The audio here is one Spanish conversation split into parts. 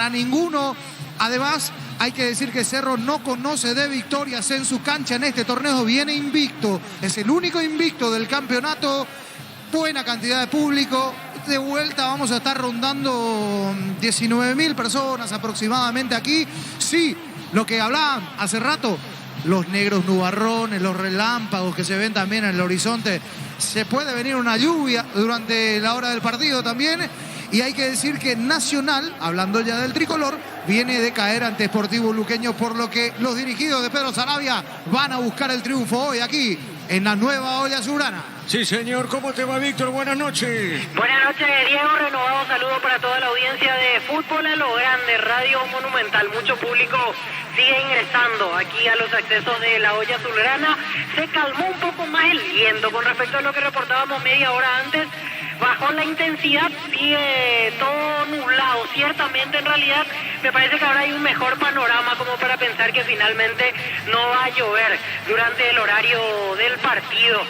a ninguno. Además, hay que decir que Cerro no conoce de victorias en su cancha en este torneo. Viene invicto. Es el único invicto del campeonato. Buena cantidad de público. De vuelta vamos a estar rondando 19.000 personas aproximadamente aquí. Sí, lo que hablaban hace rato, los negros nubarrones, los relámpagos que se ven también en el horizonte. Se puede venir una lluvia durante la hora del partido también. Y hay que decir que Nacional, hablando ya del tricolor, viene de caer ante Sportivo Luqueño, por lo que los dirigidos de Pedro Saravia van a buscar el triunfo hoy aquí en la nueva olla azulgrana. Sí, señor. ¿Cómo te va, Víctor? Buenas noches. Buenas noches, Diego. Renovado saludo para toda la audiencia de Fútbol a lo Grande, Radio Monumental. Mucho público sigue ingresando aquí a los accesos de la olla azulgrana. Se calmó un poco más el viento con respecto a lo que reportábamos media hora antes. Bajó la intensidad, sigue todo nublado. Ciertamente, en realidad, me parece que ahora hay un mejor panorama como para pensar que finalmente no va a llover durante el horario del partido.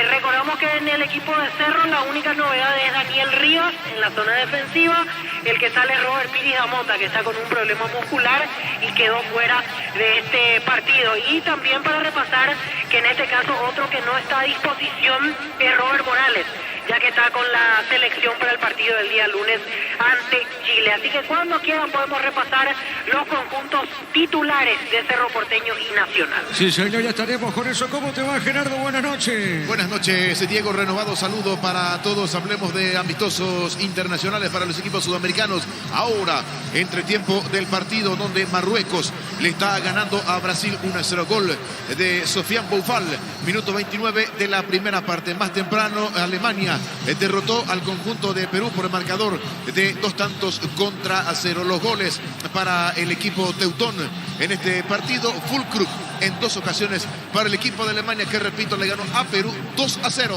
Recordamos que en el equipo de Cerro la única novedad es Daniel Rivas en la zona defensiva. El que sale es Robert Piris Damota, que está con un problema muscular y quedó fuera de este partido. Y también para repasar que en este caso otro que no está a disposición es Robert Morales, ya que está con la selección para el partido del día lunes ante Chile. Así que cuando quieran podemos repasar los conjuntos titulares de Cerro Porteño y Nacional. Sí, señor, ya estaremos con eso. ¿Cómo te va, Gerardo? Buenas noches. Buenas noches, Diego. Renovado saludo para todos. Hablemos de amistosos internacionales para los equipos sudamericanos. Ahora, entretiempo del partido donde Marruecos le está ganando a Brasil 1-0. Gol de Sofiane Boufal, minuto 29 de la primera parte. Más temprano, Alemania derrotó al conjunto de Perú por el marcador de 2-0. Los goles para el equipo teutón en este partido: Füllkrug en 2 ocasiones para el equipo de Alemania, que repito, le ganó a Perú 2-0.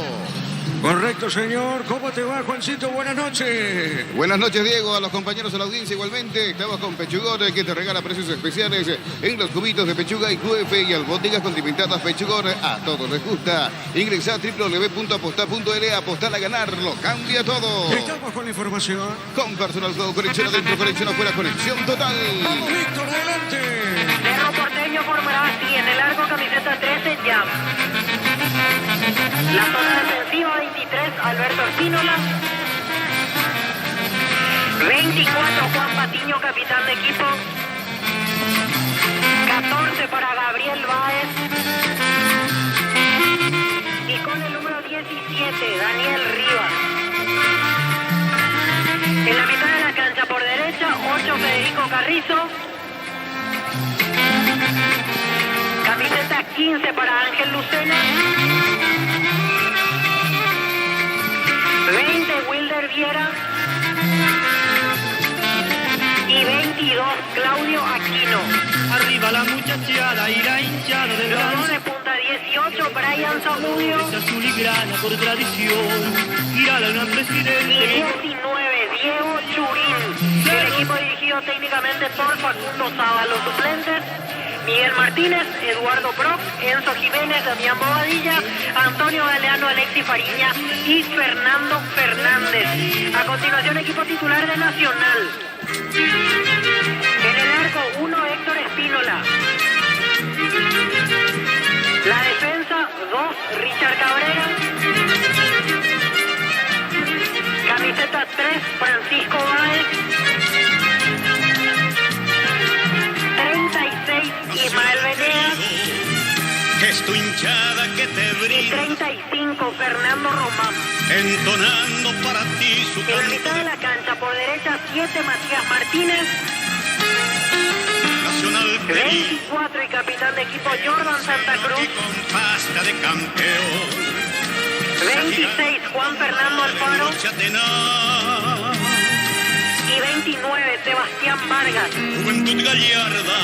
Correcto, señor. ¿Cómo te va, Juancito? Buenas noches. Buenas noches, Diego. A los compañeros de la audiencia igualmente. Estamos con Pechugor, que te regala precios especiales en los cubitos de pechuga y QF y albóndigas condimentadas Pechugor. A todos les gusta. Ingresa a www.apostar.l. Apostar a ganar. Lo cambia todo. Estamos con la información. Con Personal Go, conexión adentro, conexión afuera, conexión total. Vamos, Víctor, adelante. Cerro Porteño formará así en el arco camiseta 13, Jam. La zona defensiva 23, Alberto Espínola. 24, Juan Patiño, capitán de equipo. 14 para Gabriel Báez. Y con el número 17, Daniel Rivas. En la mitad de la cancha por derecha, 8, Federico Carrizo. Camiseta 15 para Ángel Lucena. 20, Wilder Viera. Y 22, Claudio Aquino. Arriba la muchachada y la hinchada del Los dos Lance. de punta 18, Brian Zamudio. Es azul y grana por tradición. Girala una Y presidente. 19, Diego Churín. El equipo dirigido técnicamente por Facundo Saba. Los suplentes: Miguel Martínez, Eduardo Brock, Enzo Jiménez, Damián Bobadilla, Antonio Galeano, Alexis Fariña y Fernando Fernández. A continuación, equipo titular de Nacional. En el arco, 1, Héctor Espínola. La defensa, 2, Richard Cabrera. Camiseta 3, Francisco Báez. 36, Ismael Venegas. Es tu hinchada que te Y brilla, 35, Fernando Román. entonando para ti su En la mitad de la cancha, por derecha, 7, Matías Martínez. nacional querido 24 y capitán de equipo, Jordan Santa y Cruz. con pasta de campeón. 26, Juan Fernando Alfaro. Noche Atenas, Y 29, Sebastián Vargas. juventud gallarda,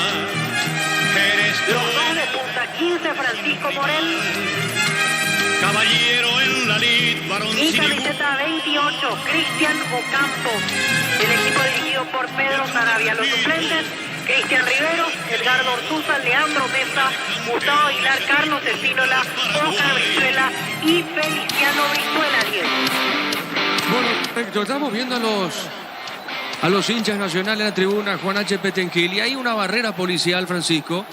eres Los dos de punta, 15, Francisco Morel. caballero en la lid, varón Y sin igual. camiseta 28, Cristian Ocampo. El equipo dirigido por Pedro Saravia. Los suplentes: Cristian Riveros, Edgardo Ortúzar, Leandro Mesa, Gustavo Aguilar, Carlos Espínola, Oscar Brizuela y Feliciano Brizuela. 10. Bueno, perfecto. Estamos viendo a los hinchas nacionales en la tribuna Juan H. Pettengill. Y hay una barrera policial, Francisco,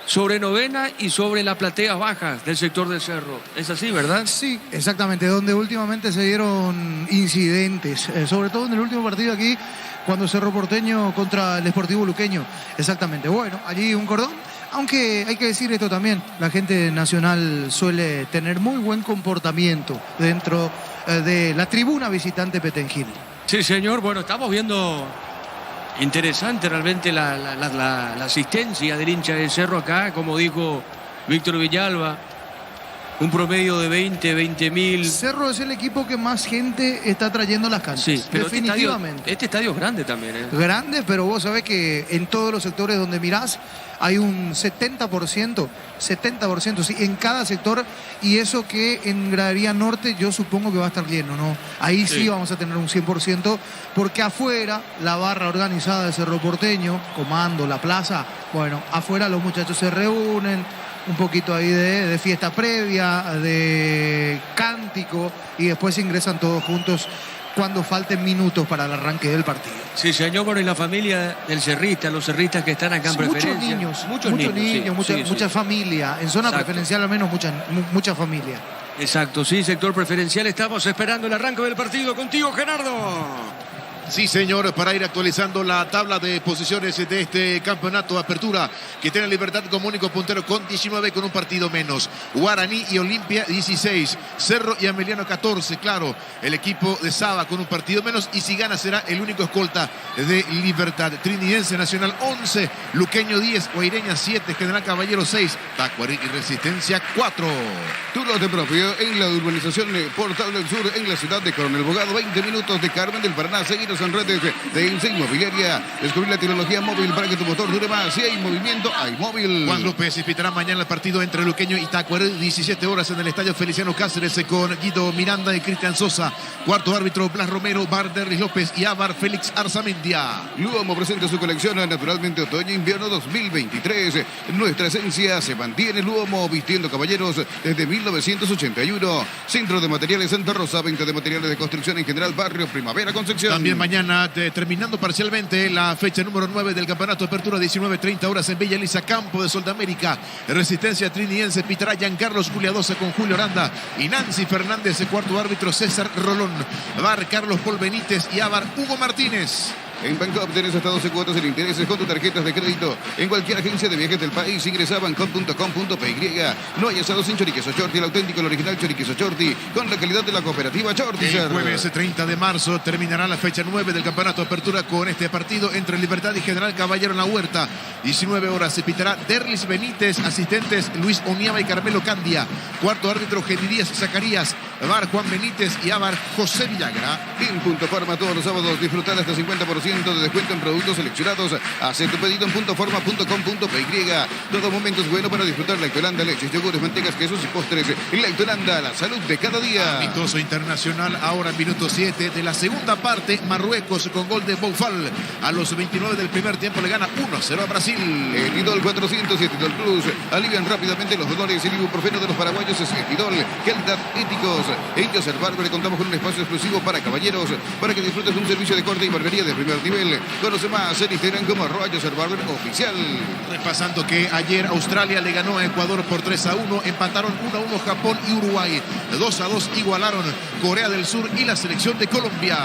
sobre Novena y sobre las plateas bajas del sector del Cerro. ¿Es así, verdad? Sí, exactamente, donde últimamente se dieron incidentes, sobre todo en el último partido aquí, cuando Cerro Porteño contra el Sportivo Luqueño. Exactamente, bueno, allí un cordón, aunque hay que decir esto también, la gente nacional suele tener muy buen comportamiento dentro de la tribuna visitante Pettengill. Sí, señor, bueno, estamos viendo... Interesante realmente la asistencia del hincha del Cerro acá, como dijo Víctor Villalba, un promedio de 20.000. Cerro es el equipo que más gente está trayendo a las canchas, sí, pero definitivamente. Este estadio es grande también, ¿eh? Grande, pero vos sabés que en todos los sectores donde mirás hay un 70%, sí, en cada sector, y eso que en gradería norte yo supongo que va a estar lleno, ¿no? Ahí sí vamos a tener un 100%, porque afuera la barra organizada de Cerro Porteño, Comando, la plaza, bueno, afuera los muchachos se reúnen, un poquito ahí de fiesta previa, de cántico, y después ingresan todos juntos cuando falten minutos para el arranque del partido. Sí, señor, bueno, y la familia del cerrista, los cerristas que están acá en preferencia. Muchos niños, mucha familia. En zona preferencial al menos mucha familia. Exacto, sí, sector preferencial. Estamos esperando el arranque del partido. Contigo, Gerardo. Sí, señor, para ir actualizando la tabla de posiciones de este campeonato de apertura, que tiene Libertad como único puntero con 19, con un partido menos. Guaraní y Olimpia 16, Cerro y Ameliano 14, claro, el equipo de Saba con un partido menos, y si gana será el único escolta de Libertad. Trinidense Nacional 11, Luqueño 10, Guaireña 7, General Caballero 6, Tacuarí y Resistencia 4. Turno de propio en la urbanización Portal del Sur, en la ciudad de Coronel Bogado, 20 minutos de Carmen del Paraná, seguidos en redes de Ince Inmobiliaria. Descubrir la tecnología móvil para que tu motor dure más. Si hay movimiento, hay móvil. Juan López invitará mañana el partido entre Luqueño y Tacuarí, 17 horas en el estadio Feliciano Cáceres, con Guido Miranda y Cristian Sosa. Cuarto árbitro Blas Romero, Bar Derris López y Ávar Félix Arzamendia. Luomo presenta su colección naturalmente otoño-invierno 2023. Nuestra esencia se mantiene. Luomo, vistiendo caballeros desde 1981. Centro de Materiales Santa Rosa, venta de materiales de construcción en general, barrio Primavera Concepción. También mañana, terminando parcialmente la fecha número 9 del campeonato de apertura, 19:30 horas en Bella Elisa, campo de Sudamérica. Resistencia Trinidense pitará Giancarlos Julia 12 con Julio Aranda y Nancy Fernández, cuarto árbitro César Rolón. Bar Carlos Paul Benítez y Ávar Hugo Martínez. En Bancop tenés hasta 12 cuotas en intereses con tus tarjetas de crédito. En cualquier agencia de viajes del país, ingresa a bancop.com.py. No hay asado sin choriqueso Chorti, el auténtico, el original choriqueso Chorti, con la calidad de la cooperativa Chorti. El jueves 30 de marzo terminará la fecha 9 del campeonato de apertura con este partido entre Libertad y General Caballero en la Huerta. 19 horas se pitará Derlis Benítez, asistentes Luis Oniaba y Carmelo Candia. Cuarto árbitro Genidías Zacarías, Bar Juan Benítez y Ávar José Villagra. En Punto Farma todos los sábados disfrutar hasta 50% de descuento en productos seleccionados. Haz tu pedido en puntoforma.com.py. Todo momento es bueno para disfrutar Lactolanda, leches, yogures, mantecas, quesos y postres. Lactolanda, la salud de cada día. Amistoso internacional, ahora minuto 7 de la segunda parte. Marruecos con gol de Boufal. A los 29 del primer tiempo le gana 1-0 a Brasil. El Idol 400 y Etidol Plus alivian rápidamente los dolores. El ibuprofeno de los paraguayos es Etidol. Calidad éticos. En Joseph Barber contamos con un espacio exclusivo para caballeros, para que disfrutes un servicio de corte y barbería de primer nivel. Conoce más en Instagram como @Joseph Barber oficial. Repasando que ayer Australia le ganó a Ecuador por 3-1, empataron 1-1 Japón y Uruguay. 2-2 igualaron Corea del Sur y la selección de Colombia.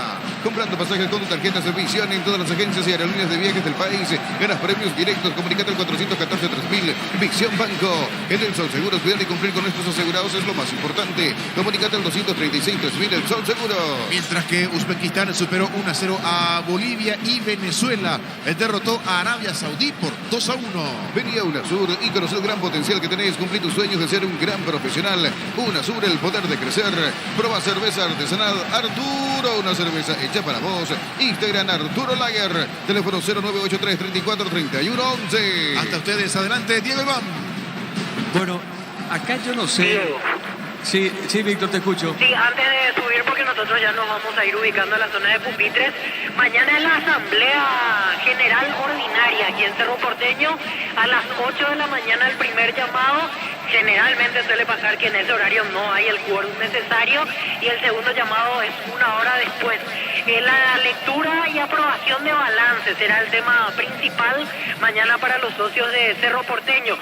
Comprando pasajes con tu tarjeta Servición en todas las agencias y aerolíneas de viajes del país, ganas premios directos. Comunicate al 414-3000. Visión Banco. En el Sol Seguros, cuidar y cumplir con nuestros asegurados es lo más importante. Comunicate al 236-3000. El Sol Seguro. Mientras que Uzbekistán superó 1-0 a Bolivia y Venezuela derrotó a Arabia Saudí por 2-1. Vení a UNASUR y conocer el gran potencial que tenés. Cumplir tus sueños de ser un gran profesional. UNASUR, el poder de crecer. Prueba cerveza artesanal Arturo, una cerveza hecha para vos. Instagram Arturo Lager. Teléfono 0983-343111. Hasta ustedes, adelante, Diego Iván. Bueno, acá yo no sé. Diego. Sí, Víctor, te escucho. Sí, antes de subir, porque nosotros ya nos vamos a ir ubicando en la zona de pupitres. Mañana en la Asamblea General Ordinaria aquí en Cerro Porteño, a las 8 de la mañana el primer llamado. Generalmente suele pasar que en ese horario no hay el quórum necesario y el segundo llamado es 1 hora después. La lectura y aprobación de balance será el tema principal mañana para los socios de Cerro Porteño.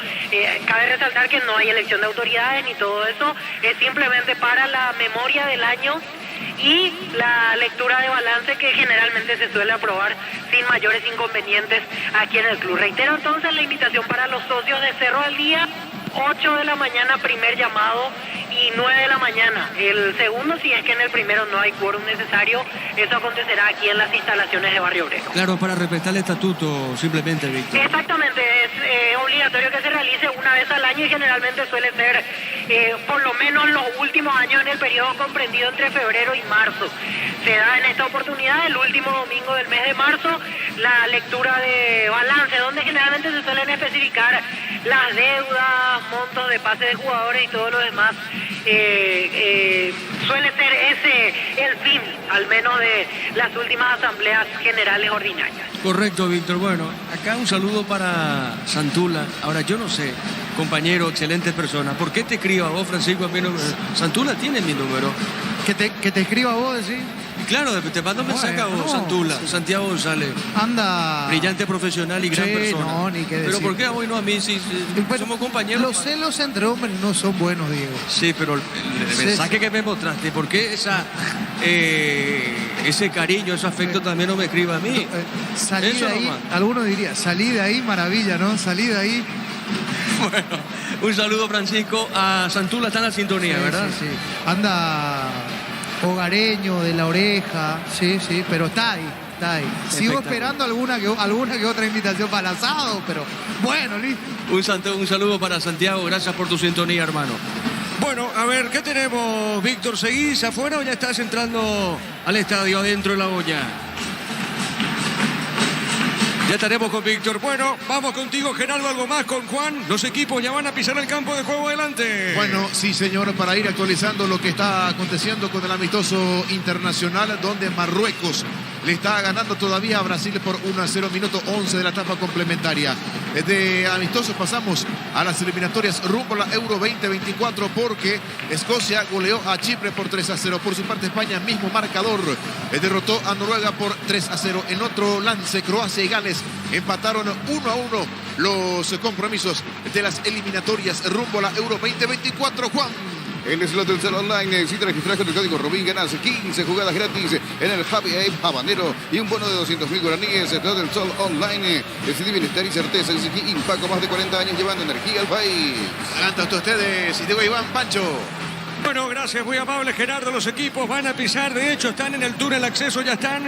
Cabe resaltar que no hay elección de autoridades ni todo eso, es simplemente para la memoria del año y la lectura de balance que generalmente se suele aprobar sin mayores inconvenientes aquí en el club. Reitero entonces la invitación para los socios de Cerro al día, 8 de la mañana primer llamado y 9 de la mañana el segundo, si es que en el primero no hay quórum necesario. Eso acontecerá aquí en las instalaciones de Barrio Obrero. Claro, para respetar el estatuto simplemente, Víctor. Exactamente, es obligatorio que se realice una vez al año y generalmente suele ser por lo menos los últimos años en el periodo comprendido entre febrero y marzo. Se da en esta oportunidad el último domingo del mes de marzo la lectura de balance, donde generalmente se suelen especificar las deudas, montos de pase de jugadores y todo lo demás. Suele ser ese el fin, al menos de las últimas asambleas generales ordinarias. Correcto, Víctor. Bueno, acá un saludo para Santula. Ahora, yo no sé, compañero, excelente persona. ¿Por qué te escribo a vos, Francisco? A mí no... Santula tiene mi número. Que te escriba a vos, decís. Claro, te mando un mensaje a vos, no, Santula, sí. Santiago González. Anda. Brillante profesional y gran Sí, persona. no, ni qué decir. Pero ¿por qué a vos y no a mí? Si Bueno, somos compañeros. Los celos entre hombres no son buenos, Diego. Sí, pero el Sí, mensaje sí. que me mostraste, ¿por qué ese cariño, ese afecto también no me escribe a mí? Salí Eso de ahí, nomás. algunos dirían, salí de ahí, maravilla, ¿no? Salí de ahí. Bueno, un saludo, Francisco. A Santula está en la sintonía, Sí, ¿verdad? sí, sí. Anda hogareño, de la oreja, sí, sí, pero está ahí, está ahí. Sigo Espectacular. esperando alguna que otra invitación para el asado, pero bueno, listo. Un saludo para Santiago, gracias por tu sintonía, hermano. Bueno, a ver, ¿qué tenemos, Víctor? ¿Seguís afuera o ya estás entrando Al estadio, adentro de la olla. Ya estaremos con Víctor. Bueno, vamos contigo, Gerardo, algo más con Juan. Los equipos ya van a pisar el campo de juego adelante. Bueno, sí, señor, para ir actualizando lo que está aconteciendo con el amistoso internacional, donde Marruecos le está ganando todavía a Brasil por 1-0, minuto 11 de la etapa complementaria. De amistosos pasamos a las eliminatorias rumbo a la Euro 2024, porque Escocia goleó a Chipre por 3-0. Por su parte, España, mismo marcador, derrotó a Noruega por 3-0. En otro lance, Croacia y Gales empataron 1-1 los compromisos de las eliminatorias rumbo a la Euro 2024. Juan. En el slot del Cel Online, si te registras con el código Robin, ganas 15 jugadas gratis en el Happy Ape Habanero y un bono de 200.000 guaraníes. Slot del Sol Online, decidí bienestar y certeza. Exigí Impaco, más de 40 años llevando energía al país. Adelante ustedes, y digo Iván Pancho. Bueno, gracias, muy amable, Gerardo. Los equipos van a pisar, de hecho, están en el túnel acceso, ya están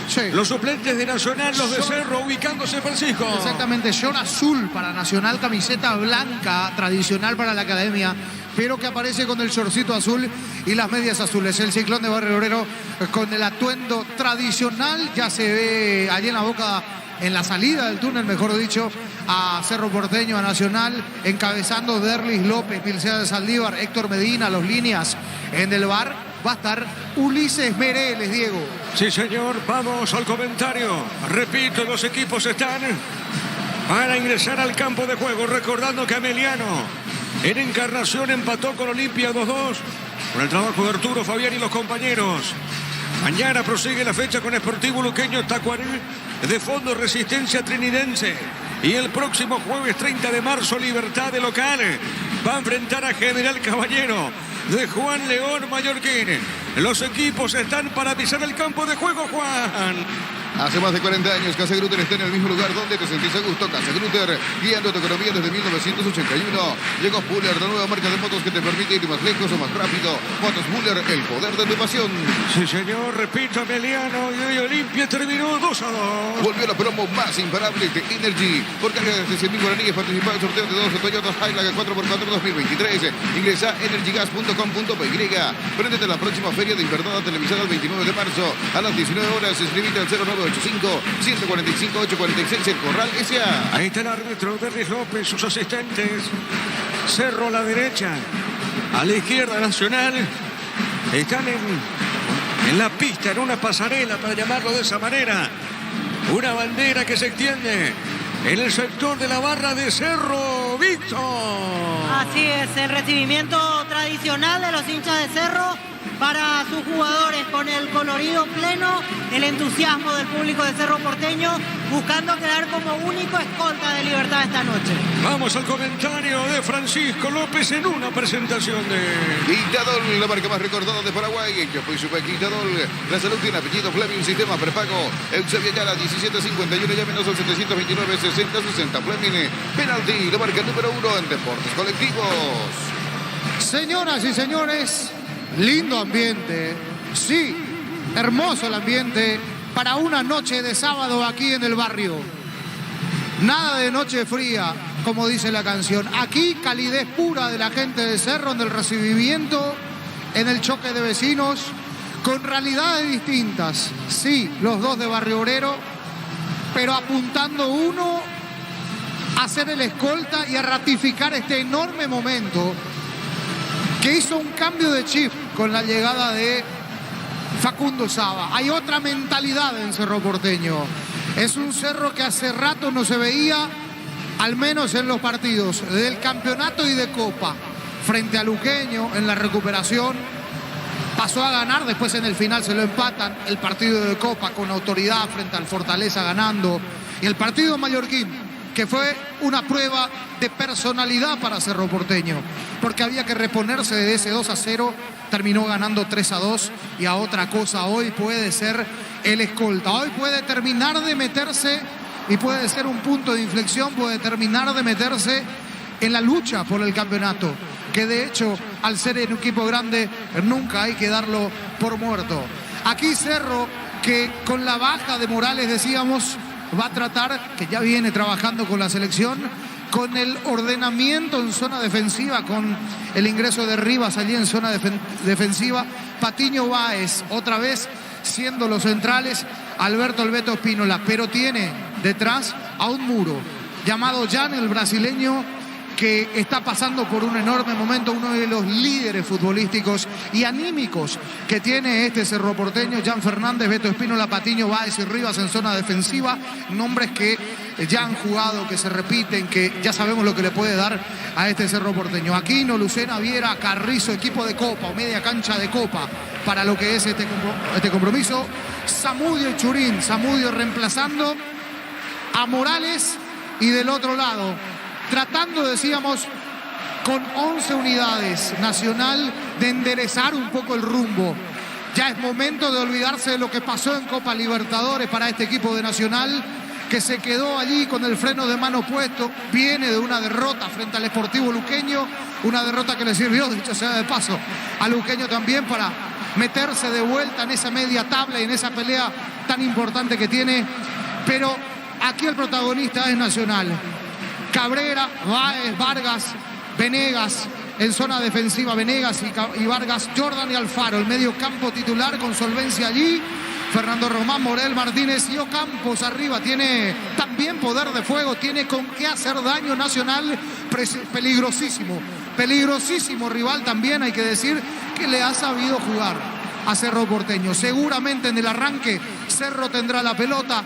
Sí. los suplentes de Nacional, los de Cerro, ubicándose, Francisco. Exactamente, short azul para Nacional, camiseta blanca tradicional para la academia, pero que aparece con el shortcito azul y las medias azules. El Ciclón de Barrio Obrero con el atuendo tradicional, ya se ve allí en la boca, en la salida del túnel, mejor dicho, a Cerro Porteño, a Nacional, encabezando Derlis López, Pilcea de Saldívar, Héctor Medina, los líneas. En el bar va a estar Ulises Mereles, Diego. Sí, señor, vamos al comentario. Repito, los equipos están para ingresar al campo de juego, recordando que Emiliano en Encarnación empató con Olimpia 2-2 con el trabajo de Arturo Fabián y los compañeros. Mañana prosigue la fecha con Sportivo Luqueño Tacuarí, de fondo Resistencia Trinidense. Y el próximo jueves 30 de marzo, Libertad de local va a enfrentar a General Caballero de Juan León Mallorquín. Los equipos están para pisar el campo de juego, Juan. Hace más de 40 años, Casa Grutter está en el mismo lugar donde te sentís a gusto. Casa Grutter, guiando tu economía desde 1981. Llegó Buller, la nueva marca de motos que te permite ir más lejos o más rápido. Motos Buller, el poder de tu pasión. Sí, señor, repito, Emiliano, y hoy Olimpia terminó 2-2. Volvió la promo más imparable de Energy. Por carga de 100.000 guaraníes, participa en el sorteo de 2 Toyota Hilux 4x4 2023. Ingresa a energygas.com.py. Préndete a la próxima feria de invernada televisada el 29 de marzo a las 19 horas. Escribite al 0985-145-846, El Corral S.A. Ahí está el árbitro, Derlis López, sus asistentes. Cerro a la derecha, a la izquierda Nacional. Están en la pista, en una pasarela, para llamarlo de esa manera. Una bandera que se extiende en el sector de la barra de Cerro Víctor. Así es, el recibimiento tradicional de los hinchas de Cerro para sus jugadores, con el colorido pleno, el entusiasmo del público de Cerro Porteño, buscando quedar como único escolta de Libertad esta noche. Vamos al comentario de Francisco López en una presentación de Quintadol, la marca más recordada de Paraguay. Yo fui Super Quintadol. La salud tiene apellido Fleming, sistema prepago. Eusebio Ayala, 1751, llámenos al 729-6060. Fleming, penalti, la marca número 1 en deportes colectivos. Señoras y señores, lindo ambiente, sí, hermoso el ambiente para una noche de sábado aquí en el barrio. Nada de noche fría, como dice la canción. Aquí calidez pura de la gente de Cerro en el recibimiento, en el choque de vecinos, con realidades distintas. Sí, los dos de Barrio Obrero, pero apuntando uno a ser el escolta y a ratificar este enorme momento que hizo un cambio de chip con la llegada de Facundo Saba. Hay otra mentalidad en Cerro Porteño. Es un Cerro que hace rato no se veía, al menos en los partidos del campeonato y de Copa. Frente a Luqueño en la recuperación, pasó a ganar, después en el final se lo empatan. El partido de Copa con autoridad frente al Fortaleza ganando. Y el partido mallorquín, que fue una prueba de personalidad para Cerro Porteño, porque había que reponerse de ese 2-0, terminó ganando 3-2 y a otra cosa. Hoy puede ser el escolta, hoy puede terminar de meterse y puede ser un punto de inflexión, puede terminar de meterse en la lucha por el campeonato, que de hecho al ser un equipo grande nunca hay que darlo por muerto. Aquí Cerro, que con la baja de Morales decíamos, va a tratar, que ya viene trabajando con la selección, con el ordenamiento en zona defensiva, con el ingreso de Rivas allí en zona defensiva. Patiño Báez, otra vez siendo los centrales, Alberto El Beto Espínola, pero tiene detrás a un muro llamado Jan, el brasileño, que está pasando por un enorme momento, uno de los líderes futbolísticos y anímicos que tiene este Cerro Porteño. Jan Fernández, Beto Espínola, Patiño Báez y Rivas en zona defensiva, nombres que ya han jugado, que se repiten, que ya sabemos lo que le puede dar a este Cerro Porteño. Aquino, Lucena, Viera, Carrizo, equipo de Copa o media cancha de Copa para lo que es este compromiso. Zamudio y Churín, Zamudio reemplazando a Morales, y del otro lado tratando, decíamos, con 11 unidades, Nacional, de enderezar un poco el rumbo. Ya es momento de olvidarse de lo que pasó en Copa Libertadores para este equipo de Nacional, que se quedó allí con el freno de mano puesto. Viene de una derrota frente al Sportivo Luqueño, una derrota que le sirvió, dicho sea de paso, a Luqueño también para meterse de vuelta en esa media tabla y en esa pelea tan importante que tiene. Pero aquí el protagonista es Nacional. Cabrera, Báez, Vargas, Venegas en zona defensiva, Venegas y Vargas, Jordan y Alfaro, el medio campo titular con solvencia allí. Fernando Román, Morel, Martínez y Ocampos arriba. Tiene también poder de fuego, tiene con qué hacer daño Nacional. Peligrosísimo, peligrosísimo rival también, hay que decir, que le ha sabido jugar a Cerro Porteño. Seguramente en el arranque Cerro tendrá la pelota,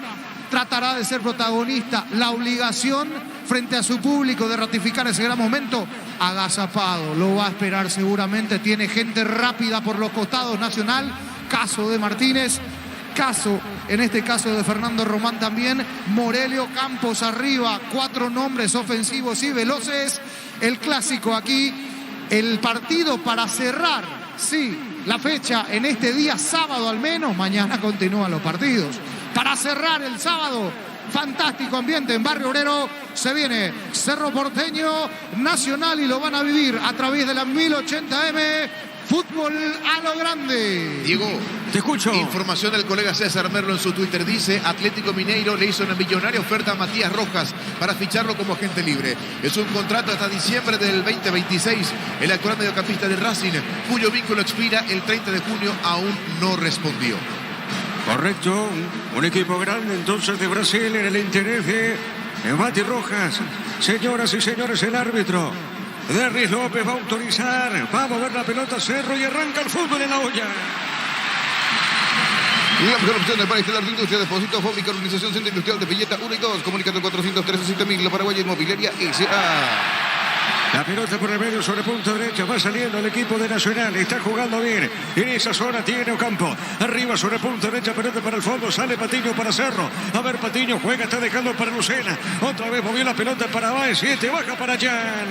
tratará de ser protagonista, la obligación frente a su público de ratificar ese gran momento. Agazapado, lo va a esperar seguramente, tiene gente rápida por los costados Nacional, caso de Martínez, caso, en este caso de Fernando Román también, Morelio, Campos arriba, 4 nombres ofensivos y veloces. El clásico aquí, el partido para cerrar, sí, la fecha en este día sábado al menos, mañana continúan los partidos. Para cerrar el sábado, fantástico ambiente en Barrio Obrero. Se viene Cerro Porteño, Nacional, y lo van a vivir a través de la 1080M. Fútbol a lo grande. Diego, te escucho. Información del colega César Merlo en su Twitter. Dice: Atlético Mineiro le hizo una millonaria oferta a Matías Rojas para ficharlo como agente libre. Es un contrato hasta diciembre del 2026. El actual mediocampista de Racing, cuyo vínculo expira el 30 de junio, aún no respondió. Correcto, un equipo grande entonces de Brasil en el interés de Mati Rojas. Señoras y señores, el árbitro Derris López va a autorizar. Va a mover la pelota Cerro y arranca el fútbol en la olla. La mejor opción para instalar tu industria, depósito, fábrica, organización, centro industrial de Villeta 1 y 2. Comunicando 413-7000, la Paraguaya Inmobiliaria S.A. La pelota por el medio sobre punto derecha. Va saliendo el equipo de Nacional. Está jugando bien. En esa zona tiene Ocampo. Arriba sobre punto derecha. Pelota para el fondo. Sale Patiño para Cerro. A ver, Patiño juega. Está dejando para Lucena. Otra vez movió la pelota para Baez. 7. Baja para Jan.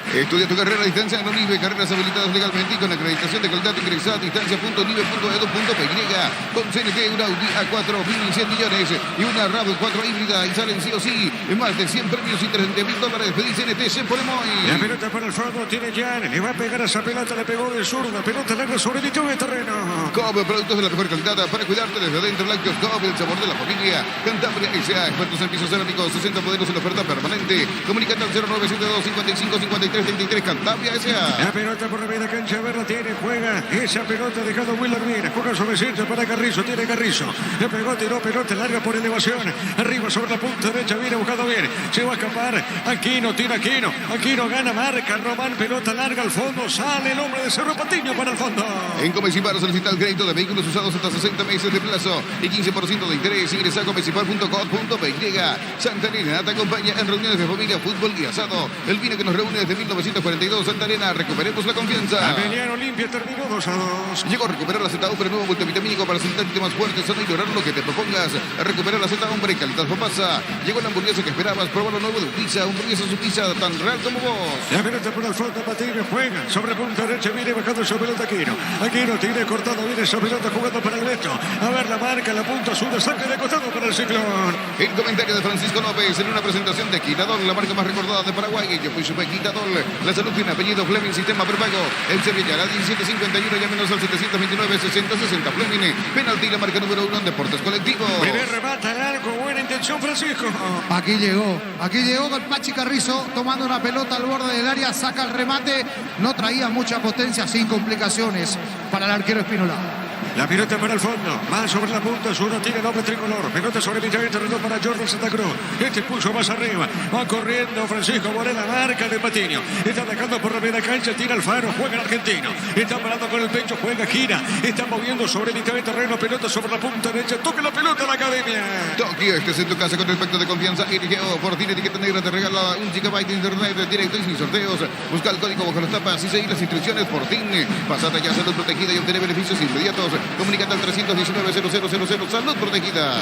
Estudia tu carrera a distancia en Unive, carreras habilitadas legalmente y con acreditación de calidad ingresada a distancia.unive.edu.py. Con CNT, un Audi A4, 1.100 millones y una RAV4 híbrida y salen sí o sí más de 100 premios y $30.000. Pedí CNT, se pone muy. La pelota para el fondo tiene Jan. Le va a pegar a esa pelota, le pegó de zurda. Pelota larga sobre el de terreno. Cobb, productos de la mejor calidad para cuidarte desde adentro. Lácteos Cobb, el sabor de la familia. Cantabria S.A., expertos en pisos cerámicos, 60 modelos en oferta permanente. Comunicate al 0972 55 53 33, Cantabria S.A. La pelota por la media cancha, Berra tiene, juega esa pelota dejando Willard bien, juega sobre centro para Carrizo, tiene Carrizo, le pegó, tiró pelota larga por elevación, arriba sobre la punta derecha, viene buscando bien, se va a escapar, Aquino, tira Aquino gana, marca, Román, pelota larga al fondo, sale el hombre de Cerro Patiño para el fondo. En Comecipar solicita el crédito de vehículos usados hasta 60 meses de plazo y 15% de interés. Ingresa a comecipar.com.py. Santa Elena te acompaña en reuniones de familia, fútbol y asado. El vino que nos reúne desde 1942. Santa Elena, recuperemos la confianza. Ameliano Olimpia terminó 2-2. Llegó a recuperar la Z Hombre, nuevo multivitamínico para sentirte más fuerte, sano y lograr lo que te propongas. A recuperar la Z Hombre, calidad papasa. Llegó la hamburguesa que esperabas, probar lo nuevo de Pizza, hamburguesa su pizza tan real como vos. La pelota por el fondo, Patiño juega sobre punta derecha, viene bajando su pelota Aquino tiene cortado, viene esa pelota jugando para el Beto. A ver la marca, la punta azul, saque de costado para el Ciclón. El comentario de Francisco López en una presentación de Quitador, la marca más recordada de Paraguay. Yo fui su Quitador, la salud tiene apellido Fleming, sistema prepago. El Sevilla, la 1751, llámenos al 729-6060 Fleming. Penalti, la marca número 1 en Deportes Colectivos. Primer remate largo, buena intención, Francisco. Aquí llegó con Pachi Carrizo tomando una pelota al borde del área, saca el remate, no traía mucha potencia, sin complicaciones para el arquero Espínola. La pelota para el fondo, más sobre la punta, Zurdo tiene el hombre tricolor, pelota sobre mitad de terreno para Jordan Santa Cruz, este puso más arriba, va corriendo Francisco Morena, marca de Patiño, está atacando por la media cancha, tira Alfaro, juega el argentino, está parando con el pecho, juega, gira, está moviendo sobre mitad de terreno, pelota sobre la punta derecha, toca la pelota a la academia. Tokio, este es en tu casa con el pacto de confianza, RGO, por ti, etiqueta negra, te regala 1 GB de internet directo y sin sorteos, busca el código bajo las tapas y seguir las instrucciones por ti, pasate ya a salud protegida y obtener beneficios inmediatos. Comunicate al 319-0000, salud protegida.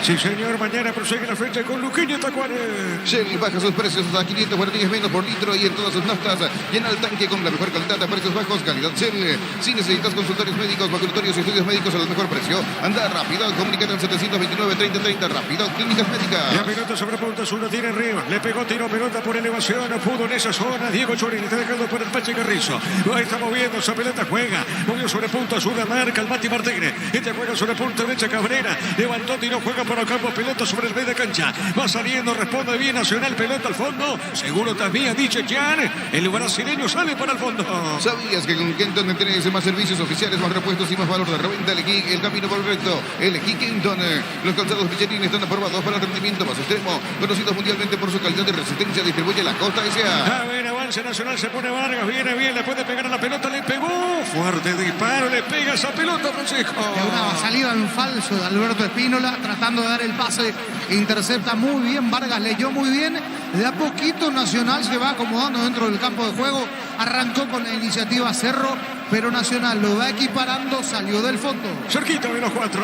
Sí, señor, mañana prosigue la fecha con Luqueño Tacuares. Shell baja sus precios hasta 500 guaraníes menos por litro y en todas sus naftas. Llena el tanque con la mejor calidad a precios bajos, calidad Shell. Si necesitas consultorios médicos, vacunatorios y estudios médicos al mejor precio, anda rápido. Comunicate al 729-3030, rápido, clínicas médicas. La pelota sobre punta, uno tiene arriba. Le pegó, tiró pelota por elevación. No pudo en esa zona. Diego Chorín está dejando por el Pache Carrizo. Está moviendo, esa pelota juega. Movió sobre punta, una marca el Mati Martínez. Este juega sobre punta derecha, Cabrera. Levantó, tiró, juega por Ocampo. Pelota sobre el medio de cancha. Va saliendo, responde bien Nacional. Pelota al fondo. Seguro también, dicho Jan. El brasileño sale para el fondo. ¿Sabías que con Kenton tenés más servicios oficiales, más repuestos y más valor de reventa? Elegí el camino correcto. Elegí Kenton. Los calzados Michelin están aprobados para el rendimiento más extremo. Conocidos mundialmente por su calidad de resistencia. Distribuye la Costa S.A. A ver, avance Nacional, se pone Vargas. Viene bien, le puede pegar a la pelota. Le pegó. Fuerte disparo, le pega esa pelota, Francisco. Una salida en falso de Alberto Espínola, tratando de dar el pase, intercepta muy bien, Vargas leyó muy bien, de a poquito Nacional se va acomodando dentro del campo de juego, arrancó con la iniciativa Cerro, pero Nacional lo va equiparando, salió del fondo. Cerquita de los 4.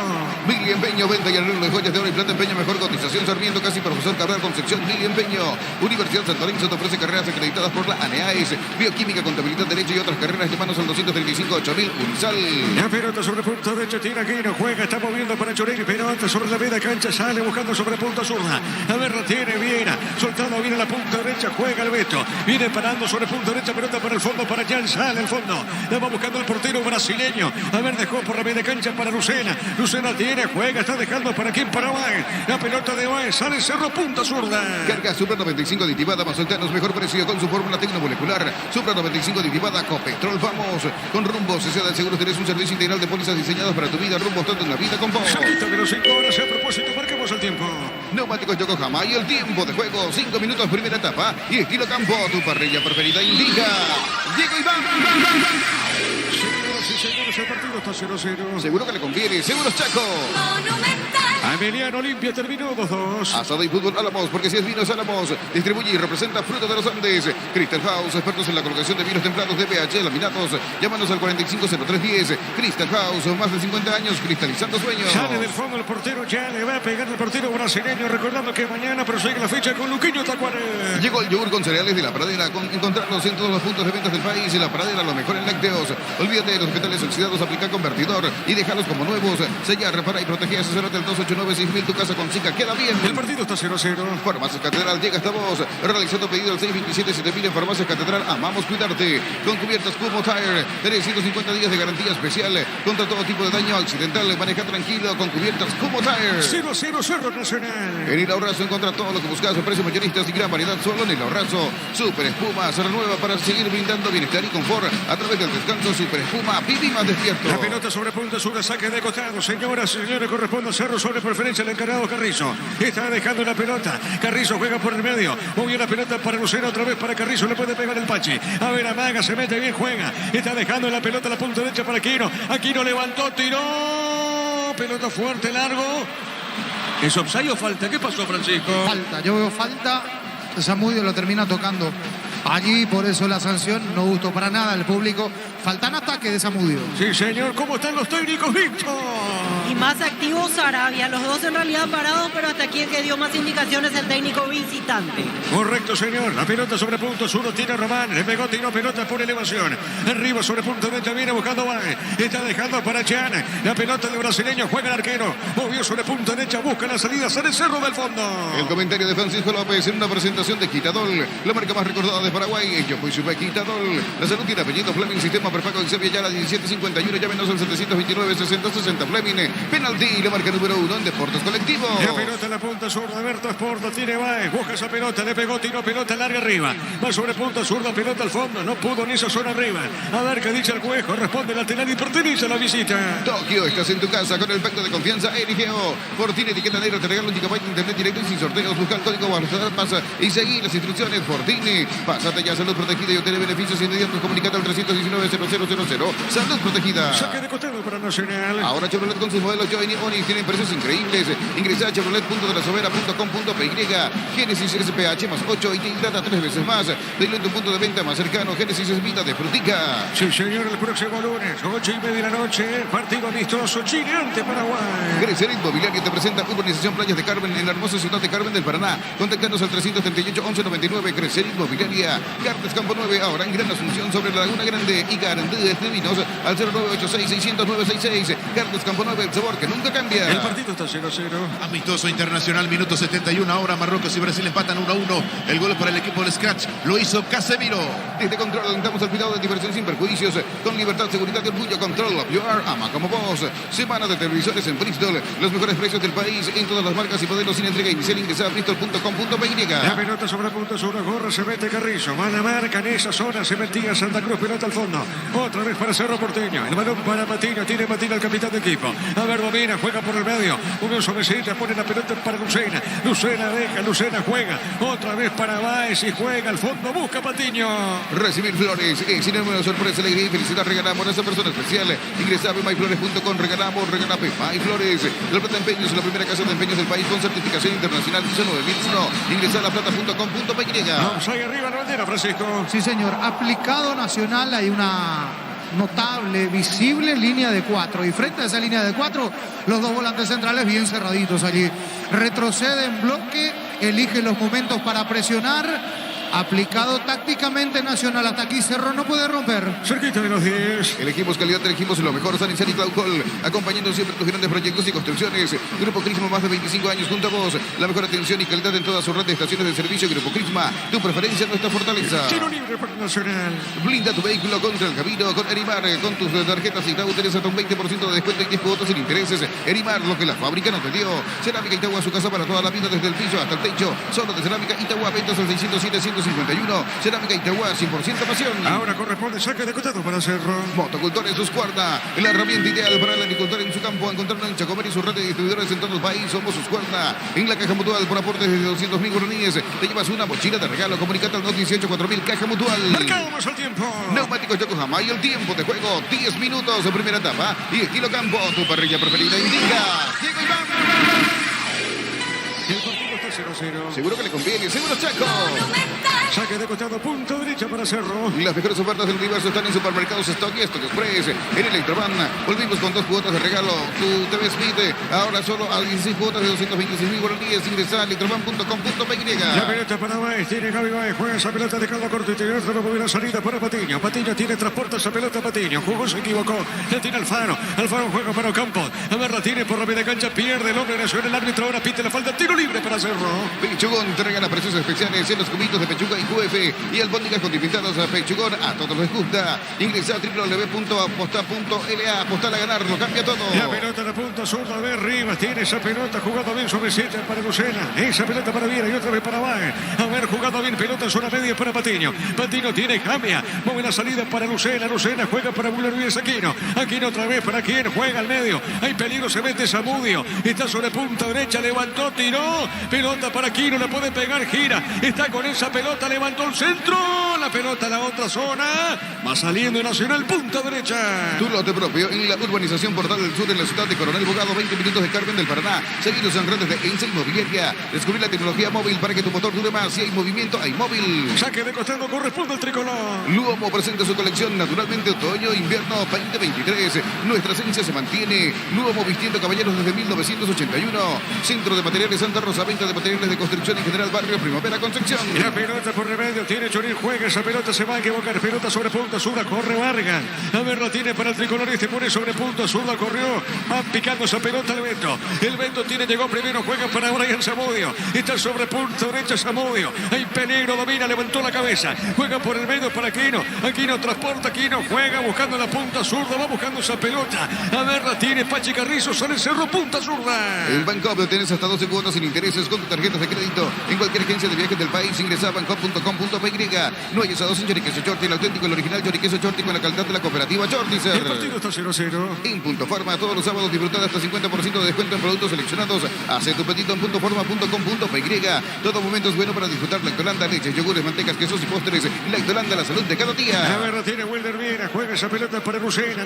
Billy Empeño, venta y arreglo de joyas de oro y plata, empeño, mejor cotización, Sarmiento, casi profesor Cabral, Concepción, Billy Empeño. Universidad Santo Lorenzo te ofrece carreras acreditadas por la ANEAES, bioquímica, contabilidad, derecho y otras carreras. Llamanos al 235-8000, Unisal. La pelota sobre punto derecho, tira Aquino, juega, está moviendo para Chorín, pelota sobre la media cancha, sale buscando sobre punto zurda. A ver, la tiene Viera, soltando viene la punta derecha, juega el Beto, viene parando sobre punto derecha, pelota para el fondo, para Jan, sale el fondo, la va buscando el portero brasileño. A ver, dejó por la media cancha para Lucena. Lucena tiene, juega, está dejando para quien, para Baez. La pelota de Baez, sale Cerro, punta zurda. Carga Supra 95 aditivada, Mazoltanos, mejor precio con su fórmula tecnomolecular. Supra 95 aditivada, Copetrol, vamos. Con Rumbos, Sociedad de Seguros, tenés un servicio integral de pólizas diseñados para tu vida. Rumbos, tanto en la vida con vos. Cerquita de los 5 horas, a propósito, marquemos el tiempo. Neumáticos Yokohama y el tiempo de juego, 5 minutos, primera etapa. Y estilo campo, tu parrilla preferida indica. Diego Iván. Señoras y señores, el partido está 0-0. Seguro que le conviene. Seguros Chaco. Emiliano Olimpia terminó 2-2. Asado y fútbol Álamos, porque si es vinos Álamos. Distribuye y representa Frutos de los Andes. Crystal House, expertos en la colocación de vinos templados de pH laminados. Llámanos al 450310. Crystal House, más de 50 años cristalizando sueños. Sale del fondo el portero, ya le va a pegar el portero brasileño. Recordando que mañana prosigue la fecha con Luquinho Tacuaré. Llegó el yogur con cereales de La Pradera. Encontrarlos en todos los puntos de ventas del país. La Pradera, lo mejor en lácteos. Olvídate de los metales oxidados, aplica convertidor y déjalos como nuevos. Sellar, repara y protege. Asesórate al 289-6000. Tu casa con Chica queda bien. El partido está 0-0. Farmacias Catedral, llega esta voz. Realizando pedido al 627-7000 en Farmacias Catedral. Amamos cuidarte. Con cubiertas Kumo Tire. 350 días de garantía especial contra todo tipo de daño accidental. Maneja tranquilo con cubiertas Kumo Tire. 0-0 Cerro Nacional. En El Ahorrazo encuentra todo lo que buscas. Precios mayoristas y gran variedad solo en El Ahorrazo. Super Espuma se renueva para seguir brindando bienestar y confort a través del descanso. Super Espuma, viví más despierto. La pelota sobre punta sur, saque de costado. Señoras y señores, corresponde a Cerro sobre preferencia el encargado Carrizo. Está dejando la pelota. Carrizo juega por el medio. Movió la pelota para Lucero, otra vez para Carrizo. Le puede pegar el Pache. A ver, Amaga se mete bien, juega. Está dejando la pelota a la punta derecha para Aquino. Aquino levantó, tiró. Pelota fuerte, largo. ¿Es offside o falta? ¿Qué pasó, Francisco? Falta, yo veo falta. Zamudio lo termina tocando allí, por eso la sanción. No gustó para nada al público. Faltan ataque de Zamudio. Sí, señor. ¿Cómo están los técnicos, Víctor? Y más activo Sarabia, los dos en realidad parados, pero hasta aquí el que dio más indicaciones el técnico visitante. Correcto, señor. La pelota sobre punto sur, tiene Román. Le pegó, tiró pelota por elevación. Arriba sobre punto derecha, viene buscando Bae. Está dejando para Chan. La pelota del brasileño, juega el arquero. Movió sobre punto derecha, busca la salida, sale Cerro del fondo. El comentario de Francisco López en una presentación de Quitadol, la marca más recordada de Paraguay. Yo fui super Quitadol. La salud tiene apellido Fleming, sistema prepago en Sevilla, ya 1751. Llámenos al 729-6060 Fleming. Penalti, la marca número 1 en Deportes Colectivos. La pelota en la punta zurda, Berto Sporto, tiene Baez, busca esa pelota, le pegó, tiró pelota larga arriba. Va sobre punta zurda, pelota al fondo, no pudo ni esa zona arriba. A ver qué dice el juez, corresponde lateral y pertenece a la visita. Tokio, estás en tu casa con el pacto de confianza Erigeo. Fortini, etiqueta negra, te regala un gigabyte de internet directo y sin sorteos. Busca el código Barcelona, pasa y seguí las instrucciones. Fortini, pásate ya, salud protegida y obtener beneficios inmediatos. Comunicate al 319-0000. Salud protegida. Saque de costado para Nacional. Ahora Chevrolet con sus modelos Joy y Onix tienen precios increíbles. Ingresa a chevrolet.delasovera.com.py. Génesis SPH más 8 y te hidrata 3 veces más. Dile en tu punto de venta más cercano. Génesis es vida de frutica. Sí, señor, el próximo lunes, 8:30 de la noche, partido amistoso Chile ante Paraguay. Crecer Inmobiliaria te presenta Urbanización Playas de Carmen en la hermosa ciudad de Carmen del Paraná. Contactanos al 338-1199. Crecer Inmobiliaria. Cartes Campo 9, ahora en Gran Asunción sobre la Laguna Grande y Garandíes de Vinos al 0986-600-966. Cartes Campo 9, el sabor que nunca cambia. El partido está 0-0. Amistoso internacional, minuto 71. Ahora Marruecos y Brasil empatan 1-1. El gol para el equipo del Scratch lo hizo Casemiro. Desde Control alentamos al cuidado de diversión sin perjuicios. Con libertad, seguridad y orgullo. Control, you are, ama como vos. Semana de televisores en Bristol. Los mejores precios del país en todas las marcas y modelos sin entrega inicial. Ingresa a bristol.com.py. La pelota sobre punto sur, gorra, se mete Carrizo. Mala marca en esa zona, se metía Santa Cruz, pelota al fondo. Otra vez para Cerro Porteño. El balón para Matina, tiene Matina el capitán de equipo. A ver, domina, juega por el medio. Unión Suavecita pone la pelota para Lucena. Lucena deja, Lucena juega. Otra vez para Baez y juega al fondo, busca Patiño. Recibir flores, sin número, sorpresa, alegría y felicidad. Regalamos a esa persona especial. Ingresa a pmayflores.com, regalamos Pmayflores. La Plata Empeños, la primera casa de empeños del país con certificación internacional ISO 9001. Ingresa a laplata.com.py. Vamos ahí arriba la bandera, Francisco. Sí, señor. Aplicado Nacional hay una notable, visible línea de 4. Y frente a esa línea de 4, los dos volantes centrales bien cerraditos allí. Retrocede en bloque, elige los momentos para presionar. Aplicado tácticamente Nacional. Hasta aquí Cerro no puede romper. Cerquita de los 10. Elegimos calidad, elegimos lo mejor. Sanizar y Claucol, acompañando siempre tus grandes proyectos y construcciones. Grupo Crisma, más de 25 años junto a vos. La mejor atención y calidad en toda su red de estaciones de servicio. Grupo Crisma, tu preferencia, nuestra fortaleza. Tiro libre para Nacional. Blinda tu vehículo contra el camino con Erimar. Con tus tarjetas y tenés hasta un 20% de descuento y 10 cuotas sin intereses. Erimar, lo que la fábrica no te dio. Cerámica Itagua, su casa para toda la vida, desde el piso hasta el techo. Solo de Cerámica Itagua, ventas al 607 1951. Cerámica Itaúa, 100% pasión. Ahora corresponde saque de costado para Cerro. Motocultor en sus cuerdas, la herramienta ideal para el agricultor en su campo. Encontrarlo en Chacomer y su red de distribuidores en todo el país. Somos sus cuerdas. En la Caja Mutual, por aportes de 200.000 guaraníes, te llevas una mochila de regalo. Comunicate al 218-4000 Caja Mutual. Marcamos el tiempo. Neumáticos Yokohama y el tiempo de juego, 10 minutos en primera etapa. Y estilo campo, tu parrilla preferida indica. Diego Iván. El partido está 0-0. Seguro que le conviene, seguro Chaco. Saque de costado, punto derecha para Cerro. Las mejores ofertas del universo están en Supermercados Stock y Stock Express. En Electroban volvimos con 2 cuotas de regalo. Tu TV Smith ahora solo a 16 cuotas de 226.000 guaraníes. Ingresa a electroban.com.py. La pelota para Baez, tiene Gaby Baez, juega esa pelota de cada corte interior, pero muy bien salida para Patiño. Patiño tiene, transporta esa pelota Patiño. Jugó, se equivocó, la tiene Alfaro. Alfaro juega para Ocampo. A ver, la tiene por la media cancha, pierde el hombre, nació el árbitro, ahora pite la falta, tiro libre para Cerro. Pechugón te regala precios especiales en los cubitos de pechuga y QF y albóndigas condimentadas a Pechugón. A todos les gusta. Ingresa a www.aposta.la. Apostar a ganar, lo cambia todo. La pelota de punta zurda de Rivas. Tiene esa pelota jugando bien sobre 7 para Lucena. Esa pelota para Viera y otra vez para Baez. A ver, jugando bien pelota en zona media para Patiño. Patiño tiene cambia. Mueve la salida para Lucena. Lucena juega para Müller Ruiz Aquino. Aquino otra vez para quien juega al medio. Hay peligro, se mete Zamudio. Está sobre punta derecha, levantó, tiró. Pelota para Aquino, la puede pegar, gira. Está con esa pelota, levantó el centro. La pelota a la otra zona. Va saliendo Nacional, punta derecha. Tu lote propio en la urbanización Portal del Sur en la ciudad de Coronel Bogado, 20 minutos de Carmen del Paraná. Seguidos en redes de Ensa Inmobiliaria. Descubrir la tecnología móvil para que tu motor dure más. Si hay movimiento, hay móvil. Saque de costado, corresponde al tricolor. Luomo presenta su colección naturalmente otoño-invierno 2023. Nuestra esencia se mantiene. Luomo vistiendo caballeros desde 1981. Centro de Materiales Santa Rosa, venta de materiales de construcción en general, barrio Primavera Concepción. La pelota por remedio, tiene Chorín, juega esa pelota, se va a equivocar. Pelota sobre punta zurda, corre Vargas. A ver, la tiene para el tricolor y se pone sobre punta zurda, corrió. Va picando esa pelota el Beto. El Beto tiene, llegó primero, juega para Brian Zamudio. Está sobre punta derecha Zamudio. Hay peligro, domina, levantó la cabeza. Juega por el medio para Aquino. Aquino transporta, Aquino juega buscando la punta zurda, va buscando esa pelota. A ver, la tiene Pachi Carrizo, sale Cerro, punta zurda. En Bancop tenés hasta 12 cuotas sin intereses con tus tarjetas de crédito. En cualquier agencia de viajes del país, ingresa a bancop.com.py. No hay asados en Choriqueso Chorti, el auténtico, el original Choriqueso Chorti con la calidad de la cooperativa Chortizer. El partido está 0-0. En Punto Farma, todos los sábados disfrutar hasta 50% de descuento en productos seleccionados. Hace tu pedido en puntoforma.com.py. Todo momento es bueno para disfrutar Lactolanda, leches, yogures, mantecas, quesos y postres. Lactolanda, la salud de cada día. A ver, la tiene Wilder Viera, juega esa pelota para Lucena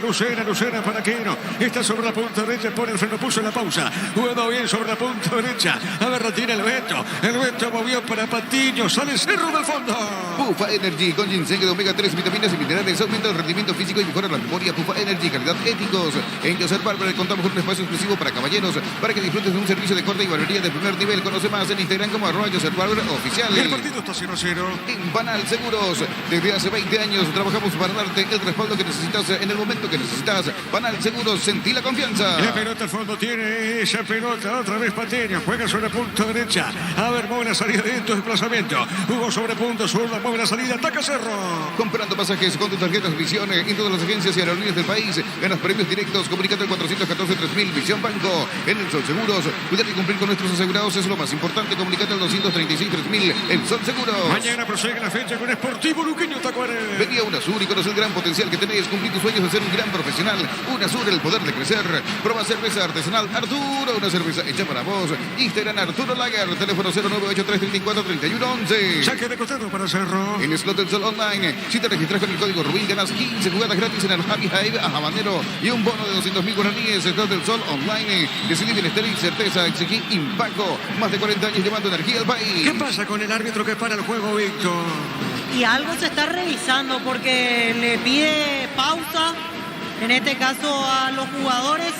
para Aquino. Está sobre la punta derecha, pone el freno, puso la pausa. Jugando bien sobre la punta derecha. A ver, la tiene el Beto. El Beto movió para Patiño, sale Cerro del fondo. Pufa Energy con ginseng de omega 3, vitaminas y minerales, aumenta el rendimiento físico y mejora la memoria. Pufa Energy, calidad éticos. En Joseph Barber contamos con un espacio exclusivo para caballeros, para que disfrutes de un servicio de corte y barbería de primer nivel. Conoce más en Instagram como @Joseph Barber oficial. El partido está 0-0. En Banal Seguros, desde hace 20 años trabajamos para darte el respaldo que necesitas en el momento que necesitas. Banal Seguros, sentí la confianza. La pelota al fondo tiene esa pelota, otra vez Patiño, juega sobre punta derecha. A ver, mueve la salida de tu desplazamiento. Jugó sobre punta zurda, mueve la salida, ataca Cerro. Comprando pasajes con tus tarjetas Visión en todas las agencias y aerolíneas del país. Ganas premios directos. Comunícate al 414-3000 Visión Banco. En el Sol Seguros. Cuidar y cumplir con nuestros asegurados es lo más importante. Comunícate al 236-3000 El Sol Seguros. Mañana prosigue la fecha con Sportivo Luqueño Tacuarembó. Vení a UNASUR y conoce el gran potencial que tenés. Cumplir tus sueños de ser un gran profesional. UNASUR, el poder de crecer. Prueba cerveza artesanal Arturo, una cerveza hecha para vos. Instagram Arturo Lager. Teléfono 098-334-3111. Saque de costado para Cerro. En Slot del Sol Online, si te registras con el código Rubín, ganas 15 jugadas gratis en el Happy Hive a Habanero y un bono de 200.000 guaraníes. Slot del Sol Online, decidí bienestar y certeza, exigí impacto. Más de 40 años llevando energía al país. ¿Qué pasa con el árbitro que para el juego, Víctor? Y algo se está revisando porque le pide pausa, en este caso a los jugadores,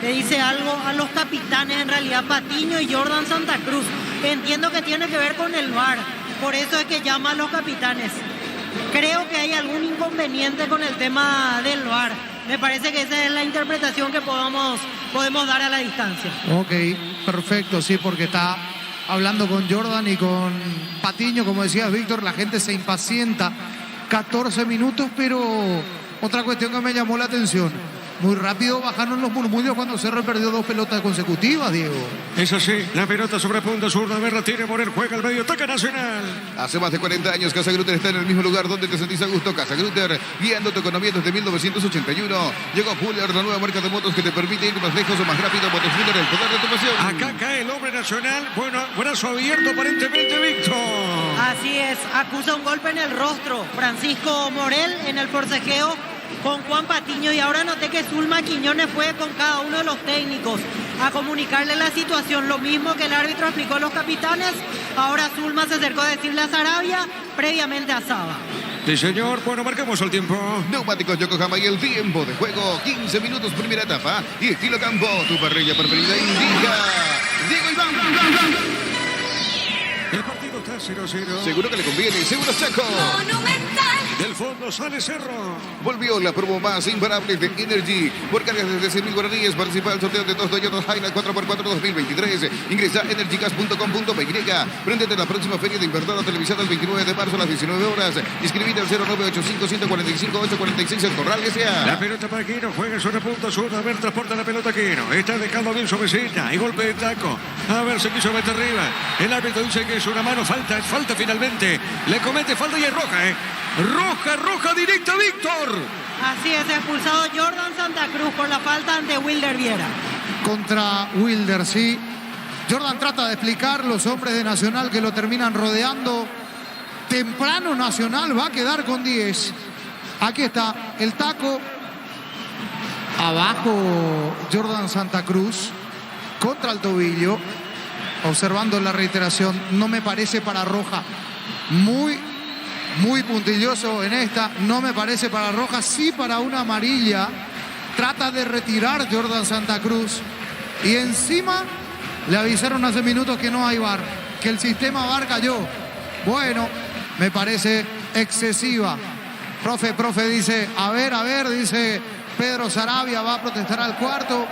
le dice algo a los capitanes, en realidad Patiño y Jordan Santa Cruz. Entiendo que tiene que ver con el VAR, por eso es que llama a los capitanes. Creo que hay algún inconveniente con el tema del VAR. Me parece que esa es la interpretación que podemos dar a la distancia. Ok, perfecto, sí, porque está hablando con Jordan y con Patiño, como decía Víctor, la gente se impacienta. 14 minutos, pero otra cuestión que me llamó la atención. muy rápido bajaron los murmullos cuando Cerro perdió 2 pelotas consecutivas, Diego. Es así, la pelota sobre punta zurda, Berra tiene por el juega al medio, ataca Nacional. Hace más de 40 años Casa Grutter está en el mismo lugar donde te sentís a gusto. Casa Grutter, guiando tu economía desde 1981. Llegó Fuller, la nueva marca de motos que te permite ir más lejos o más rápido. Motos Fuller, el poder de tu pasión. Acá cae el hombre Nacional, bueno, brazo abierto aparentemente, Víctor. Así es, acusa un golpe en el rostro Francisco Morel en el forcejeo con Juan Patiño, y ahora noté que Zulma Quiñones fue con cada uno de los técnicos a comunicarle la situación, lo mismo que el árbitro explicó a los capitanes. Ahora Zulma se acercó a decirle a Sarabia, previamente a Saba. Sí, señor, bueno, marcamos el tiempo. Neumáticos Yokohama y el tiempo de juego, 15 minutos primera etapa. Y estilo campo, tu parrilla preferida indica Diego Iván. El partido está 0-0. Seguro que le conviene, seguro Chaco. Del fondo sale Cerro. Volvió la promo más imparable de Energy. Por cargas desde 100.000 guaraníes, participa del sorteo de 2 Toyota Hilux 4x4 2023. Ingresa a energygas.com.py. Préndete la próxima feria de Invernada televisada el 29 de marzo a las 19 horas. Inscribite al 0985-145-846 en Corral S.A. La pelota para Quino, juega sobre punta zurda. A ver, transporta la pelota Quino. Está dejando bien suavecita. Y golpe de taco. A ver, se quiso meter arriba. El árbitro dice que es una mano, falta, es falta finalmente. Le comete falta y es roja, Roja directa, Víctor. Así es, expulsado Jordan Santa Cruz por la falta ante Wilder Viera. Contra Wilder, sí. Jordan trata de explicar, los hombres de Nacional que lo terminan rodeando. Temprano Nacional va a quedar con 10. Aquí está el taco. Abajo Jordan Santa Cruz. Contra el tobillo. Observando la reiteración, no me parece para roja. Muy puntilloso en esta, no me parece para roja, sí para una amarilla. Trata de retirar Jordan Santa Cruz y encima le avisaron hace minutos que no hay VAR, que el sistema VAR cayó. Bueno, me parece excesiva. Profe, dice, a ver, dice Pedro Sarabia, va a protestar al cuarto.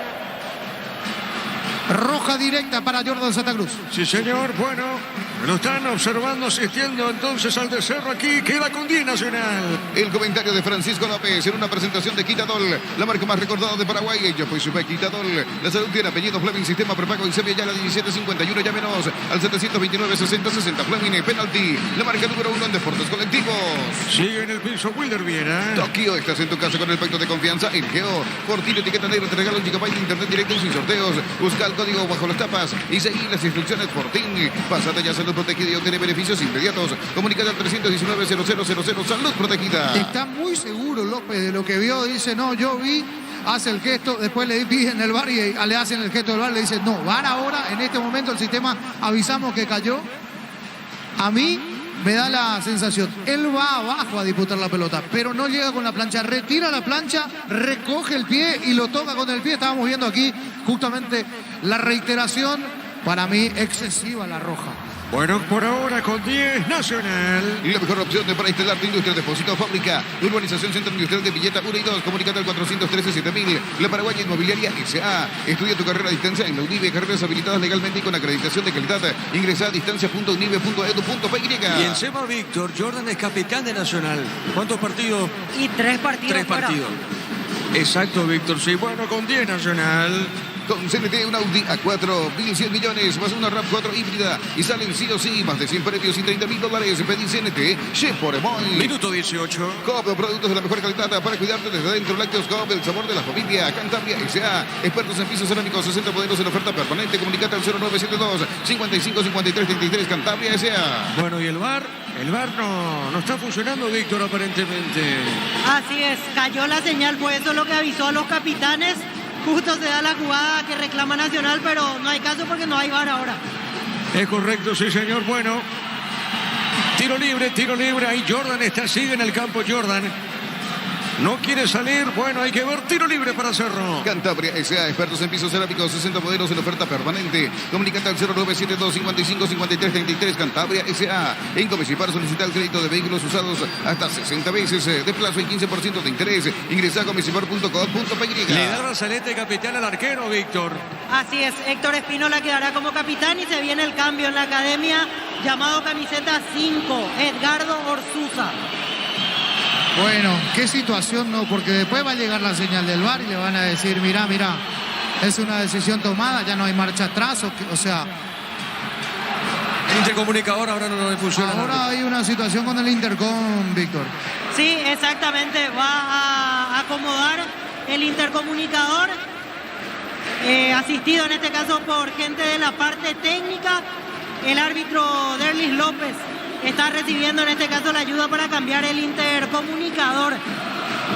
Roja directa para Jordan Santa Cruz. Sí, señor, bueno, lo están observando, asistiendo entonces al de Cerro aquí, queda con 10 Nacional. El comentario de Francisco López en una presentación de Quitadol, la marca más recordada de Paraguay. Yo fui Super Quitadol. La salud tiene apellido Fleming, sistema prepago y Sevilla ya la 1751, llámenos al 729-6060 Fleming, penalti, la marca número 1 en deportes colectivos. Sigue en el piso Wilder Viera. Tokio, estás en tu casa con el pacto de confianza en Geo. Por ti, etiqueta negra, te regala un gigabyte de internet directo sin sorteos. Busca el código bajo las tapas y seguí las instrucciones por ti. Pásate ya Salud Protegida y obtiene beneficios inmediatos. Comunicate al 319-0000 Salud Protegida. Está muy seguro López de lo que vio. Dice, no, yo vi, hace el gesto, después le piden el VAR y le hacen el gesto del VAR. Le dice, no, VAR ahora, en este momento el sistema avisamos que cayó. A mí me da la sensación, él va abajo a disputar la pelota, pero no llega con la plancha, retira la plancha, recoge el pie y lo toca con el pie. Estábamos viendo aquí justamente la reiteración, para mí excesiva la roja. Bueno, por ahora con 10 Nacional. Y la mejor opción para instalarte industria, depósito, fábrica, urbanización, centro industrial de Villeta 1 y 2. Comunicate al 413-7000. La Paraguaya Inmobiliaria S.A. Estudia tu carrera a distancia en la UNIVE. Carreras habilitadas legalmente y con acreditación de calidad. Ingresa a distancia.unive.edu.py. Y encima, Víctor, Jordan es capitán de Nacional. ¿Cuántos partidos? Y 3 partidos. 3 partidos. Exacto, Víctor. Sí, bueno, con 10 Nacional. Con CNT, un Audi A4, 1.100 millones, más una RAV4 híbrida. Y salen sí o sí, más de 100 premios y $30.000. Pedí CNT, Chef Poremoy. Minuto 18. Coop, productos de la mejor calidad para cuidarte desde adentro. Lácteos Coop, el sabor de la familia. Cantabria S.A. Expertos en pisos cerámicos, 60 modelos en oferta permanente. Comunicate al 0972-555333. Cantabria S.A. Bueno, ¿y el VAR? El VAR no está funcionando, Víctor, aparentemente. Así es, cayó la señal, pues eso es lo que avisó a los capitanes. Justo se da la jugada que reclama Nacional, pero no hay caso porque no hay VAR ahora. Es correcto, sí, señor. Bueno, tiro libre. Ahí Jordan sigue en el campo Jordan. No quiere salir, bueno, hay que ver, tiro libre para Cerro. Cantabria S.A., expertos en pisos cerámicos, 60 modelos en oferta permanente. Comunicate al 0972-555333, Cantabria S.A. En Comecipar solicita el crédito de vehículos usados hasta 60 veces de plazo y 15% de interés. Ingresa a comecipar.com.py. Le da brazalete capitán al arquero, Víctor. Así es, Héctor Espínola quedará como capitán y se viene el cambio en la academia llamado camiseta 5, Edgardo Orsuza. Bueno, qué situación, ¿no? Porque después va a llegar la señal del VAR y le van a decir, mira, es una decisión tomada, ya no hay marcha atrás, o sea... El intercomunicador ahora no le funciona. Ahora hay una situación con el intercom, Víctor. Sí, exactamente. Va a acomodar el intercomunicador, asistido en este caso por gente de la parte técnica. El árbitro Derlis López está recibiendo en este caso la ayuda para cambiar el intercomunicador.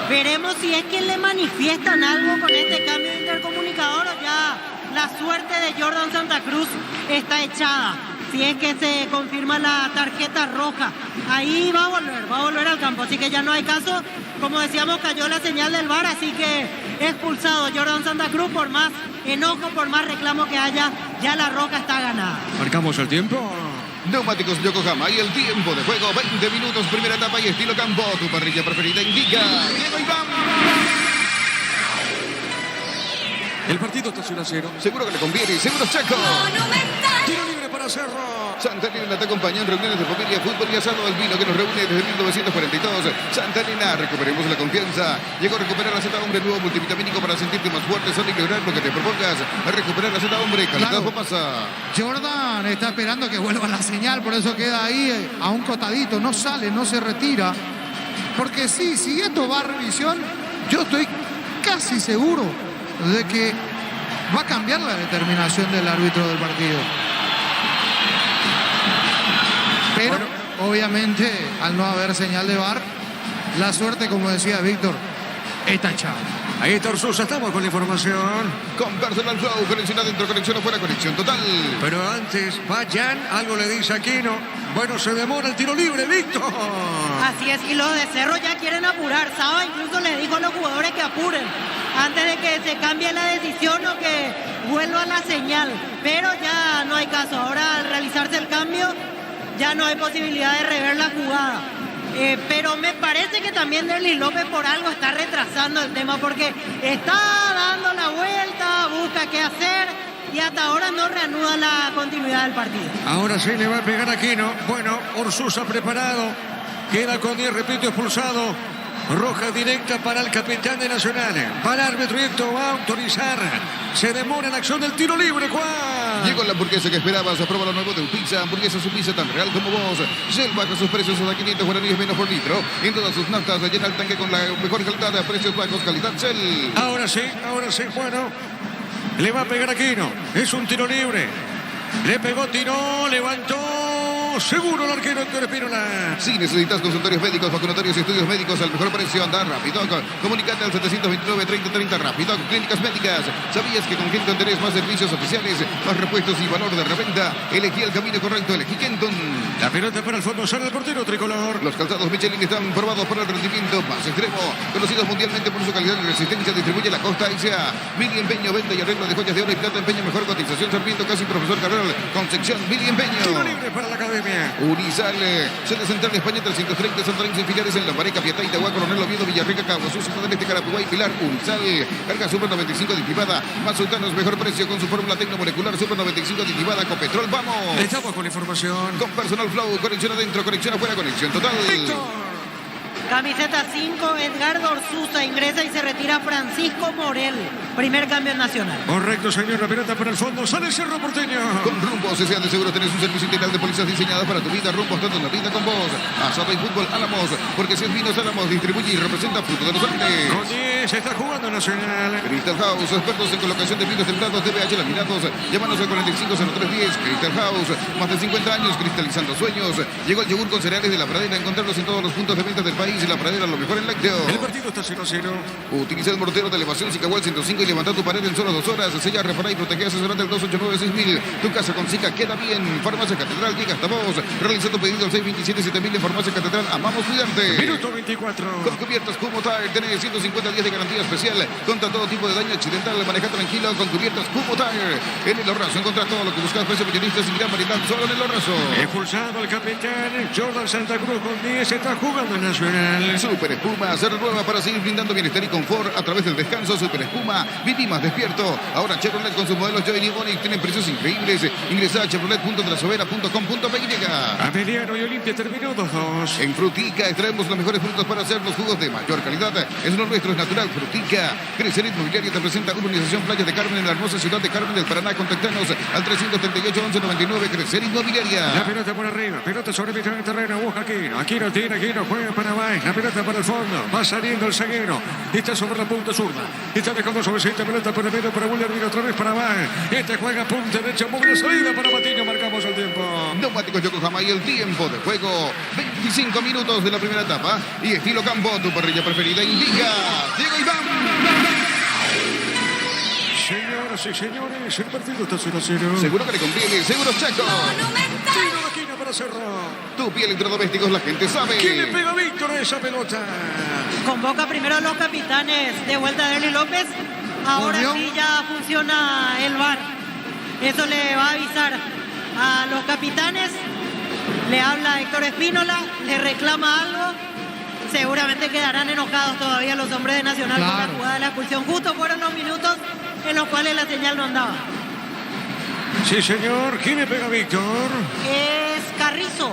Veremos si es que le manifiestan algo con este cambio de intercomunicador o ya la suerte de Jordan Santa Cruz está echada. Si es que se confirma la tarjeta roja, ahí va a volver al campo, así que ya no hay caso. Como decíamos, cayó la señal del VAR, así que expulsado Jordan Santa Cruz. Por más enojo, por más reclamo que haya, ya la roja está ganada. Marcamos el tiempo. Neumáticos Yokohama y el tiempo de juego, 20 minutos, primera etapa y estilo campo. Tu parrilla preferida indica Diego Iván. El partido está 0-0. Seguro que le conviene, seguro Chaco. Tiro libre para Cerro. Santa Elena te acompaña en reuniones de familia, fútbol y asado del vino que nos reúne desde 1942. Santa Elena, recuperemos la confianza. Llegó a recuperar la Z Hombre, nuevo multivitamínico para sentirte más fuerte, solo y lograr lo que te propongas. A recuperar la Z Hombre, calidad Claro. o pasa. Jordan está esperando que vuelva la señal, por eso queda ahí a un costadito, no sale, no se retira. Porque sí, si esto va a revisión, yo estoy casi seguro de que va a cambiar la determinación del árbitro del partido. Pero, obviamente, al no haber señal de VAR, la suerte, como decía Víctor, está echada. Ahí está Ursusa, estamos con la información. Con Personal Flow, conexión adentro, conexión afuera, conexión total. Pero antes, vayan, algo le dice Aquino. Bueno, se demora el tiro libre, Víctor. Así es, y los de Cerro ya quieren apurar. Saba incluso le dijo a los jugadores que apuren antes de que se cambie la decisión o que vuelva la señal. Pero ya no hay caso. Ahora, al realizarse el cambio, ya no hay posibilidad de rever la jugada. Pero me parece que también Derlis López por algo está retrasando el tema, porque está dando la vuelta, busca qué hacer y hasta ahora no reanuda la continuidad del partido. Ahora sí le va a pegar Aquino. Bueno, Ursusa preparado. Queda con 10, repito, expulsado. Roja directa para el capitán de Nacional. Para el árbitro y esto va a autorizar. Se demora la acción del tiro libre, Juan. Llegó la hamburguesa que esperabas. Aprueba lo nuevo de Pizza. Hamburguesa su pizza tan real como vos. Shell baja sus precios hasta 500 guaraníes menos por litro. En todas sus notas llena el tanque con la mejor calidad a precios bajos. Calidad Shell. Ahora sí. Bueno, le va a pegar Aquino. Es un tiro libre. Le pegó, tiró, levantó. Seguro el arquero Héctor Espínola. Si necesitas consultorios médicos, vacunatorios y estudios médicos al mejor precio, anda rápido. Comunicate al 729-3030 rápido. Clínicas médicas. ¿Sabías que con Kenton tenés más servicios oficiales, más repuestos y valor de reventa? Elegí el camino correcto, elegí Kenton. La pelota para el fondo, sale el portero tricolor. Los calzados Michelin están probados por el rendimiento más extremo. Conocidos mundialmente por su calidad y resistencia, distribuye la Costa S.A. Mili Empeño, venta y arreglo de joyas de oro y plata. Empeño, mejor cotización. Sarmiento, casi profesor Carrera. Concepción, Mili Empeño. Tiro libre para la academia. Urizal, sede central de España, 330 Santarín sin filiales en Lambaré, Capiatá, Itagua, Coronel Oviedo, Villarrica, Caguazú, Ciudad del Este, Carapuay, Pilar. Urizal, carga Super 95 aditivada, más sultanos, mejor precio con su fórmula tecnomolecular Super 95 aditivada, Copetrol, vamos. Estamos con la información. Con Personal Flow, conexión adentro, conexión afuera, conexión total. Camiseta 5, Edgardo Orsusa ingresa y se retira Francisco Morel. Primer cambio nacional. Correcto, señor. La pelota para el fondo. Sale Cerro Porteño. Con Rumbos S.A. de seguro tenés un servicio integral de policías diseñadas para tu vida. Rumbos, tanto en la vida con vos. Asado y fútbol, Álamos. Porque si es vinos, Álamos distribuye y representa Fruto de los Andes. Con 10 está jugando Nacional. Crystal House, expertos en colocación de vinos templados, DBH laminados. Llámanos al 450310. Crystal House, más de 50 años cristalizando sueños. Llegó el yogur con cereales de La Pradera. Encontrarlos en todos los puntos de venta del país. Y La Pradera, lo mejor en lácteo. El partido está 0-0. Utiliza el mortero de elevación Sicahual 105 y levanta tu pared en solo 2 horas. Sella, repara y protege. Asesorante al 289-6000. Tu casa con Sica queda bien. Farmacia Catedral, llega hasta vos. Realiza tu pedido al 627-7000 en Farmacia Catedral. Amamos cuidarte. Minuto 24. Con cubiertas como tal, tenés 150 días de garantía especial contra todo tipo de daño accidental. Maneja tranquilo con cubiertas Cubo Tire. En el Orrazo encontrás todo lo que buscas, precios mayoristas y gran variedad solo en el Orrazo. Expulsado el capitán Jordan Santa Cruz con 10, está jugando en Nacional. Super Espuma se renueva para seguir brindando bienestar y confort a través del descanso. Super Espuma, viví más despierto. Ahora Chevrolet con sus modelos Joy y Onix tienen precios increíbles. Ingresa a chevrolet.trasovera.com.py. Ameliano y Olimpia terminó 2-2. En Frutica extraemos los mejores frutos para hacer los jugos de mayor calidad. Es lo nuestro, es natural. Frutica. Crecer Inmobiliaria te presenta Urbanización Playa de Carmen en la hermosa ciudad de Carmen del Paraná. Contactanos al 338-1199. Crecer Inmobiliaria. La pelota por arriba, pelota sobre mitad del terreno, busca Aquino. Aquino tira, Aquino juega para abajo. La pelota para el fondo, va saliendo el zaguero. Está sobre la punta zurda. Está dejando suavecita pelota por el medio para William y otra vez para abajo. Este juega punta derecha, muy buena salida para Patiño. Marcamos el tiempo. Neumáticos Yokohama y el tiempo de juego. 25 minutos de la primera etapa. Y estilo campo, tu parrilla preferida indica Diego Iván. Señoras y señores, el partido está 0-0. Seguro que le conviene, seguro Chaco. Tiro de Aquino para Cerro. Tu piel electrodomésticos, la gente sabe. ¿Quién le pega a Víctor a esa pelota? Convoca primero a los capitanes. De vuelta de Eli López. Ahora sí ya funciona el VAR. Eso le va a avisar a los capitanes. Le habla Héctor Espínola, le reclama algo. Seguramente quedarán enojados todavía los hombres de Nacional con la jugada de la expulsión. Justo fueron los minutos en los cuales la señal no andaba. Sí, señor. ¿Quién le pega a Víctor? Es Carrizo.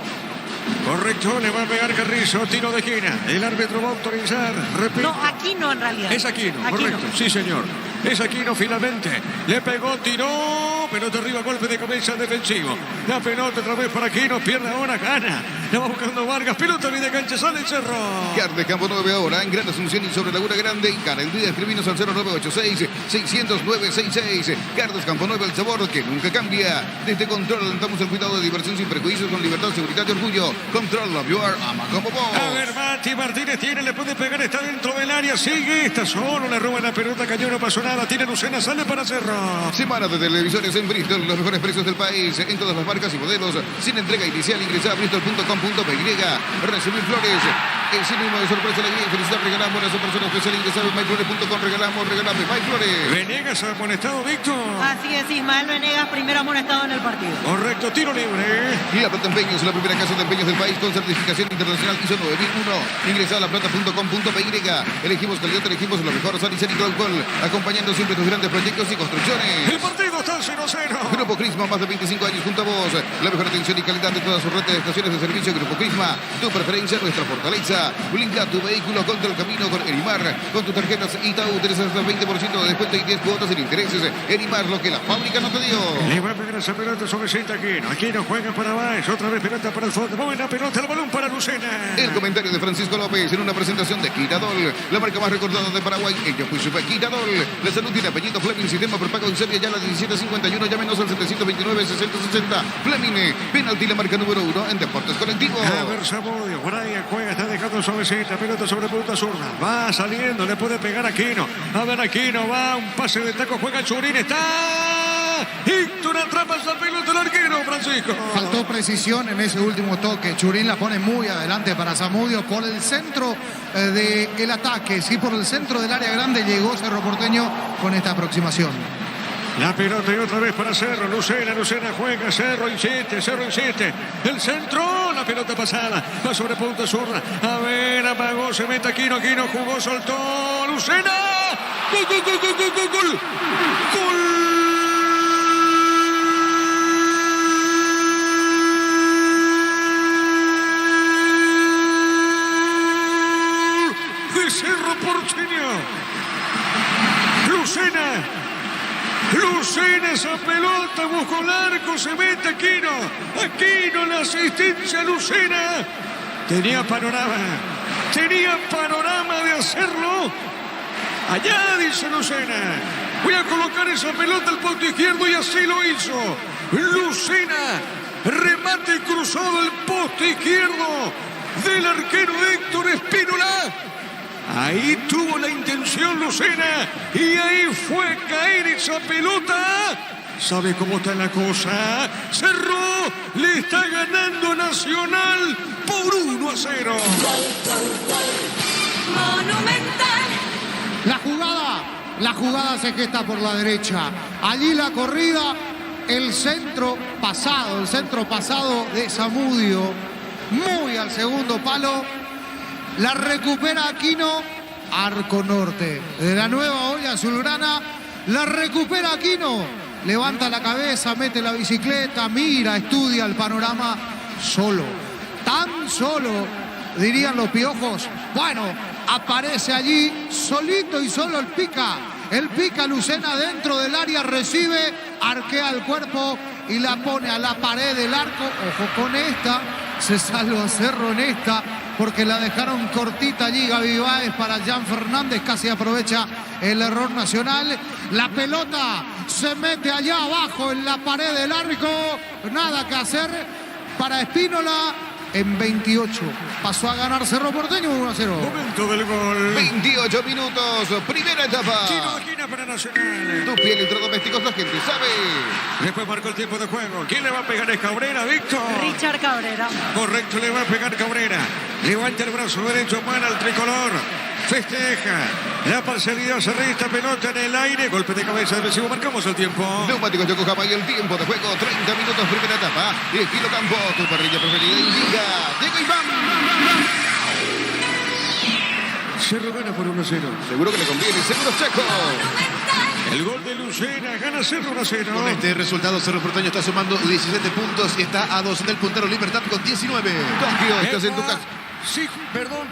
Correcto, le va a pegar Carrizo, tiro de esquina. El árbitro va a autorizar. Repito. No, Aquino en realidad. Es Aquino, correcto. Sí, señor. Es Aquino finalmente. Le pegó, tiró. Pelota arriba, golpe de cabeza defensivo. La pelota otra vez para Aquino. Pierde ahora, gana. La va buscando Vargas. Pelota de cancha, sale el Cerro. Carne Campo 9 ahora en Gran Asunción y sobre Laguna Grande. Y cara el día, escribinos al 0986-609-66. Carnes Campo 9, el sabor que nunca cambia. Desde Control alentamos el cuidado de diversión sin prejuicios, con libertad, seguridad y orgullo. Control of your ama como vos. A ver, Mati Martínez tiene, le puede pegar, está dentro del área, sigue, está solo, le roba la pelota, cayó, no pasó nada, tiene Lucena, sale para Cerro. Semana de televisores en Bristol, los mejores precios del país, en todas las marcas y modelos, sin entrega inicial, ingresar a bristol.com.py, recibir flores, el sinónimo de sorpresa, alegría y felicidad, regalamos a esa persona especial, ingresar a myflores.com, regalamos MyFlores. Venegas amonestado, Víctor. Así es, Ismael Venegas, primero amonestado en el partido. Correcto, tiro libre. Y la Plata Empeños, la primera casa de empeños del país con certificación internacional ISO 9001. Ingresa a laplata.com.py. Elegimos calidad, elegimos lo mejor. San y Gol, acompañando siempre tus grandes proyectos y construcciones. El partido está 0-0. Grupo Crisma, más de 25 años junto a vos. La mejor atención y calidad de todas sus redes de estaciones de servicio. Grupo Crisma, tu preferencia, nuestra fortaleza. Blinda tu vehículo contra el camino con Erimar. Con tus tarjetas Itaú tienes hasta el 20% de descuento y 10 cuotas sin intereses. Erimar, lo que la fábrica no te dio. Le va a pegar esa pelota sobre Cinta Aquino. Aquino juega para abajo. Otra vez pelota para el fondo. Buena pelota, el balón para Lucena. El comentario de Francisco López en una presentación de Quitadol, la marca más recordada de Paraguay. Ellos fue Super Quitadol. La salud tiene apellido Fleming, sistema prepago en serie ya la 1751. Llámenos al 729-6060. Fleming, penalti, la marca número 1 en deportes colectivos. A ver, Samudio, Brian juega, está dejando suavecita, pelota sobre punta zurda. Va saliendo, le puede pegar a Aquino. A ver, Aquino va, un pase de taco, juega Churín, está. Héctor atrapa esa pelota el arquero, Francisco. Faltó precisión en ese último toque. Churín la pone muy adelante para Zamudio por el centro del ataque. Sí, por el centro del área grande llegó Cerro Porteño con esta aproximación. La pelota y otra vez para Cerro. Lucena juega. Cerro insiste. El centro. La pelota pasada. Va sobre punta zurda. A ver, apagó. Se mete Aquino. Aquino jugó, soltó. Lucena. ¡Gol! De Cerro Porteño. Lucena esa pelota, buscó el arco, se mete Aquino la asistencia, Lucena. Tenía panorama de hacerlo. Allá, dice Lucena. Voy a colocar esa pelota al punto izquierdo y así lo hizo. Lucena, remate cruzado al poste izquierdo del arquero Héctor Espínola. Ahí tuvo la intención Lucena y ahí fue a caer esa pelota. ¿Sabe cómo está la cosa? Cerro le está ganando Nacional por 1-0. Monumental. La jugada se gesta por la derecha. Allí la corrida, el centro pasado de Zamudio, muy al segundo palo. La recupera Aquino, arco norte de la nueva olla azulgrana. La recupera Aquino, levanta la cabeza, mete la bicicleta, mira, estudia el panorama solo. Tan solo, dirían los piojos. Bueno, aparece allí solito y solo el Pica Lucena dentro del área, recibe, arquea el cuerpo y la pone a la pared del arco. Ojo con esta, se salva Cerro en esta, porque la dejaron cortita allí Gaby Báez para Jan Fernández, casi aprovecha el error nacional. La pelota se mete allá abajo en la pared del arco, nada que hacer para Espínola. En 28 pasó a ganar Cerro Porteño 1-0. Momento del gol. 28 minutos, primera etapa. Tiro de esquina para Nacional. Tupi electrodomésticos, la gente sabe. Después marcó el tiempo de juego. ¿Quién le va a pegar? ¿Es Cabrera, Víctor? Richard Cabrera. Correcto, le va a pegar Cabrera. Levanta el brazo derecho, mano al tricolor. Festeja. La parcialidad se esta pelota en el aire. Golpe de cabeza defensivo. Marcamos el tiempo. Neumáticos Yokohama y el tiempo de juego. 30 minutos, primera etapa. Y Estilo Campo, tu parrilla preferida indica. Llega Iván. Cerro gana por 1-0. Seguro que le conviene. Seguro Checo. El gol de Lucena. Gana Cerro 1-0. Con este resultado, Cerro Porteño está sumando 17 puntos y está a 2 del puntero Libertad con 19. Tokio, estás en tu casa. Sí, perdón,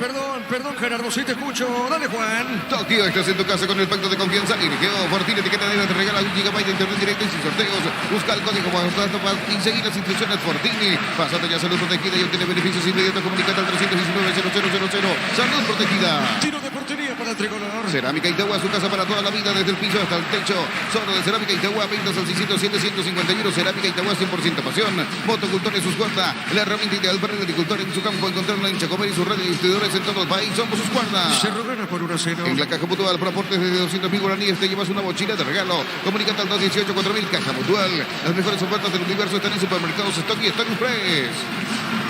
Gerardo, sí te escucho. Dale, Juan. Tokio, estás en tu casa con el pacto de confianza. Inigeo, Fortín, etiqueta negra, te regala 1 GB de internet directo y sin sorteos. Busca el código y seguir las instrucciones Fortini. Pásate ya Salud Protegida y obtiene beneficios inmediatos. Comunicate al 319-0000. Salud Protegida. Tiro de portería para el tricolor. Cerámica Itagua, su casa para toda la vida, desde el piso hasta el techo. Solo de Cerámica Itagua, ventas al 607-151. Cerámica Itagua, 100% pasión. Motocultor en sus cuerdas. La herramienta ideal para el agricultor en su campo. Encontrarla en Chacomer y sus redes de distribuidores en todo el país. Somos sus cuerdas. Cerro gana por 1-0. En la Caja Mutual, por aportes de 200.000 guaraníes, te llevas una mochila de regalo. Comunicate al 218-4000. Caja Mutual. Las mejores ofertas del universo están en supermercados Stock y Stock Express.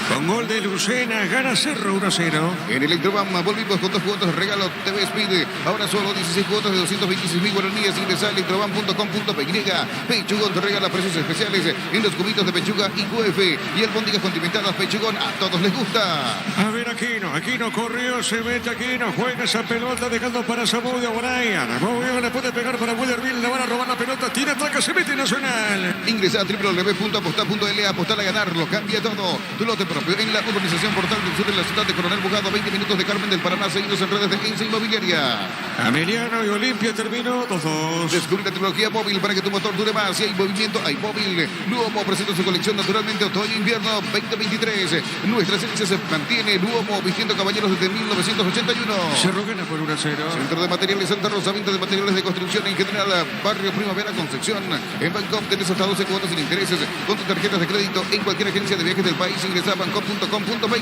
Con gol de Lucena, gana Cerro 1-0. En Electrobam volvimos con 2 cuotas de regalo TV Speed. Ahora solo 16 cuotas de 226.000 guaraníes. Ingresa a electrobam.com.py. Pechugón te regala precios especiales en los cubitos de pechuga y QF. Y albóndigas condimentadas Pechugón. A todos les gusta. A ver, Aquino corrió, se mete Aquino, juega esa pelota dejando para Zamudio Brian. Muy le puede pegar para Wilderville, le van a robar la pelota, tira, ataca, se mete Nacional. Ingresa a www.apostar.l, apostar a ganarlo, cambia todo. Tu lote propio en la urbanización Portal del Sur en la ciudad de Coronel Bugado, 20 minutos de Carmen del Paraná, seguidos en redes de Ensa Inmobiliaria. Ameliano y Olimpia terminó 2-2. Descubre la tecnología móvil para que tu motor dure más. Si hay movimiento, hay móvil. Luomo presenta su colección naturalmente otoño-invierno 2023. Nuestra esencia se mantiene. Luomo vistiendo caballeros desde 1981. Cerro gana por 1-0. Centro de Materiales Santa Rosa, venta de materiales de construcción en general. Barrio Primavera, Concepción. En Bancom tenés hasta 12 cuotas sin intereses con tus tarjetas de crédito en cualquier agencia de viajes del país. Ingresa a bancom.com.py.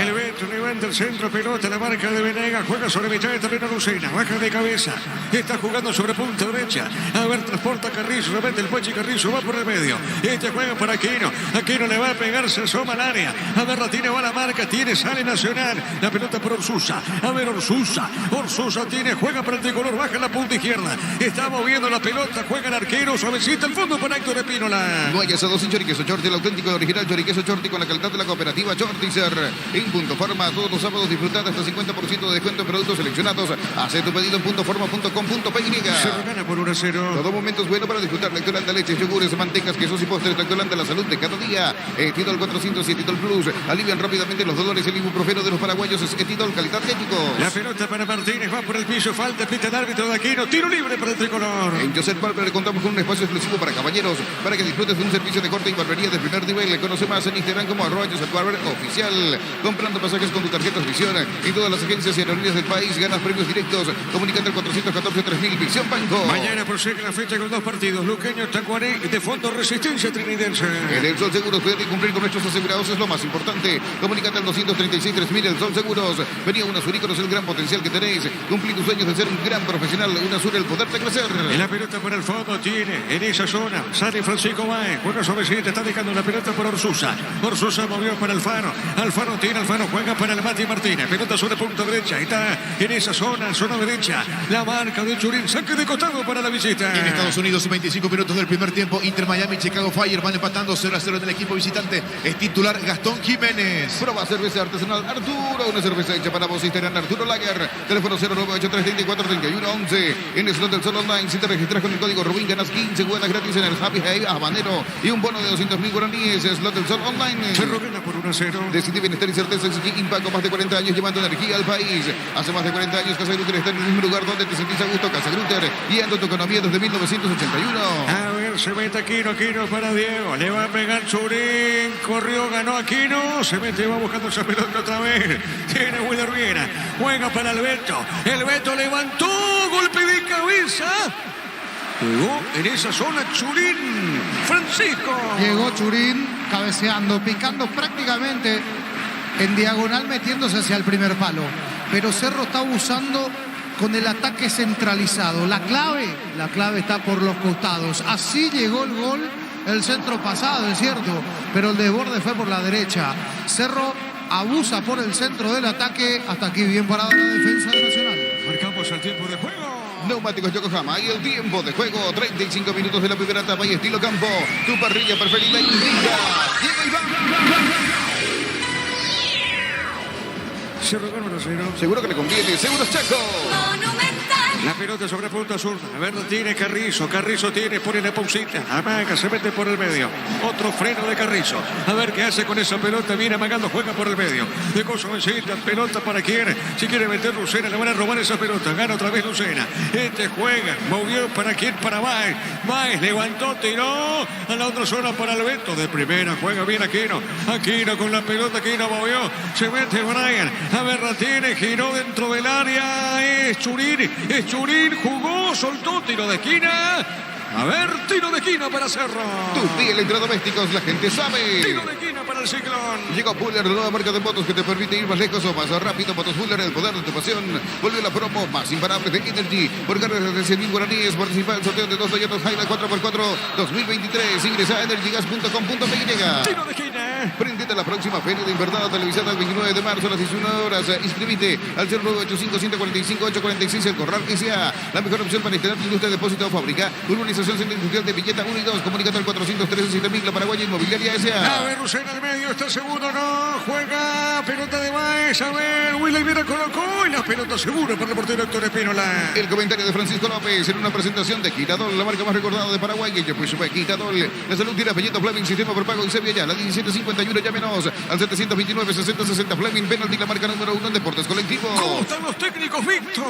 El Beto levanta el centro, pelota, la marca de Venegas, juega sobre mitad de terreno Lucena, baja de cabeza, está jugando sobre punta derecha, a ver, transporta Carrizo, se mete el Pochi Carrizo, va por el medio, este juega para Aquino, Aquino le va a pegar, se asoma al área, a ver, la tiene, va la marca, tiene, sale Nacional, la pelota por Orsusa, a ver, Orsusa tiene, juega para el tricolor, baja la punta izquierda, está moviendo la pelota, juega el arquero, suavecita el fondo para Héctor Espínola. No hay asado sin choriqueso Chorti, el auténtico original choriqueso Chorti con la calidad de la cooperativa Chortizer. En Punto Farma, todos los sábados disfrutar hasta 50% de descuento en productos seleccionados. Hace tu pedido en puntofarma.com.py. Cerro gana por 1-0. Todo momento es bueno para disfrutar Lactolanda, leches, yogures, mantecas, quesos y postres. Lactolanda, la salud de cada día. Etidol 400 y Etidol Plus. Alivian rápidamente los dolores. El ibuprofeno de los paraguayos es Etidol, calidad ético. La pelota para Martínez, va por el piso, falta, pita el árbitro de Aquino, tiro libre para el tricolor. En Joseph Barber contamos con un espacio exclusivo para caballeros, para que disfrutes de un servicio de corte y barbería de primer nivel. Conoce más en Instagram como @JosephBarber oficial. Comprando pasajes con tu tarjeta Visión y todas las agencias y aerolíneas del país, ganas premios directos. Comunicate al 414-3000 Visión Banco. Mañana prosigue la fecha con 2 partidos. Luqueño, Tacuarí y de fondo Resistencia Trinidense. En el Sol Seguros, cuidar y cumplir con nuestros asegurados es lo más importante. Comunicate al 236-3000 El Sol Seguros. Venía Unasur y conocer el gran potencial que tenéis. Cumplir tus sueños de ser un gran profesional. Unasur, el poder de crecer. En la pelota para el fondo tiene en esa zona. Sale Francisco Baez. Juega suavecita, está dejando la pelota por Orsusa. Orsusa movió para Alfaro. Alfaro tiene, Alfaro juega para el Mati Martínez. Pelota sobre punta derecha. Está en esa zona derecha. La marca de Churín. Saque de costado para la visita. En Estados Unidos, 25 minutos del primer tiempo. Inter Miami, Chicago Fire van empatando 0-0 en el equipo visitante. Es titular Gastón Jiménez. Prueba cerveza artesanal Arturo, una cerveza hecha para vos, Instagram Arturo Lager, teléfono 098-334-3111. En Slot del Sol Online, si te registras con el código Rubín, ganas 15 cuotas gratis en el Happy Hay Habanero y un bono de 200.000 guaraníes. Slot del Sol Online. Cerro gana por 1-0. Decide bienestar y certeza en Siki Impaco, más de 40 años llevando energía al país. Hace más de 40 años Casa Grutter está en el mismo lugar donde te sentís a gusto. Casa Grutter, guiando tu economía desde 1981. A ver, se mete Aquino para Diego. Le va a pegar Churín. Corrió, ganó Aquino. Se mete, va buscando esa pelota otra vez. Tiene Wilder Riera. Juega para el Beto. El Beto levantó. Golpe de cabeza. Llegó en esa zona Churín. Francisco. Llegó Churín cabeceando, picando prácticamente en diagonal, metiéndose hacia el primer palo. Pero Cerro está abusando con el ataque centralizado. La clave está por los costados. Así llegó el gol, el centro pasado, es cierto, pero el desborde fue por la derecha. Cerro abusa por el centro del ataque. Hasta aquí bien parada la defensa de Nacional. Marcamos el tiempo de juego. Neumáticos Yokohama y el tiempo de juego, 35 minutos de la primera etapa y estilo campo. Tu parrilla preferida indica. Diego Iván. Cerro con 1-0. Seguro que le conviene. Seguros Chaco. La pelota sobre punta zurda. A ver, tiene Carrizo. Carrizo tiene, pone la pausita. Amaga, se mete por el medio. Otro freno de Carrizo. A ver qué hace con esa pelota. Viene amagando, juega por el medio. De Coso necesita pelota para quien. Si quiere meter Lucena, le van a robar esa pelota. Gana otra vez Lucena. Juega. Movió para quien, para Baez. Baez levantó, tiró. A la otra zona para el Beto. De primera, juega bien Aquino. Aquino con la pelota. Aquino movió. Se mete Brian. A ver, la tiene. Giró dentro del área. Es Churín. Churín jugó, soltó, tiro de esquina. A ver, tiro de esquina para Cerro. Tu día electrodomésticos, la gente sabe. Tiro de esquina para el Ciclón. Llegó Fuller, la nueva marca de motos que te permite ir más lejos o más rápido. Motos Fuller, el poder de tu pasión. Vuelve la promo más imparable de Energy. Por cargas de 100.000 guaraníes, participa en el sorteo de 2 Toyota Hilux 4x4 2023. Ingresa a energygas.com.py. Tiro de esquina. Prendete a la próxima feria de invernada televisada el 29 de marzo a las 19 horas. Inscríbete al 0985-145-846 El Corral S.A. La mejor opción para instalar tu industria de depósito o fábrica. Urbanización Centro Industrial de Villeta 1 y 2. Comunicate al 413-7000. La Paraguaya Inmobiliaria S.A. A ver, Lucena al medio. Está seguro, no. Juega. Pelota de Baez. A ver, Willy Vera colocó. Y la pelota segura para el portero Héctor Espínola. El comentario de Francisco López en una presentación de Quitadol, la marca más recordada de Paraguay. Que pues fue Quitadol. La salud tiene apellido Fleming, sistema por pago en Sevilla. La 1751, llámenos al 729-6060 Fleming. Penalty, la marca número 1 en deportes colectivos. ¿Cómo están los técnicos, Víctor?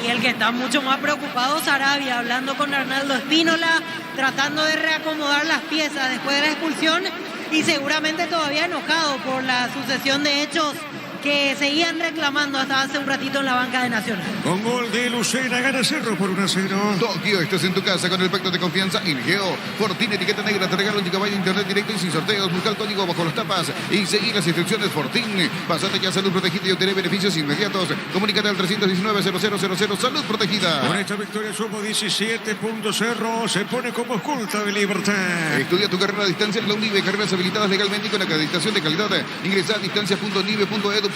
Y el que está mucho más preocupado, Sarabia, hablando con Arnaldo Espínola, tratando de reacomodar las piezas después de la expulsión y seguramente todavía enojado por la sucesión de hechos que seguían reclamando hasta hace un ratito en la banca de Nacional. Con gol de Lucena, gana Cerro por 1-0. Tokio, estás en tu casa con el pacto de confianza Ingeo. Fortín, etiqueta negra, te regala un gigabyte de internet directo y sin sorteos. Busca el código bajo las tapas y seguir las instrucciones Fortín. Pásate ya a Salud Protegida y obtener beneficios inmediatos. Comunícate al 319-0000 Salud Protegida. Con esta victoria sumo 17 puntos. Cerro se pone como escolta de Libertad. Estudia tu carrera a distancia en la UNIVE. Carreras habilitadas legalmente y con acreditación de calidad. Ingresa a distancia.nive.edu.py.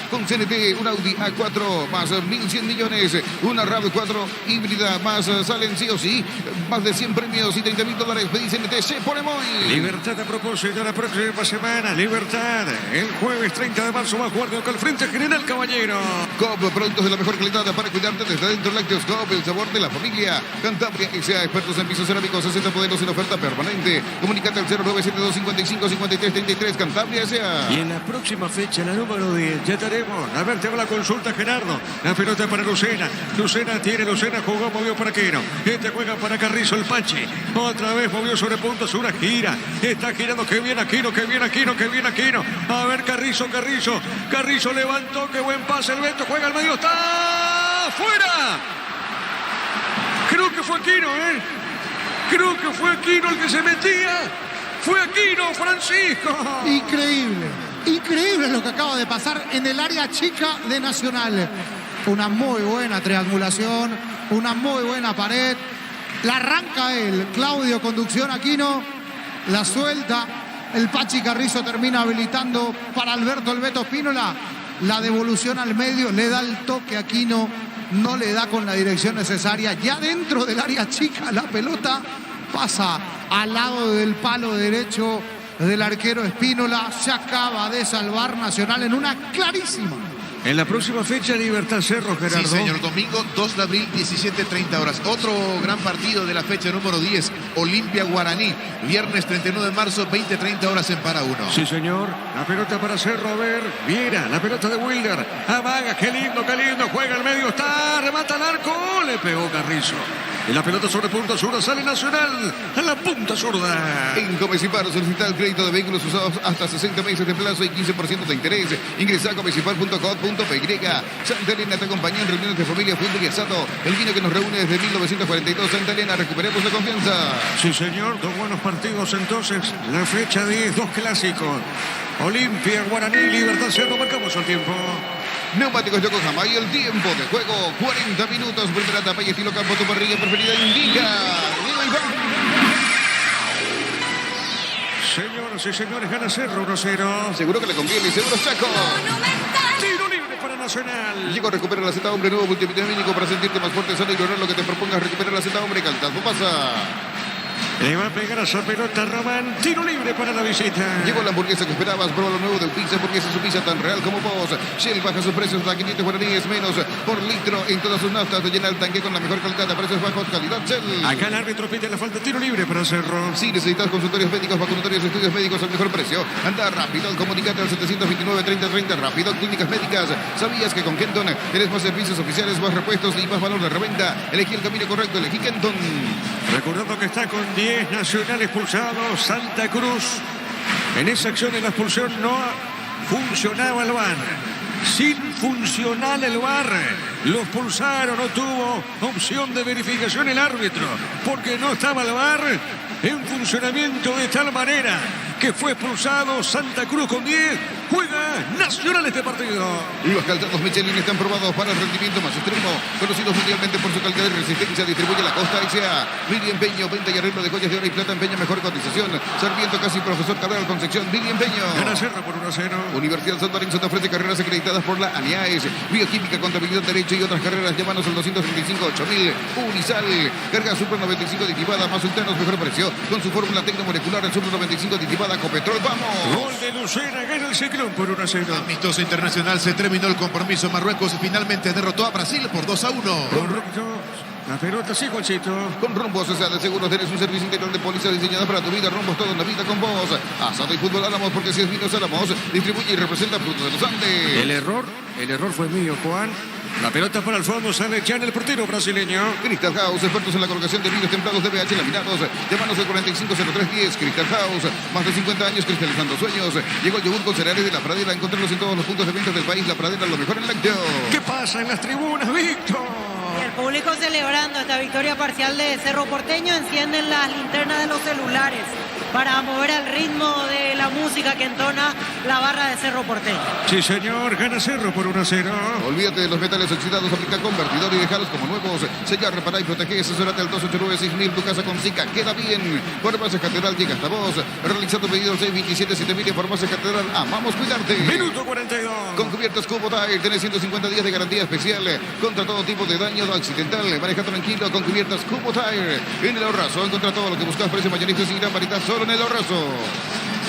Con CNT, un Audi A4 más 1.100 millones, una RAV4 híbrida más, salen sí o sí más de 100 premios y $30.000. Pedí CNT, se pone muy. Libertad a propósito la próxima semana. Libertad, el jueves 30 de marzo va a jugar con el Frente General Caballero. Coop, productos de la mejor calidad para cuidarte desde adentro. Lácteos Coop, el sabor de la familia. Cantabria S.A., expertos en pisos cerámicos, 60 modelos en oferta permanente. Comunícate al 0972-55-5333 Cantabria S.A. Y en la próxima fecha, la número 10, ya estaremos. A ver, te hago la consulta, Gerardo. La pelota para Lucena. Lucena jugó, movió para Aquino. Juega para Carrizo, el Pache. Otra vez movió sobre puntos, una gira. Está girando, que bien Aquino. A ver, Carrizo levantó, qué buen pase el Beto. Juega al medio, está fuera. Creo que fue Aquino, Creo que fue Aquino el que se metía. Fue Aquino, Francisco. Increíble lo que acaba de pasar en el área chica de Nacional. Una muy buena triangulación, una muy buena pared. La arranca él, Claudio, conducción Aquino, la suelta El Pachi Carrizo termina habilitando para Alberto El Beto Espínola. La devolución al medio, le da el toque a Aquino, no le da con la dirección necesaria. Ya dentro del área chica la pelota pasa al lado del palo derecho del arquero Espínola. Se acaba de salvar Nacional en una clarísima. En la próxima fecha, Libertad Cerro, Gerardo. Sí, señor. Domingo 2 de abril, 17:30 horas. Otro gran partido de la fecha número 10, Olimpia Guaraní. Viernes 31 de marzo, 20:30 horas en Para Uno. Sí, señor. La pelota para Cerro, a ver. Viera, la pelota de Wilder. Amaga, qué lindo, juega al medio, está, remata al arco. Le pegó Carrizo. Y la pelota sobre punta zurda, sale Nacional a la punta zurda. En Comecipar solicita el crédito de vehículos usados hasta 60 meses de plazo y 15% de interés. Ingresa a comecipar.com.py. Santa Elena te acompaña en reuniones de familia, fútbol y asado. El vino que nos reúne desde 1942. Santa Elena, recuperemos la confianza. Sí, señor. Dos buenos partidos entonces. La fecha 10, dos clásicos. Olimpia, Guaraní, Libertad Cerro. Marcamos el tiempo. Neumáticos Yokohama y el tiempo de juego, 40 minutos. Primera etapa y estilo campo, tu parrilla preferida indica. Señoras y señores, gana Cerro 1-0. Seguro que le conviene, seguro Chaco. Tiro libre para Nacional. Llegó a recuperar la Z Hombre, nuevo multivitamínico para sentirte más fuerte, sano y lograr lo que te propongas. Recuperar la Z Hombre, Caltazo pasa. Le va a pegar a esa pelota Román. Tiro libre para la visita. Llegó la hamburguesa que esperabas. Prueba lo nuevo de Pizza, hamburguesa su pizza tan real como vos. Shell baja sus precios a 500 guaraníes menos por litro en todas sus naftas. Llena el tanque con la mejor calidad a precios bajos. Calidad Shell. Acá el árbitro pide la falta. Tiro libre para Cerro. Si necesitas consultorios médicos, vacunatorios, estudios médicos al mejor precio, anda rápido. Comunicate al 729-3030. Rápido. Clínicas médicas. ¿Sabías que con Kenton tienes más servicios oficiales, más repuestos y más valor de reventa? Elegí el camino correcto. Elegí Kenton. Recordando que está con 10 nacionales expulsados. Santa Cruz. En esa acción de la expulsión no funcionaba el VAR. Sin funcionar el VAR. Lo expulsaron, no tuvo opción de verificación el árbitro. Porque no estaba el VAR en funcionamiento de tal manera que fue expulsado Santa Cruz con 10. Juega Nacional este partido. Los calzados Michelin están probados para el rendimiento más extremo. Conocidos mundialmente por su calidad y resistencia. Distribuye la Costa S.A. Billy Empeño, venta y arreglo de joyas de oro y plata. Empeña mejor cotización. Sarmiento casi profesor Cabral Concepción. Billy Empeño. Gana Cerro por 1-0. Universidad San Lorenzo te ofrece carreras acreditadas por la ANIAES. Bioquímica, contabilidad, derecho y otras carreras. Llámanos al 235-8000. Unisal. Carga Super 95 aditivada más sultanos mejor precio. Con su fórmula tecnomolecular, el Super 95 aditivada Copetrol. ¡Vamos! Gol de Lucena, gana el Ciclón por 1-0. Amistoso internacional, se terminó el compromiso. Marruecos finalmente derrotó a Brasil por 2-1. Correcto. La pelota, sí, Juancito. Con Rumbos, o sea, de seguros tenés un servicio integral de policía diseñada para tu vida. Rumbos, toda la vida con vos. Asado y fútbol Álamos, porque si es vinos Álamos, distribuye y representa Frutos de los Andes. El error fue mío, Juan. La pelota para el fondo, sale ya en el portero brasileño. Crystal House, expertos en la colocación de vidrios templados de BH laminados. Llámanos al 450310. Crystal House, más de 50 años cristalizando sueños. Llegó el yogur con cereales de La Pradera. Encontrarlos en todos los puntos de venta del país. La Pradera, lo mejor en lácteo. ¿Qué pasa en las tribunas, Víctor? Y el público celebrando esta victoria parcial de Cerro Porteño. Encienden las linternas de los celulares para mover al ritmo de la música que entona la barra de Cerro Porteño. Sí, señor, gana Cerro por 1-0. Olvídate de los metales oxidados, aplica convertidor y dejalos como nuevos. Sellar, reparar y proteger. Asesorate al 289-6000. Tu casa con Zika queda bien. Farmacia Catedral llega hasta vos. Realizando pedidos 627-7000. Farmacia Catedral, amamos cuidarte. Minuto 42. Con cubiertos Cubo Tire, tenés 150 días de garantía especial contra todo tipo de daño accidental. Maneja tranquilo con cubiertas Cubo Tire. En el Ahorrazo encontra todo lo que buscas, precio mayoristas y gran variedad solo en el Ahorrazo.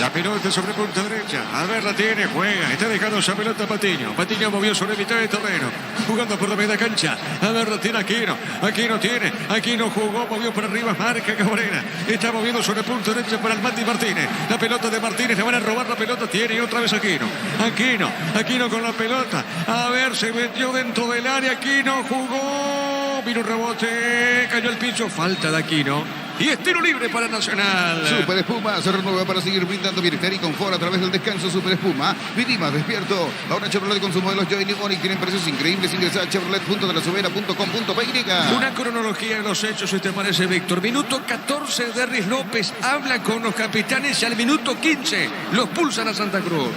La pelota sobre punta derecha. A ver, la tiene, juega. Está dejando esa pelota Patiño. Patiño movió sobre mitad de terreno. Jugando por la media cancha. A ver, la tiene Aquino. Aquino tiene. Aquino jugó, movió por arriba. Marca Cabrera. Está moviendo sobre punta derecha para el Mati Martínez. La pelota de Martínez. Le van a robar la pelota. Tiene otra vez Aquino. Aquino con la pelota. A ver, se metió dentro del área. Aquino jugó. Vino un rebote. Cayó al piso. Falta de Aquino. Y es tiro libre para Nacional. Super Espuma se renueva para seguir brindando bienestar y confort a través del descanso. Super Espuma, viví más despierto. Ahora Chevrolet con sus modelos Joy y Onix tienen precios increíbles. Ingresa a chevrolet.delasubera.com.py. Una cronología de los hechos, si te parece, Víctor. Minuto 14, Derris López habla con los capitanes y al minuto 15 los pulsan a Santa Cruz.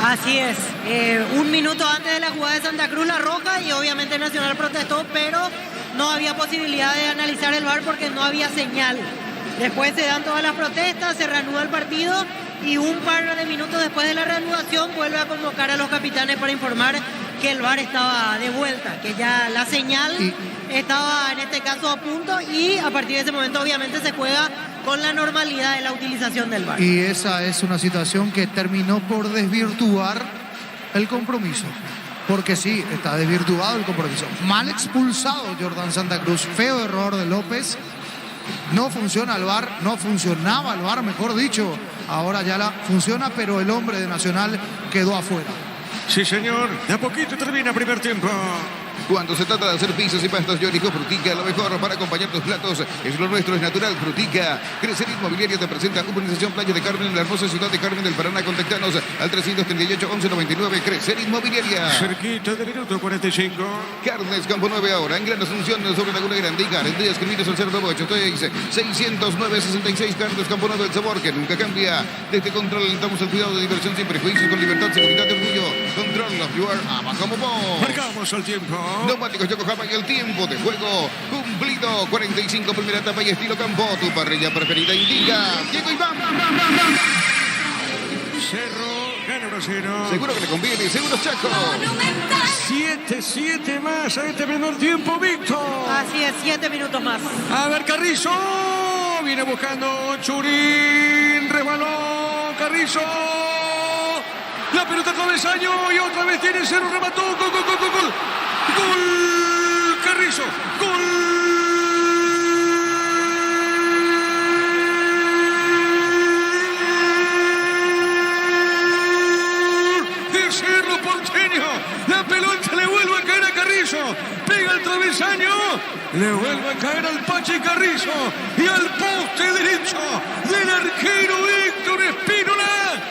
Así es, un minuto antes de la jugada de Santa Cruz la roja y obviamente Nacional protestó, pero no había posibilidad de analizar el VAR porque no había señal. Después se dan todas las protestas, se reanuda el partido y un par de minutos después de la reanudación vuelve a convocar a los capitanes para informar que el VAR estaba de vuelta, que ya la señal estaba en este caso a punto y a partir de ese momento obviamente se juega con la normalidad de la utilización del VAR. Y esa es una situación que terminó por desvirtuar el compromiso. Porque sí, está desvirtuado el compromiso. Mal expulsado Jordan Santa Cruz. Feo error de López. No funciona el VAR, no funcionaba el VAR, mejor dicho. Ahora ya funciona, pero el hombre de Nacional quedó afuera. Sí, señor. De a poquito termina primer tiempo. Cuando se trata de hacer pizzas y pastas, yo elijo Frutica, lo mejor para acompañar tus platos. Es lo nuestro, es natural. Frutica. Crecer Inmobiliaria te presenta Urbanización Playa de Carmen en la hermosa ciudad de Carmen del Paraná. Contactanos al 338-1199. Crecer Inmobiliaria. Cerquita de minuto 45. Carnes Campo 9 ahora en Gran Asunción sobre Laguna Grande. Y Garantía escribiros al 098-600-966. Carnes Campo 9, el sabor que nunca cambia. Desde Control damos el cuidado de diversión sin prejuicios, con libertad, seguridad y orgullo. Control of your abajo. Marcamos el tiempo. Neumáticos Yokohama y el tiempo de juego cumplido. 45 primera etapa y estilo campo. Tu parrilla preferida indica. Diego Iván. Cerro gana 1-0. Seguro que le conviene. Seguros Chaco. 7 más a este menor tiempo, Víctor. Así es, 7 minutos más. A ver, Carrizo. Viene buscando Churín. Resbaló Carrizo. La pelota travesaño y otra vez tiene Cerro. Remató. Gol. ¡Gol! Carrizo. ¡Gol! De Cerro Porteño. La pelota le vuelve a caer a Carrizo. Pega el travesaño. Le vuelve a caer al Pachi Carrizo. Y al poste derecho del arquero Héctor Espínola.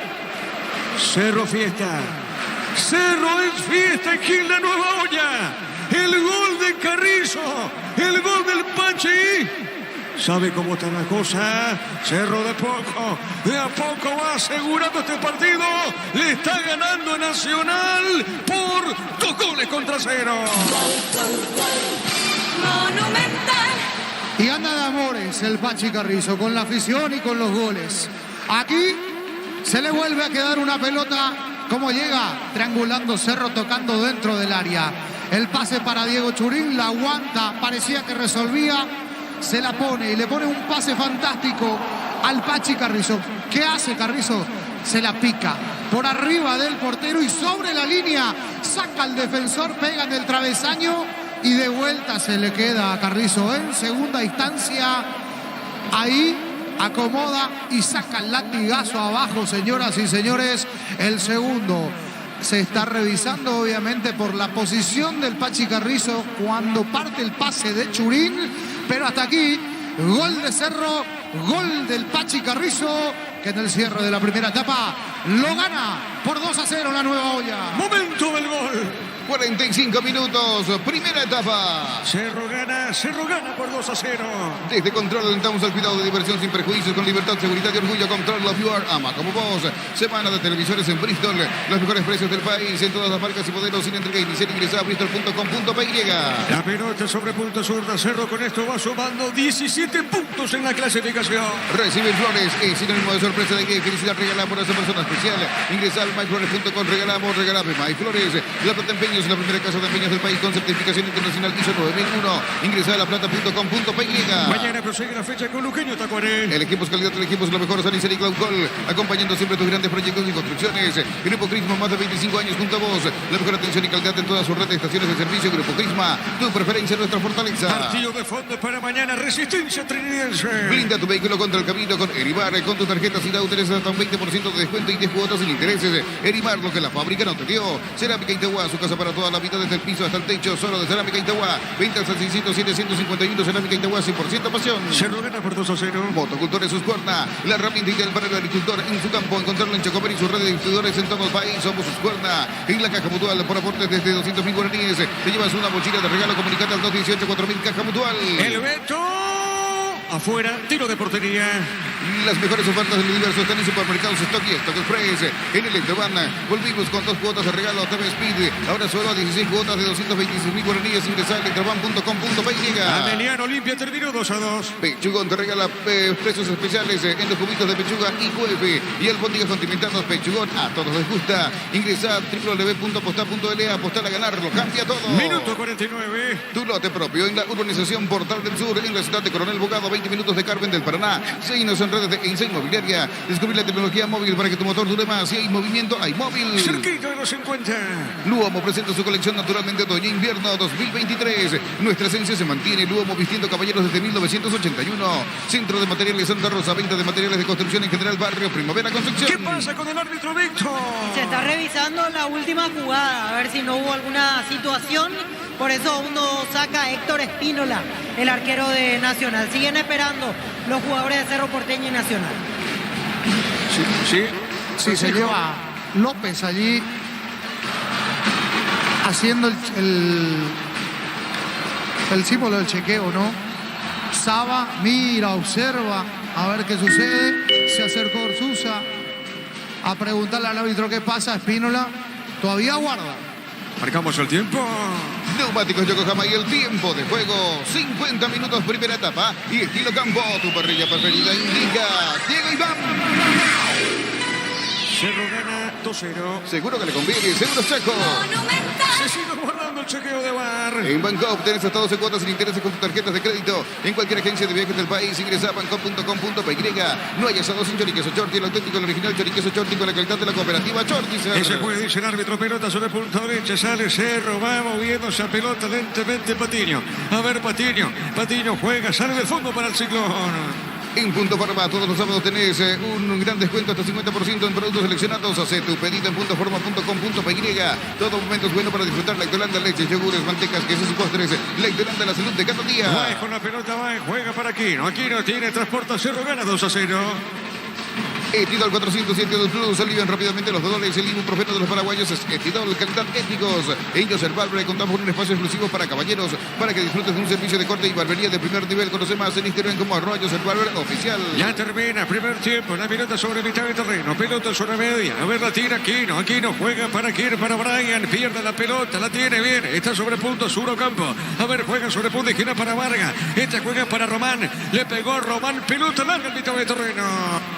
Cerro fiesta. Cerro es fiesta aquí en la Nueva Olla. El gol de Carrizo, el gol del Pachi. ¿Sabe cómo está la cosa? Cerro de a poco va asegurando este partido. Le está ganando Nacional por 2-0. Y anda de amores el Pachi Carrizo con la afición y con los goles. Aquí se le vuelve a quedar una pelota. ¿Cómo llega? Triangulando Cerro, tocando dentro del área. El pase para Diego Churín, la aguanta, parecía que resolvía, se la pone y le pone un pase fantástico al Pachi Carrizo. ¿Qué hace Carrizo? Se la pica por arriba del portero y sobre la línea saca al defensor, pega en el travesaño y de vuelta se le queda a Carrizo en segunda instancia. Ahí acomoda y saca el latigazo abajo, señoras y señores. El segundo se está revisando obviamente por la posición del Pachi Carrizo cuando parte el pase de Churín, pero hasta aquí gol de Cerro, gol del Pachi Carrizo, que en el cierre de la primera etapa lo gana por 2-0 la Nueva Olla. Momento del gol. 45 minutos, primera etapa. Cerro gana por 2-0. Desde Control alentamos al cuidado de diversión sin prejuicios, con libertad, seguridad y orgullo. Control Love You Are, ama como vos. Semana de televisores en Bristol. Los mejores precios del país en todas las marcas y modelos sin entrega inicial. Ingresa a bristol.com.py. La pelota sobre punta zurda. Cerro con esto va sumando 17 puntos en la clasificación. Recibe flores, es sinónimo de sorpresa, de que felicidad. Regalamos a esa persona especial. Ingresa al myflores.com. Regalame MyFlores. La plata empeños, la primera casa de empeños del país con certificación internacional ISO 9001. Ingresa a laplata.com.py. Mañana prosigue la fecha con Eugenio Tacuaré. El equipo es calidad, el equipo es lo mejor. San y Glaucol, acompañando siempre tus grandes proyectos y construcciones. Grupo Crisma, más de 25 años junto a vos. La mejor atención y calidad en toda su red de estaciones de servicio. Grupo Crisma, tu preferencia, nuestra fortaleza. Partido de fondo para mañana, Resistencia Trinidense. Blinda tu vehículo contra el camino con Erimar. Con tus tarjetas y tenés hasta un 20% de descuento y 10 cuotas sin intereses. Erimar, lo que la fábrica no te dio. Cerámica Itagua, su casa para toda la vida, desde el piso hasta el techo. Solo de Cerámica Itagua. Ventas al 607-151. Cerámica Itagua, 100% pasión. Cerro gana por 2-0. Motocultores Suscuerna, la herramienta ideal para el agricultor en su campo. Encontrarlo en Chacoper y su red de distribuidores en todo el país. Somos Suscuerna. En la Caja Mutual, por aportes desde 200.000 guaraníes. Te llevas una mochila de regalo. Comunicate al 218-4000 Caja Mutual. El Beto. Afuera, tiro de portería. Las mejores ofertas del universo están en Supermercados Stock y Stock Express. En Electroban volvimos con 2 cuotas de regalo a TV Speed. Ahora solo a 16 cuotas de 226.000 guaraníes. Ingresa a electroban.com.py. Ameliano Olimpia terminó 2-2. Pechugón te regala precios especiales en los cubitos de pechuga y QF. Y albóndigas condimentadas Pechugón. A todos les gusta. Ingresa a www.apostar.la. Apostar a ganarlo. Cambia todo. Minuto 49. Tu lote propio en la urbanización Portal del Sur, en la ciudad de Coronel Bogado, 20 minutos de Carmen del Paraná. Seguinos en redes de Insa Inmobiliaria. Descubrir la tecnología móvil para que tu motor dure más. Si hay movimiento, hay móvil. Cerquita de los 50. Luomo presenta su colección naturalmente otoño-invierno 2023. Nuestra esencia se mantiene. Luomo vistiendo caballeros desde 1981. Centro de Materiales Santa Rosa. Venta de materiales de construcción en general. Barrio Primavera Concepción. ¿Qué pasa con el árbitro Víctor? Se está revisando la última jugada, a ver si no hubo alguna situación. Por eso aún no saca a Héctor Espínola, el arquero de Nacional. Siguen esperando los jugadores de Cerro Porteño y Nacional. Sí, se lleva López allí haciendo el símbolo del chequeo, ¿no? Saba mira, observa, a ver qué sucede. Se acercó Orsusa a preguntarle al árbitro qué pasa. Espínola todavía guarda. Marcamos el tiempo. Neumáticos Yokohama y el tiempo de juego. 50 minutos primera etapa. Y estilo campo. Tu parrilla preferida indica Diego Iván. Cerro gana 2-0. Seguro que le conviene. Seguro Chaco. Se sigue guardando el chequeo de VAR. En Bangkok tenés hasta 12 cuotas sin intereses con tus tarjetas de crédito. En cualquier agencia de viajes del país, ingresa a bangkok.com.py. No hay asado sin choriqueso Chorti, el auténtico, el original choriqueso Chorti con la calidad de la cooperativa Chorti. Ese juez dice el árbitro, pelota sobre punta derecha, sale Cerro, va moviéndose a pelota lentamente Patiño. A ver Patiño juega, sale de fondo para el Ciclón. En Punto Forma, todos los sábados tenés un gran descuento hasta 50% en productos seleccionados. Hacé tu pedido en puntoforma.com.py. Todo momento es bueno para disfrutar Lactolanda, leches, yogures, mantecas, quesos y postres. Lactolanda, la salud de cada día. Va con la pelota, va, juega para Aquino. Aquino tiene, transporta Cerro, gana 2-0. Etidol 407 Plus, alivian rápidamente los dolores. El ibuprofeno de los paraguayos es Etidol, calidad étnicos. En Joseph Barber contamos con un espacio exclusivo para caballeros, para que disfrutes de un servicio de corte y barbería de primer nivel. Conoce más en Instagram como @Joseph Barber oficial. Ya termina, primer tiempo, la pelota sobre mitad de terreno, pelota sobre media. A ver, la tira Aquino, Aquino juega para Aquino, para Brian, pierde la pelota, la tiene bien, está sobre punto, Suro Campo. A ver, juega sobre punto, gira para Vargas, esta juega para Román, le pegó Román, pelota larga en mitad de terreno.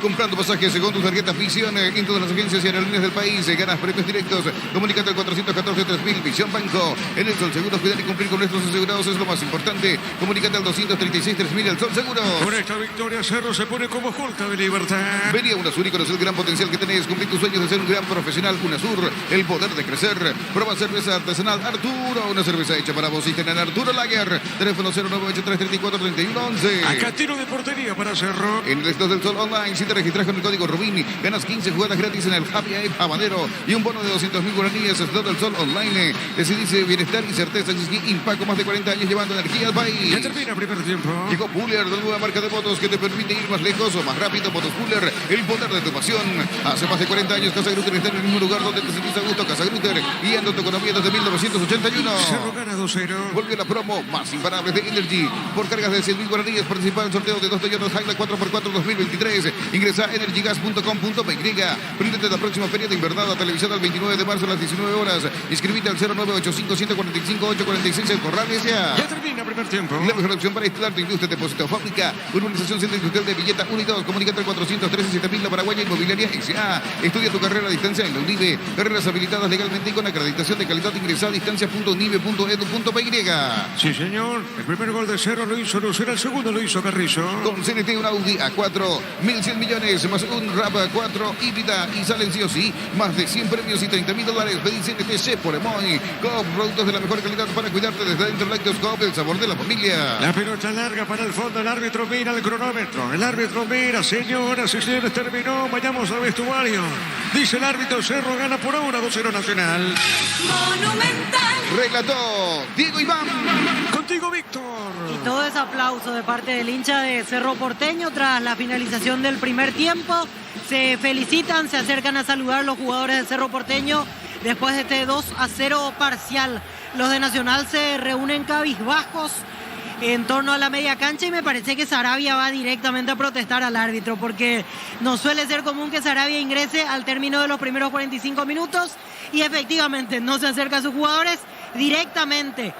Comprando pasajes con tu tarjeta Visión en todas las agencias y aerolíneas del país, ganas premios directos. Comunícate al 414-3000 Visión Banco. En el Sol Seguros, cuidar y cumplir con nuestros asegurados es lo más importante. Comunícate al 236-3000 El Sol Seguros. Con esta victoria Cerro se pone como Junta de Libertad. Vení a UNASUR y conocer el gran potencial que tenés. Cumplir tus sueños de ser un gran profesional. UNASUR, el poder de crecer. Prueba cerveza artesanal Arturo, una cerveza hecha para vos y tener Arturo Lager. Teléfono 0983-34-3111. Acá tiro de portería para Cerro. En el Estado del Sol Online, si te registras con el código Rubini, ganas 15 jugadas gratis en el Happy Ape Habanero y un bono de 200.000 guaraníes. Estado del Sol Online. Decidís bienestar y certeza. Impaco más de 40 años llevando energía al país. Ya termina el primer tiempo. Llegó Puller, la nueva marca de motos que te permite ir más lejos o más rápido. Motos Puller, el poder de tu pasión. Hace más de 40 años Casa Grutter está en el mismo lugar donde te sentís a gusto. Casa Grutter, guiando tu economía desde 1981. Cerro gana 2-0. Volvió la promo más imparable de Energy. Por cargas de 100.000 guaraníes, participa en el sorteo de 2 Toyota Hilux 4x4 2023. Ingresa a energygas.com.py. Prendete la próxima feria de invernada televisada el 29 de marzo a las 19 horas. Inscribite al 0985-145-846 en Corrales ya. Ya termina el primer tiempo. La mejor opción para instalar tu industria, depósito, fábrica, urbanización centro industrial de Villeta 1 y 2. Comunícate al 413-7000 La Paraguaya Inmobiliaria S.A. Estudia tu carrera a distancia en la UNIVE. Carreras habilitadas legalmente y con acreditación de calidad. Ingresa a distancia.unive.edu.py. Sí, señor. El primer gol de Cerro lo hizo Lucero, el segundo lo hizo Carrizo. Con CNT un Audi A4, 1.100 millones, más un RAV4 híbrida y salen sí o sí más de 100 premios y $30.000. Pedí CNT por Emoy. Coop, productos de la mejor calidad para cuidarte desde dentro. Lácteos Coop, el sabor de la familia. La pelota larga para el fondo. El árbitro mira el cronómetro. El árbitro mira, señoras y señores, terminó. Vayamos al vestuario. Dice el árbitro, Cerro gana por ahora 2-0 Nacional. Monumental. Relató Diego Iván. Contigo, Víctor. Y todo ese aplauso de parte del hincha de Cerro Porteño tras la finalización del primer tiempo. Se felicitan, se acercan a saludar los jugadores de Cerro Porteño después de este 2-0 parcial. Los de Nacional se reúnen cabizbajos en torno a la media cancha y me parece que Sarabia va directamente a protestar al árbitro porque no suele ser común que Sarabia ingrese al término de los primeros 45 minutos y efectivamente no se acerca a sus jugadores directamente.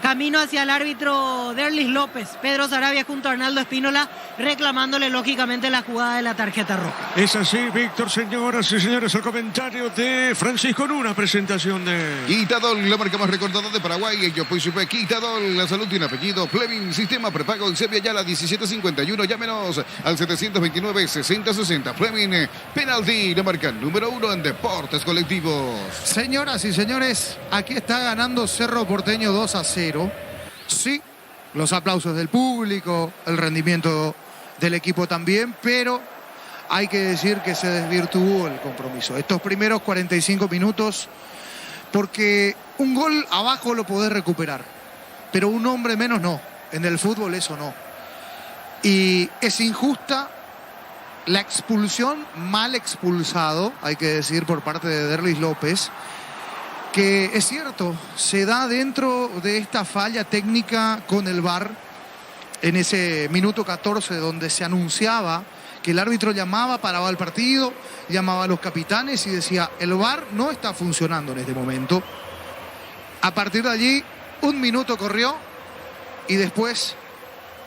Camino hacia el árbitro Derlis López, Pedro Sarabia junto a Arnaldo Espínola, reclamándole lógicamente la jugada de la tarjeta roja. Es así, Víctor, señoras y señores, el comentario de Francisco Nuna, presentación de... Quitadol, la marca más recordada de Paraguay. Yo pues supe Quitadol, la salud tiene apellido. Fleming, sistema prepago en Sevilla Yala 1751. Llámenos al 729-6060. Fleming, penalti, la marca número 1 en deportes colectivos. Señoras y señores, aquí está ganando Cerro Porteño 2-0. Sí, los aplausos del público, el rendimiento del equipo también, pero hay que decir que se desvirtuó el compromiso. Estos primeros 45 minutos, porque un gol abajo lo podés recuperar, pero un hombre menos no. En el fútbol eso no. Y es injusta la expulsión, mal expulsado, hay que decir, por parte de Derlis López, que es cierto, se da dentro de esta falla técnica con el VAR en ese minuto 14 donde se anunciaba que el árbitro llamaba, paraba el partido, llamaba a los capitanes y decía, el VAR no está funcionando en este momento. A partir de allí, un minuto corrió y después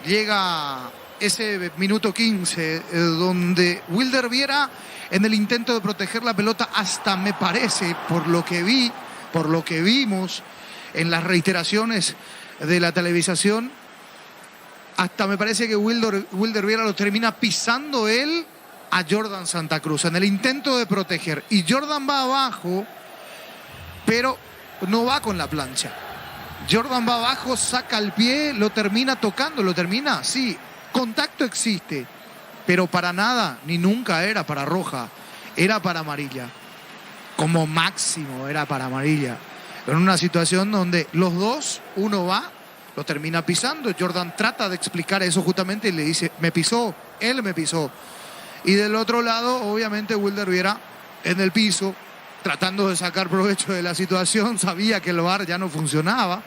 llega ese minuto 15 donde Wilder Viera, en el intento de proteger la pelota, hasta me parece, por lo que vimos en las reiteraciones de la televisación, hasta me parece que Wilder Viera lo termina pisando él a Jordan Santa Cruz en el intento de proteger. Y Jordan va abajo, pero no va con la plancha. Jordan va abajo, saca el pie, lo termina tocando, sí, contacto existe, pero para nada, ni nunca era para roja, era para amarilla. Como máximo era para amarilla. En una situación donde los dos, uno va, lo termina pisando. Jordan trata de explicar eso justamente y le dice, me pisó, él me pisó. Y del otro lado, obviamente, Wilder Viera en el piso, tratando de sacar provecho de la situación, sabía que el VAR ya no funcionaba.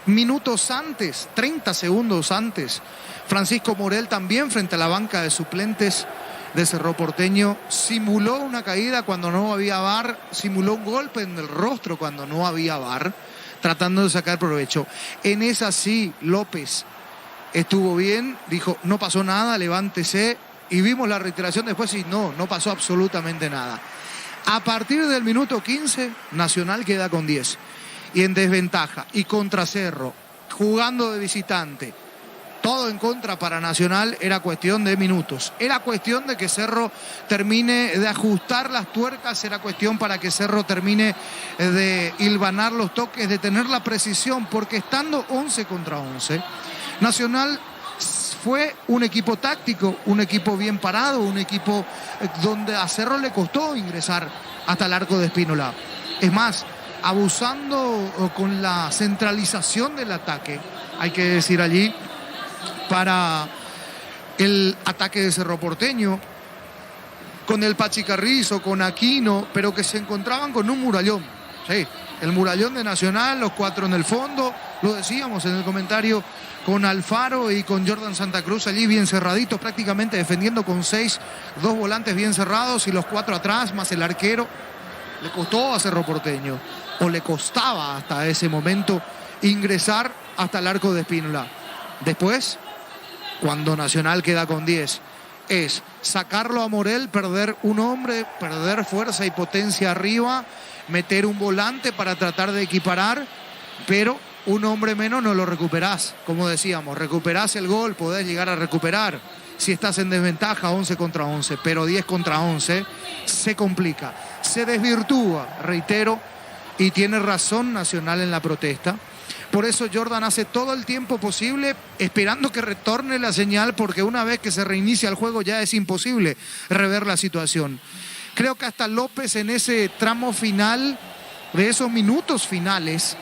Minutos antes, 30 segundos antes, Francisco Morel también frente a la banca de suplentes de Cerro Porteño simuló una caída cuando no había VAR, simuló un golpe en el rostro cuando no había VAR, tratando de sacar provecho. En esa sí, López estuvo bien, dijo, no pasó nada, levántese, y vimos la reiteración después y no pasó absolutamente nada. A partir del minuto 15, Nacional queda con 10 y en desventaja, y contra Cerro, jugando de visitante. Todo en contra para Nacional, era cuestión de minutos. Era cuestión de que Cerro termine de ajustar las tuercas, era cuestión para que Cerro termine de hilvanar los toques, de tener la precisión, porque estando 11 contra 11, Nacional fue un equipo táctico, un equipo bien parado, un equipo donde a Cerro le costó ingresar hasta el arco de Espínola. Es más, abusando con la centralización del ataque, hay que decir allí, para el ataque de Cerro Porteño, con el Pachi Carrizo, con Aquino, pero que se encontraban con un murallón. Sí, el murallón de Nacional, los cuatro en el fondo, lo decíamos en el comentario, con Alfaro y con Jordan Santa Cruz allí bien cerraditos, prácticamente defendiendo con 6, 2 volantes bien cerrados y los 4 atrás, más el arquero. Le costó a Cerro Porteño, o le costaba hasta ese momento ingresar hasta el arco de Espínola. Después, cuando Nacional queda con 10, es sacarlo a Morel, perder un hombre, perder fuerza y potencia arriba, meter un volante para tratar de equiparar, pero un hombre menos no lo recuperás. Como decíamos, recuperás el gol, podés llegar a recuperar si estás en desventaja 11 contra 11, pero 10 contra 11 se complica, se desvirtúa, reitero, y tiene razón Nacional en la protesta. Por eso Jordan hace todo el tiempo posible esperando que retorne la señal, porque una vez que se reinicia el juego ya es imposible rever la situación. Creo que hasta López en ese tramo final, de esos minutos finales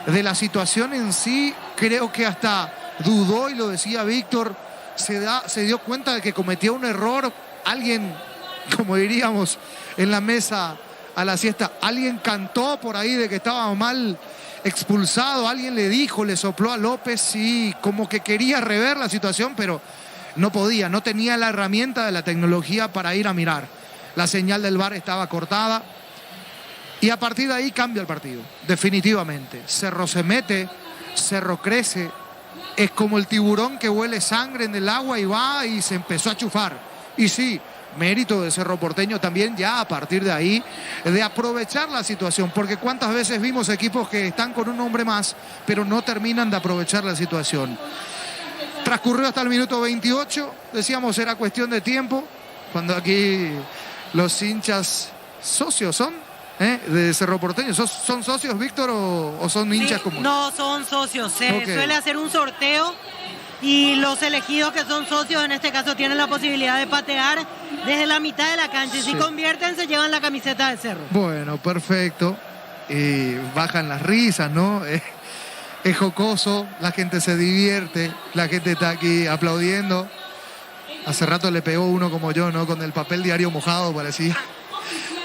de la situación en sí, creo que hasta dudó, y lo decía Víctor, se dio cuenta de que cometió un error. Alguien, como diríamos en la mesa a la siesta, alguien cantó por ahí de que estaba mal expulsado. Alguien le dijo, le sopló a López y como que quería rever la situación, pero no podía, no tenía la herramienta de la tecnología para ir a mirar. La señal del VAR estaba cortada y a partir de ahí cambia el partido, definitivamente. Cerro se mete, Cerro crece, es como el tiburón que huele sangre en el agua y va y se empezó a chufar. Y sí, mérito de Cerro Porteño también ya a partir de ahí, de aprovechar la situación, porque cuántas veces vimos equipos que están con un hombre más, pero no terminan de aprovechar la situación. Transcurrió hasta el minuto 28, decíamos era cuestión de tiempo, cuando aquí los hinchas socios son de Cerro Porteño. ¿Son socios, Víctor, o son hinchas comunes? No, son socios. Se suele hacer un sorteo y los elegidos que son socios en este caso tienen la posibilidad de patear desde la mitad de la cancha. Y si convierten, se llevan la camiseta de Cerro. Bueno, perfecto. Bajan las risas, ¿no? Es jocoso, la gente se divierte, la gente está aquí aplaudiendo. Hace rato le pegó uno como yo, ¿no? Con el papel diario mojado, parecía.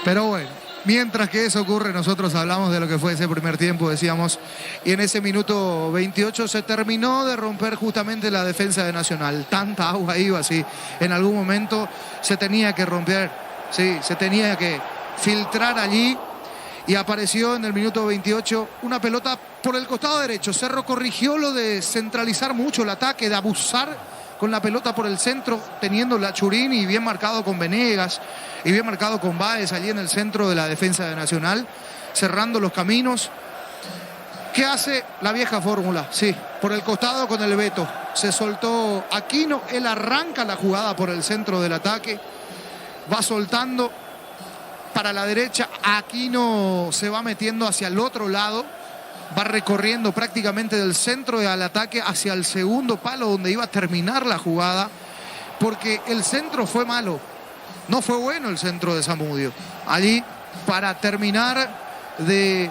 Pero bueno, mientras que eso ocurre, nosotros hablamos de lo que fue ese primer tiempo, decíamos, y en ese minuto 28 se terminó de romper justamente la defensa de Nacional. Tanta agua iba así. En algún momento se tenía que romper, sí, se tenía que filtrar allí. Y apareció en el minuto 28 una pelota por el costado derecho. Cerro corrigió lo de centralizar mucho el ataque, de abusar con la pelota por el centro, teniendo la Churini y bien marcado con Venegas y bien marcado con Báez allí en el centro de la defensa de Nacional, cerrando los caminos. ¿Qué hace la vieja fórmula? Sí, por el costado con el Beto. Se soltó Aquino, él arranca la jugada por el centro del ataque, va soltando para la derecha, Aquino se va metiendo hacia el otro lado, va recorriendo prácticamente del centro del ataque hacia el segundo palo donde iba a terminar la jugada, porque el centro fue malo, no fue bueno el centro de Zamudio. Allí, para terminar de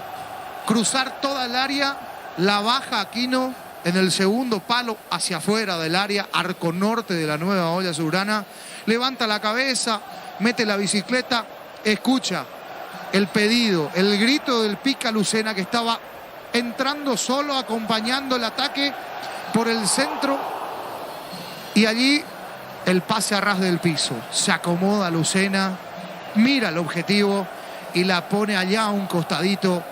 cruzar toda el área, la baja Aquino en el segundo palo hacia afuera del área, arco norte de la Nueva Olla Soberana, levanta la cabeza, mete la bicicleta, escucha el pedido, el grito del Pica Lucena, que estaba entrando solo, acompañando el ataque por el centro, y allí el pase a ras del piso. Se acomoda Lucena, mira el objetivo y la pone allá a un costadito,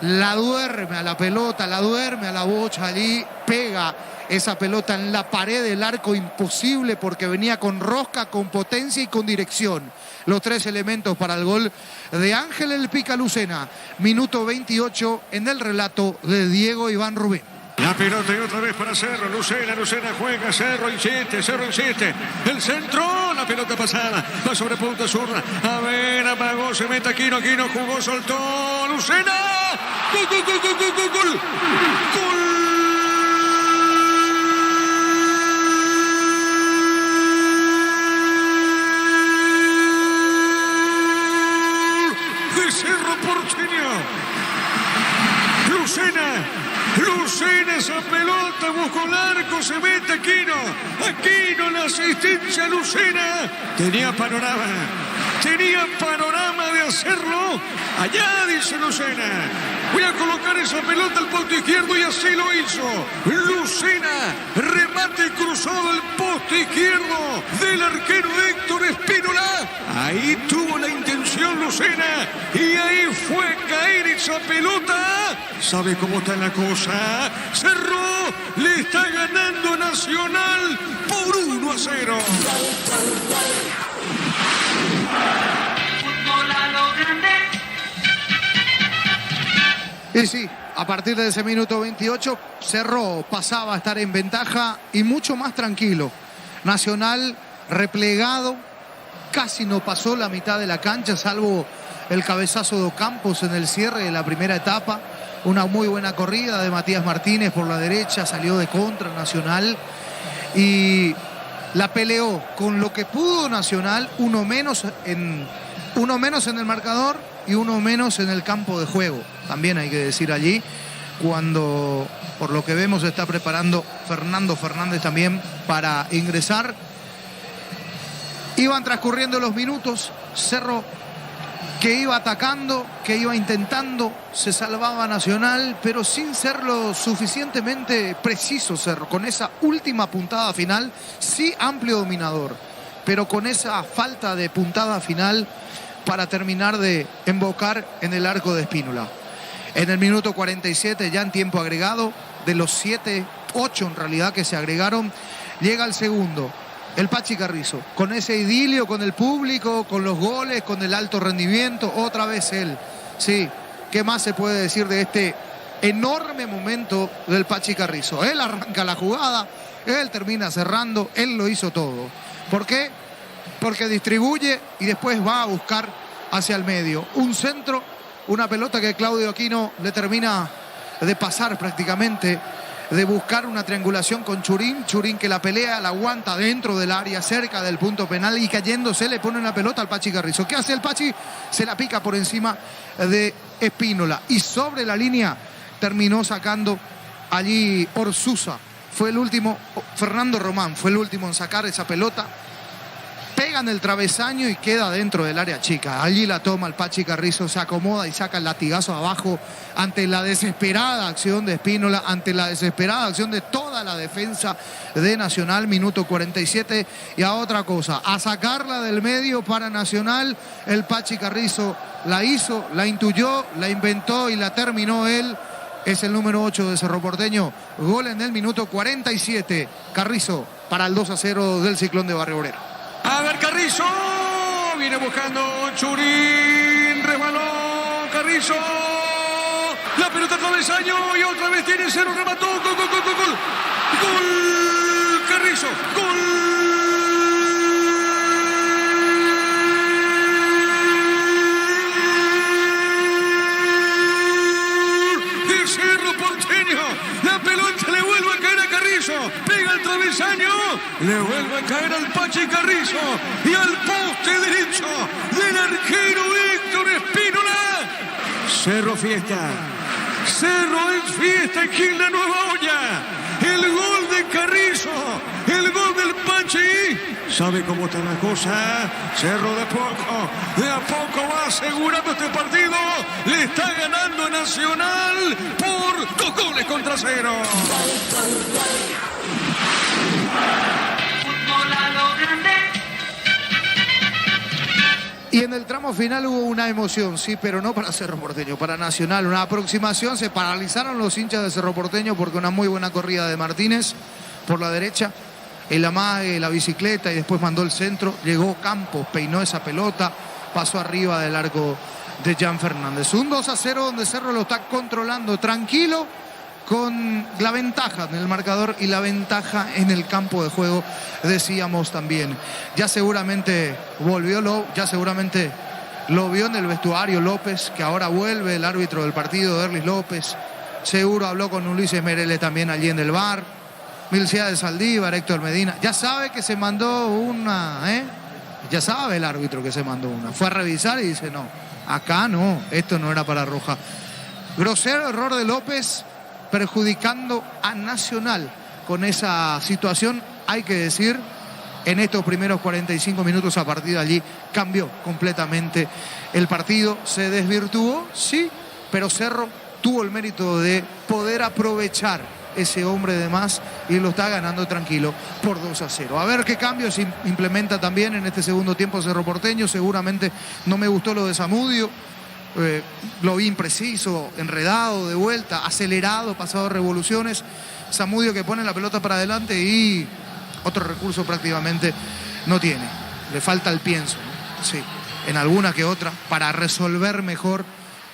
la duerme a la pelota, la duerme a la bocha, allí pega esa pelota en la pared del arco, imposible porque venía con rosca, con potencia y con dirección. Los tres elementos para el gol de Ángel el Pica Lucena. Minuto 28 en el relato de Diego Iván Rubén. La pelota y otra vez para Cerro. Lucena juega, Cerro insiste. El centro, la pelota pasada, va sobre punta zurda. A ver, apagó, se mete Aquino, jugó, soltó, Lucena. ¡Gol! Cerro Porteño. Lucena esa pelota, buscó el arco, se mete Aquino, la asistencia a Lucena. Tenía panorama de hacerlo. Allá, dice Lucena, voy a colocar esa pelota al poste izquierdo, y así lo hizo. Lucena, remate cruzado al poste izquierdo del arquero Héctor Espínola. Ahí tuvo la intención Lucena y ahí fue a caer esa pelota. ¿Sabe cómo está la cosa? Cerro le está ganando a Nacional por 1-0. Fútbol a lo grande. Y sí, a partir de ese minuto 28, Cerro pasaba a estar en ventaja y mucho más tranquilo. Nacional replegado, casi no pasó la mitad de la cancha, salvo el cabezazo de Ocampos en el cierre de la primera etapa. Una muy buena corrida de Matías Martínez por la derecha, salió de contra Nacional y la peleó con lo que pudo Nacional, uno menos en el marcador y uno menos en el campo de juego. También hay que decir allí, cuando por lo que vemos se está preparando Fernando Fernández también para ingresar. Iban transcurriendo los minutos, Cerro que iba atacando, que iba intentando, se salvaba Nacional, pero sin ser lo suficientemente preciso Cerro. Con esa última puntada final, sí amplio dominador, pero con esa falta de puntada final para terminar de embocar en el arco de Spínola. En el minuto 47, ya en tiempo agregado, de los 7, 8 en realidad que se agregaron, llega el segundo. El Pachi Carrizo, con ese idilio, con el público, con los goles, con el alto rendimiento, otra vez él. Sí, ¿qué más se puede decir de este enorme momento del Pachi Carrizo? Él arranca la jugada, él termina cerrando, él lo hizo todo. ¿Por qué? Porque distribuye y después va a buscar hacia el medio. Un centro, una pelota que Claudio Aquino le termina de pasar prácticamente, de buscar una triangulación con Churín. Churín que la pelea, la aguanta dentro del área, cerca del punto penal, y cayéndose le pone una pelota al Pachi Carrizo. ¿Qué hace el Pachi? Se la pica por encima de Spínola. Y sobre la línea terminó sacando allí Orsusa. Fue el último, Fernando Román fue el último en sacar esa pelota. Pega en el travesaño y queda dentro del área chica. Allí la toma el Pachi Carrizo, se acomoda y saca el latigazo abajo ante la desesperada acción de Spínola, ante la desesperada acción de toda la defensa de Nacional. Minuto 47 y a otra cosa, a sacarla del medio para Nacional. El Pachi Carrizo la hizo, la intuyó, la inventó y la terminó él. Es el número 8 de Cerro Porteño. Gol en el minuto 47. Carrizo para el 2-0 del Ciclón de Barrio Obrero. A ver, Carrizo, viene buscando Churín, resbaló Carrizo, la pelota al travesaño y otra vez tiene cero, remató, gol, Carrizo, gol. De Cerro Porteño, la pelota le vuelve a caer a Carrizo, pega el travesaño, le vuelve a caer al Pachi Carrizo y al poste derecho del arquero Héctor Spínola. Cerro fiesta, Cerro es fiesta aquí en la Nueva Olla. El gol de Carrizo, el gol del Pachi. ¿Sabe cómo está la cosa? Cerro de a poco va asegurando este partido. Le está ganando Nacional por 2-0. Y en el tramo final hubo una emoción, sí, pero no para Cerro Porteño, para Nacional. Una aproximación, se paralizaron los hinchas de Cerro Porteño porque una muy buena corrida de Martínez por la derecha, el amague, la bicicleta y después mandó el centro. Llegó Campos, peinó esa pelota, pasó arriba del arco de Jan Fernández. Un 2-0 donde Cerro lo está controlando tranquilo, con la ventaja en el marcador y la ventaja en el campo de juego, decíamos también. Ya seguramente lo vio en el vestuario López, que ahora vuelve el árbitro del partido, Derlis López. Seguro habló con Ulises Merele también allí en el bar. Milcia de Saldívar, Héctor Medina. Ya sabe que se mandó una, Ya sabe el árbitro que se mandó una. Fue a revisar y dice, no, acá no, esto no era para roja. Grosero error de López, perjudicando a Nacional con esa situación. Hay que decir, en estos primeros 45 minutos a partir de allí cambió completamente el partido, se desvirtuó, sí, pero Cerro tuvo el mérito de poder aprovechar ese hombre de más y lo está ganando tranquilo por 2-0. A ver qué cambios implementa también en este segundo tiempo Cerro Porteño. Seguramente no me gustó lo de Zamudio. Lo vi impreciso, enredado, de vuelta, acelerado, pasado revoluciones. Zamudio que pone la pelota para adelante y otro recurso prácticamente no tiene. Le falta el pienso, ¿no? Sí, en alguna que otra, para resolver mejor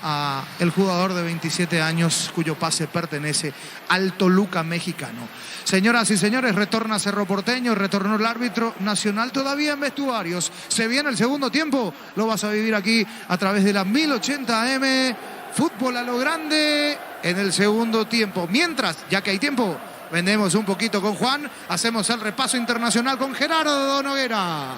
a el jugador de 27 años cuyo pase pertenece al Toluca mexicano. Señoras y señores, retorna Cerro Porteño, retornó el árbitro. Nacional todavía en vestuarios. Se viene el segundo tiempo, lo vas a vivir aquí a través de la 1080 AM. Fútbol a lo grande en el segundo tiempo. Mientras, ya que hay tiempo, vendemos un poquito con Juan, hacemos el repaso internacional con Gerardo Noguera.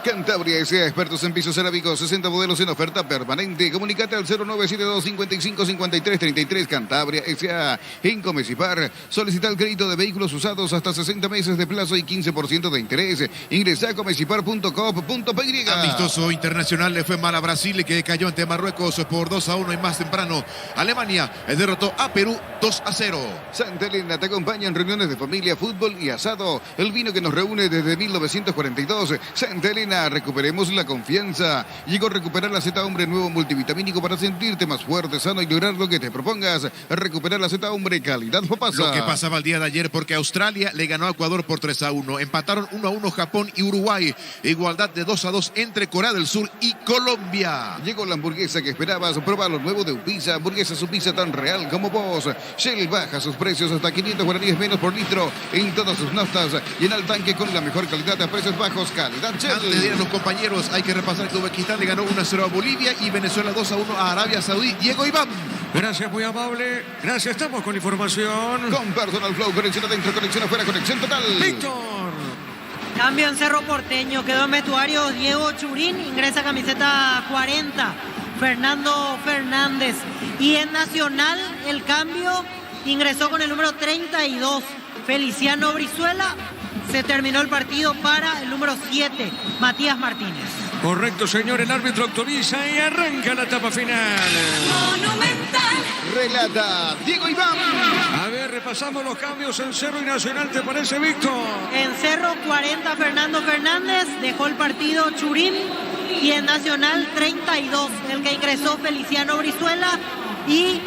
Cantabria S.A. expertos en pisos cerámicos, 60 modelos en oferta permanente. Comunicate al 0972-555333. Cantabria S.A. En Comecipar. Solicita el crédito de vehículos usados hasta 60 meses de plazo y 15% de interés. Ingresa a comecipar.com.py. Amistoso internacional le fue mal a Brasil, que cayó ante Marruecos por 2-1 y más temprano. Alemania derrotó a Perú 2-0. Santa Elena te acompaña en reuniones de familia, fútbol y asado. El vino que nos reúne desde 1942. Santa Elena, recuperemos la confianza. Llegó a recuperar la Z Hombre nuevo multivitamínico para sentirte más fuerte, sano y lograr lo que te propongas. Recuperar la Z Hombre calidad Fopasa. Lo que pasaba el día de ayer, porque Australia le ganó a Ecuador por 3-1. Empataron 1-1 Japón y Uruguay. Igualdad de 2-2 entre Corea del Sur y Colombia. Llegó la hamburguesa que esperabas. Prueba lo nuevo de Upisa. Hamburguesa Upisa tan real como vos. Shell baja sus precios hasta 500 guaraníes menos por litro en todas sus naftas. Llena el tanque con la mejor calidad a precios bajos. Calidad Shell. Antes de ir a los compañeros, hay que repasar que Uzbekistán le ganó 1-0 a Bolivia y Venezuela 2-1 a Arabia Saudí. Diego Iván. Gracias, muy amable. Gracias, estamos con información. Con Personal Flow, conexión adentro, conexión afuera, conexión total. Víctor. Cambio en Cerro Porteño, quedó en vestuario Diego Churín, ingresa camiseta 40, Fernando Fernández. Y en Nacional el cambio ingresó con el número 32, Feliciano Brizuela. Se terminó el partido para el número 7, Matías Martínez. Correcto, señor. El árbitro autoriza y arranca la etapa final. Monumental. Relata Diego Iván. A ver, repasamos los cambios en Cerro y Nacional. ¿Te parece, Víctor? En Cerro 40, Fernando Fernández, dejó el partido Churín. Y en Nacional 32, el que ingresó Feliciano Brizuela. Y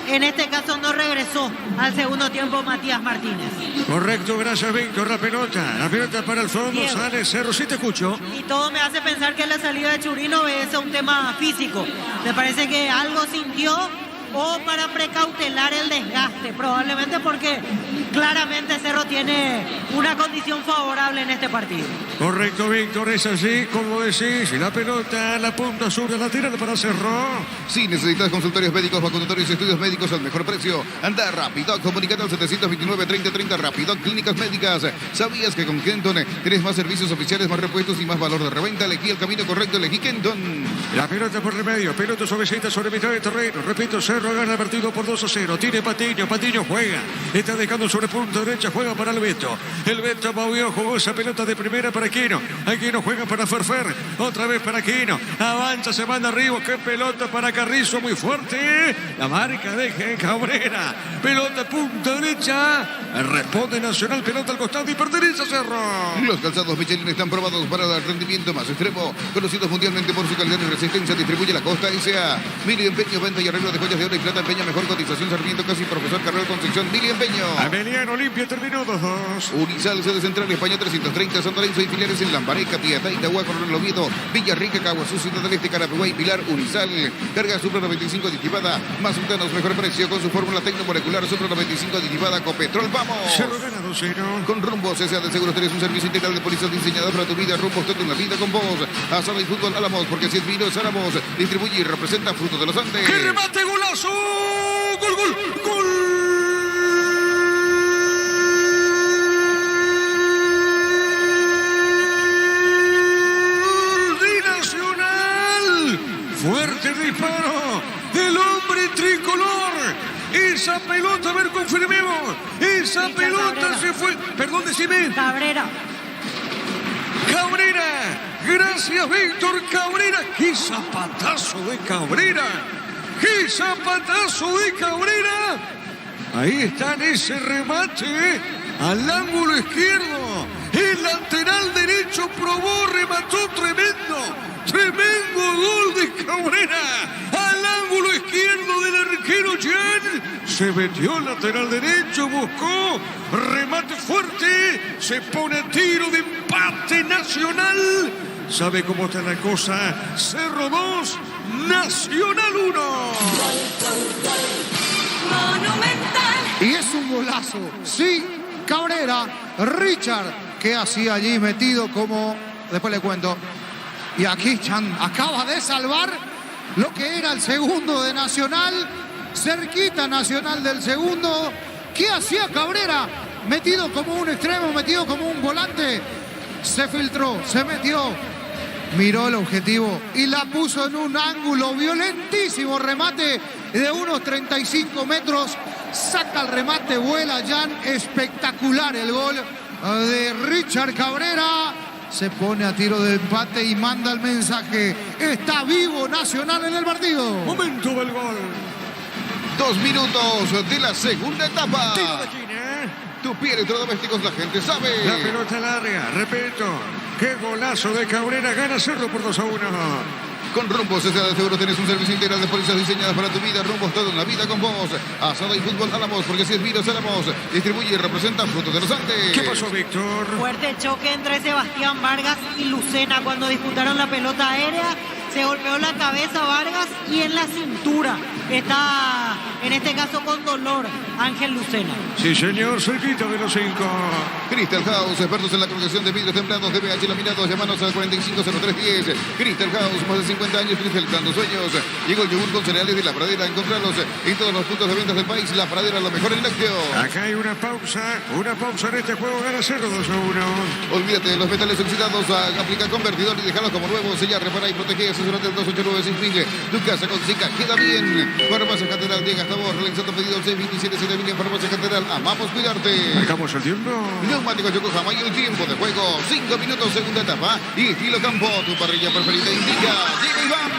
en este caso no regresó al segundo tiempo Matías Martínez. Correcto, gracias, Víctor. La pelota para el fondo. Diego. Sale Cerro, sí te escucho. Y todo me hace pensar que la salida de Churín obedece a un tema físico. Me parece que algo sintió o para precautelar el desgaste, probablemente porque claramente Cerro tiene una condición favorable en este partido. Correcto, Víctor, es así, como decís. Y la pelota, la punta sur de la tirada para Cerro. Si necesitas consultorios médicos, vacunatorios y estudios médicos al mejor precio, anda rápido. Comunicate al 729-3030 Rápido Clínicas Médicas. ¿Sabías que con Kenton tienes más servicios oficiales, más repuestos y más valor de reventa? Elegí el camino correcto, elegí Kenton. La pelota por el medio, pelota suavecita sobre mitad de terreno. Repito, Cerro gana el partido por 2-0. Tiene Patiño, Patiño juega. Está dejando sobre punta derecha, juega para el Beto. El Beto movió, jugó esa pelota de primera para Aquino. Aquino juega para Ferfer. Otra vez para Aquino. Avanza, se manda arriba. Qué pelota para Carrizo, muy fuerte. La marca de Cabrera. Pelota punta derecha. Responde Nacional, pelota al costado y pertenece a Cerro. Los calzados Michelin están probados para el rendimiento más extremo. Conocidos mundialmente por su calidad y resistencia, distribuye la Costa S.A. Mili Empeño, venta y arreglo de joyas de oro y plata. Empeño, mejor cotización, Sarmiento, casi profesor Carrera Concepción. Mili Empeño. Emiliano Olimpia terminó 2-2. Urizal, sede central, España 330, San Lorenzo y filiales en Lambaré, Capiatá, Itagua, Coronel Oviedo, Villarrica, Caguazú, Ciudad del Este, Carapeguay, Pilar, Urizal. Carga Supra 95 aditivada, más sultanos, mejor precio con su fórmula tecnomolecular Supra 95 aditivada, Copetrol. ¡Vamos! Cerro gana 2-0. Con Rumbos S.A. de Seguros tenés un servicio integral de policía diseñado para tu vida. Rumbos, toda una vida con vos. Asado y fútbol Álamos, porque si es vino es Álamos. Distribuye y representa Frutos de los Andes. ¡Qué remate, golazo! ¡Gol, gol, gol! Fuerte disparo del hombre tricolor. Esa pelota, a ver, confirmemos. Esa pelota Cabrera. se fue. Perdón, decime. Cabrera. Cabrera. Gracias, Víctor Cabrera. ¡Qué zapatazo de Cabrera! ¡Qué zapatazo de Cabrera! Ahí está en ese remate al ángulo izquierdo. El lateral derecho probó, remató tremendo. Tremendo gol de Cabrera al ángulo izquierdo del arquero Jan. Se metió al lateral derecho, buscó remate fuerte. Se pone a tiro de empate Nacional. ¿Sabe cómo está la cosa? Cerro 2, Nacional 1. Monumental. Y es un golazo. Sí, Cabrera, Richard, que hacía allí metido como... Después le cuento. Y aquí Chan acaba de salvar lo que era el segundo de Nacional. Cerquita Nacional del segundo. ¿Qué hacía Cabrera? Metido como un extremo, metido como un volante. Se filtró, se metió. miró el objetivo y la puso en un ángulo violentísimo. Remate de unos 35 metros. Saca el remate, vuela Jan. Espectacular el gol de Richard Cabrera. Se pone a tiro de empate y manda el mensaje. Está vivo Nacional en el partido. Momento del gol. 2 minutos de la segunda etapa. Tiro de esquina. Tupi Electrodomésticos, la gente sabe. La pelota larga, repito. Qué golazo de Cabrera. Gana Cerro por 2-1. Con Rumbos S.A. de Seguro tienes un servicio integral de pólizas diseñadas para tu vida. Rumbos, todo en la vida con vos. Asado y fútbol Álamos, porque si es Vinos Álamos. Distribuye y representa Frutos de los Andes. ¿Qué pasó, Víctor? Fuerte choque entre Sebastián Vargas y Lucena cuando disputaron la pelota aérea. Se golpeó la cabeza Vargas y en la cintura. Está, en este caso, con dolor Ángel Lucena. Sí, señor, cerquita de los 5. Crystal House, expertos en la colocación de vidrios templados de BH laminados. Llámanos al 450310. Crystal House, más de 50 años cristalizando sueños. Llegó el yogur con cereales de La Pradera. Encontrarlos en todos los puntos de ventas del país. La Pradera, lo mejor en lácteos. Acá hay una pausa en este juego. Gana Cerro 2-1. Olvídate de los metales oxidados. Aplica convertidor y déjalos como nuevos. Sellar, repara y protege. Asesorate el 289-6000. Tu casa con Zika queda bien. Farmacia Catedral llega hasta vos. Realizando pedidos 627-7000 en Farmacia Catedral. Amamos cuidarte. Marcamos el tiempo. Neumáticos Yokohama y el tiempo de juego. 5 minutos, segunda etapa. Y estilo campo. Tu parrilla preferida indica. Llega Iván.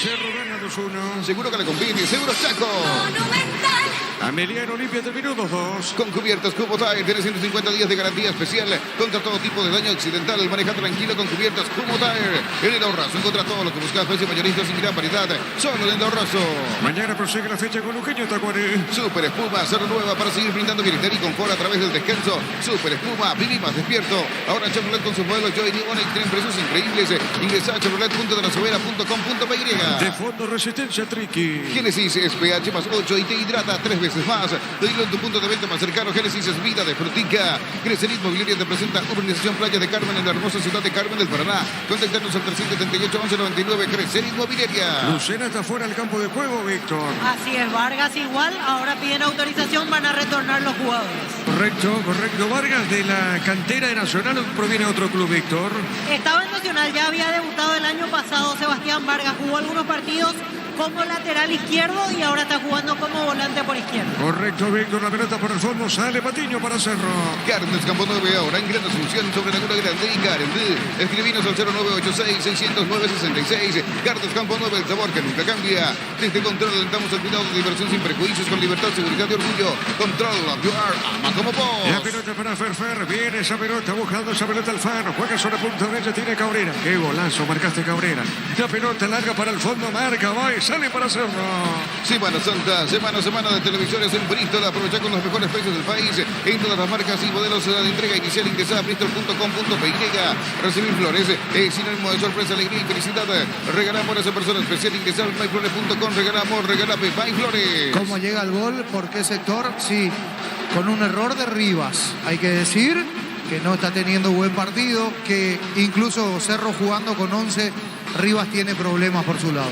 Cerro gana 2-1. Seguro que le conviene. Seguro Chaco. Monumental. Ameliano Olimpia terminó 2-2. Con cubiertas Kumotay, tiene 150 días de garantía especial contra todo tipo de daño accidental. Maneja tranquilo con cubiertas Kumotay. En el Ahorrazo encuentra todo lo que busca, precios mayoristas sin gran variedad. Solo en el Ahorrazo. Mañana prosigue la fecha con Luqueño Tacuarí. Super Espuma, cero nueva para seguir brindando bienestar y confort a través del descanso. Super Espuma, viví más despierto. Ahora Chevrolet con su modelo Joy Onyx tienen precios increíbles. Ingresa a chevrolet.delasovera.com.py. De fondo resistencia Triqui. Génesis es pH más 8 y te hidrata 3 veces más. Pedilo en tu punto de venta más cercano. Génesis es vida de frutica. Crecer Inmobiliaria te presenta Urbanización Playa de Carmen en la hermosa ciudad de Carmen del Paraná. Contactarnos al 378-1199. Crecer Inmobiliaria. Lucena está fuera del campo de juego, Víctor. Así es, Vargas igual. Ahora piden autorización, van a retornar los jugadores. Correcto. Vargas de la cantera de Nacional proviene de otro club, Víctor. Estaba en Nacional, ya había debutado el año pasado. Sebastián Vargas jugó algunos partidos como lateral izquierdo y ahora está jugando como volante por izquierda. Correcto, Víctor. La pelota por el fondo. Sale Patiño para Cerro. Carnes Campo 9 ahora en gran asunción sobre Laguna Grande y Carnes. Escribinos al 0986-609-66. Carnes Campo 9, el sabor que nunca cambia. Desde Control alentamos el cuidado de diversión sin prejuicios, con libertad, seguridad y orgullo. Control, you are, ama como vos. La pelota para Ferfer. Viene esa pelota, buscando esa pelota Alfano. Juega sobre punta derecha, tiene Cabrera. Qué golazo, marcaste Cabrera. La pelota larga para el fondo, marca, va y sale para Cerro. Semana Santa, semana de televisores en Bristol. Aprovecha con los mejores precios del país en todas las marcas y modelos de entrega inicial. Ingresa a bristol.com.py. Recibir flores es sinónimo de sorpresa, alegría y felicidad. Regala amor a esa persona especial. Ingresa a myflores.com. Regala amor, regala Pepa y Flores. ¿Cómo llega el gol? ¿Por qué sector? Sí, con un error de Rivas. Hay que decir que no está teniendo buen partido, que incluso Cerro jugando con 11, Rivas tiene problemas por su lado.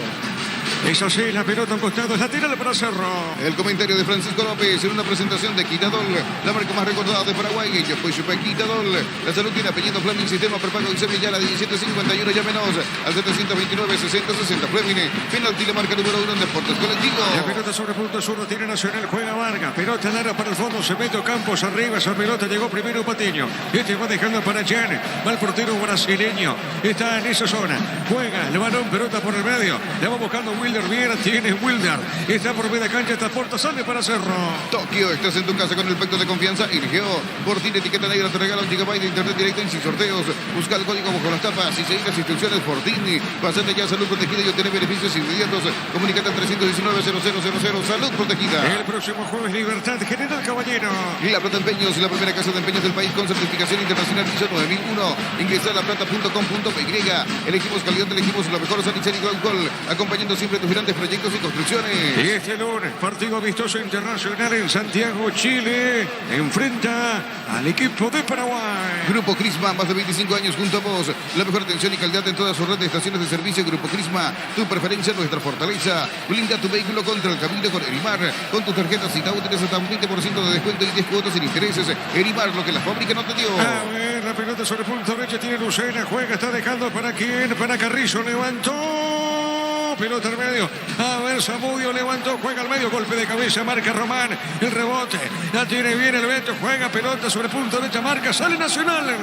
Es así, la pelota a un costado, es lateral para Cerro. El comentario de Francisco López en una presentación de Quitadol, la marca más recordada de Paraguay. Yo fui Chupa Quitadol. La salud tiene apellido Fleming, sistema prepago en Sevilla, 1751, llámenos al 729-6060. Fleming, penalti, la marca número 1 en deportes colectivos. La pelota sobre punto sur, tiene Nacional, juega Vargas. Pelota larga para el fondo, se mete Campos arriba. Esa pelota llegó primero Patiño. Este va dejando para Jan. Va el portero brasileño. Está en esa zona. Juega el balón, pelota por el medio. Le va buscando Wilder Viera, tiene Wilder. Está por media cancha, esta puerta sale para Cerro. Tokio, estás en tu casa con el pacto de confianza. Irgeo, por ti, etiqueta negra, te regala 1 GB de internet directo y sin sorteos. Busca el código bajo las tapas y seguir las instrucciones por Disney. Pasate ya a Salud Protegida y obtener beneficios inmediatos. Comunicate al 319-0000. Salud Protegida. El próximo jueves, Libertad General Caballero. Y La Plata Empeños, la primera casa de empeños del país con certificación internacional ISO 9001. Ingresa a laplata.com.py. Elegimos calidad, elegimos lo mejor, Sanicel y Glaucol. Acompañando siempre tus grandes proyectos y construcciones. Y este lunes, partido amistoso internacional en Santiago, Chile. Enfrenta al equipo de Paraguay. Grupo Crisma, más de 25 años junto a vos. La mejor atención y calidad en toda su red de estaciones de servicio. Grupo Crisma, tu preferencia, nuestra fortaleza. Blinda tu vehículo contra el camino con Erimar. Con tus tarjetas Itaú tienes hasta un 20% de descuento y 10 cuotas sin intereses. Erimar, lo que la fábrica no te dio. A ver, la la pelota sobre el punto derecho. Tiene Lucena. Juega. Está dejando para quién. Para Carrizo. Levantó. Pelota al medio. A ver, Zamudio levantó. Juega al medio. Golpe de cabeza. Marca Román. El rebote. La tiene bien el Beto. Juega pelota sobre el punto derecho. Marca. Sale Nacional.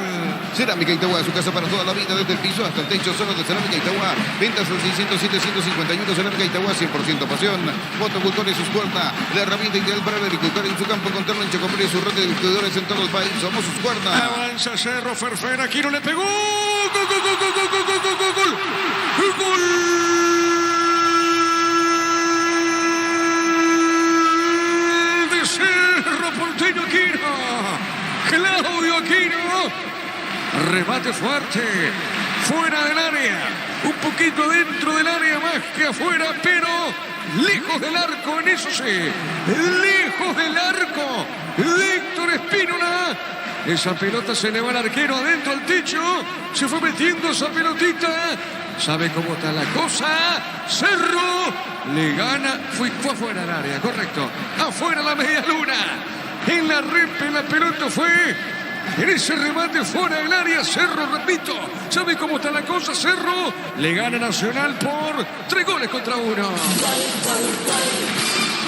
Cerámica Itagua, su casa para toda la vida, desde el piso hasta el techo, solo de Cerámica Itagua. Ventas al 607-151. Cerámica Itagua, 100% pasión. Motocultores, sus cuerdas. La herramienta ideal para el agricultor en su campo. Contarlo en Chocopre y su red de distribuidores en todo el país. Somos sus cuerdas. Avanza Cerro, Ferfera. Aquí no le pegó. ¡Gol, gol, gol, gol, gol, gol, gol, gol, gol! ¡Gol! De Cerro Porteño Aquino. Claudio Aquino. Rebate fuerte, fuera del área, un poquito dentro del área más que afuera, pero lejos del arco, en eso sí, lejos del arco, Héctor Espínola. Esa pelota se le va al arquero adentro al techo, se fue metiendo esa pelotita. ¿Sabe cómo está la cosa? Cerro le gana, fue afuera del área, correcto, afuera la media luna. En la repe la pelota fue... En ese remate fuera del área, Cerro, repito, ¿sabe cómo está la cosa? Cerro le gana Nacional por 3-1.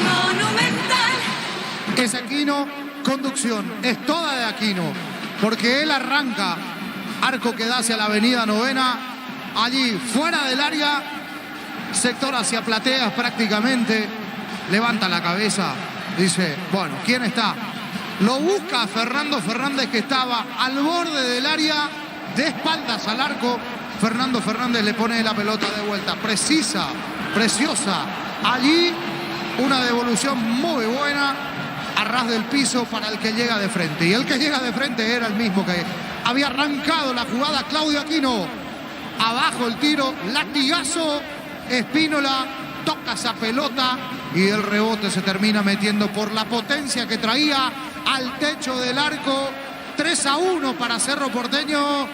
Monumental. Es Aquino, conducción, es toda de Aquino, porque él arranca, arco que da hacia la avenida Novena, allí fuera del área, sector hacia Plateas prácticamente, levanta la cabeza, dice, bueno, ¿quién está? Lo busca Fernando Fernández, que estaba al borde del área, de espaldas al arco. Fernando Fernández le pone la pelota de vuelta, precisa, preciosa. Allí una devolución muy buena, a ras del piso para el que llega de frente. Y el que llega de frente era el mismo que había arrancado la jugada, Claudio Aquino. Abajo el tiro, latigazo, Espínola toca esa pelota y el rebote se termina metiendo por la potencia que traía al techo del arco. 3-1 para Cerro Porteño.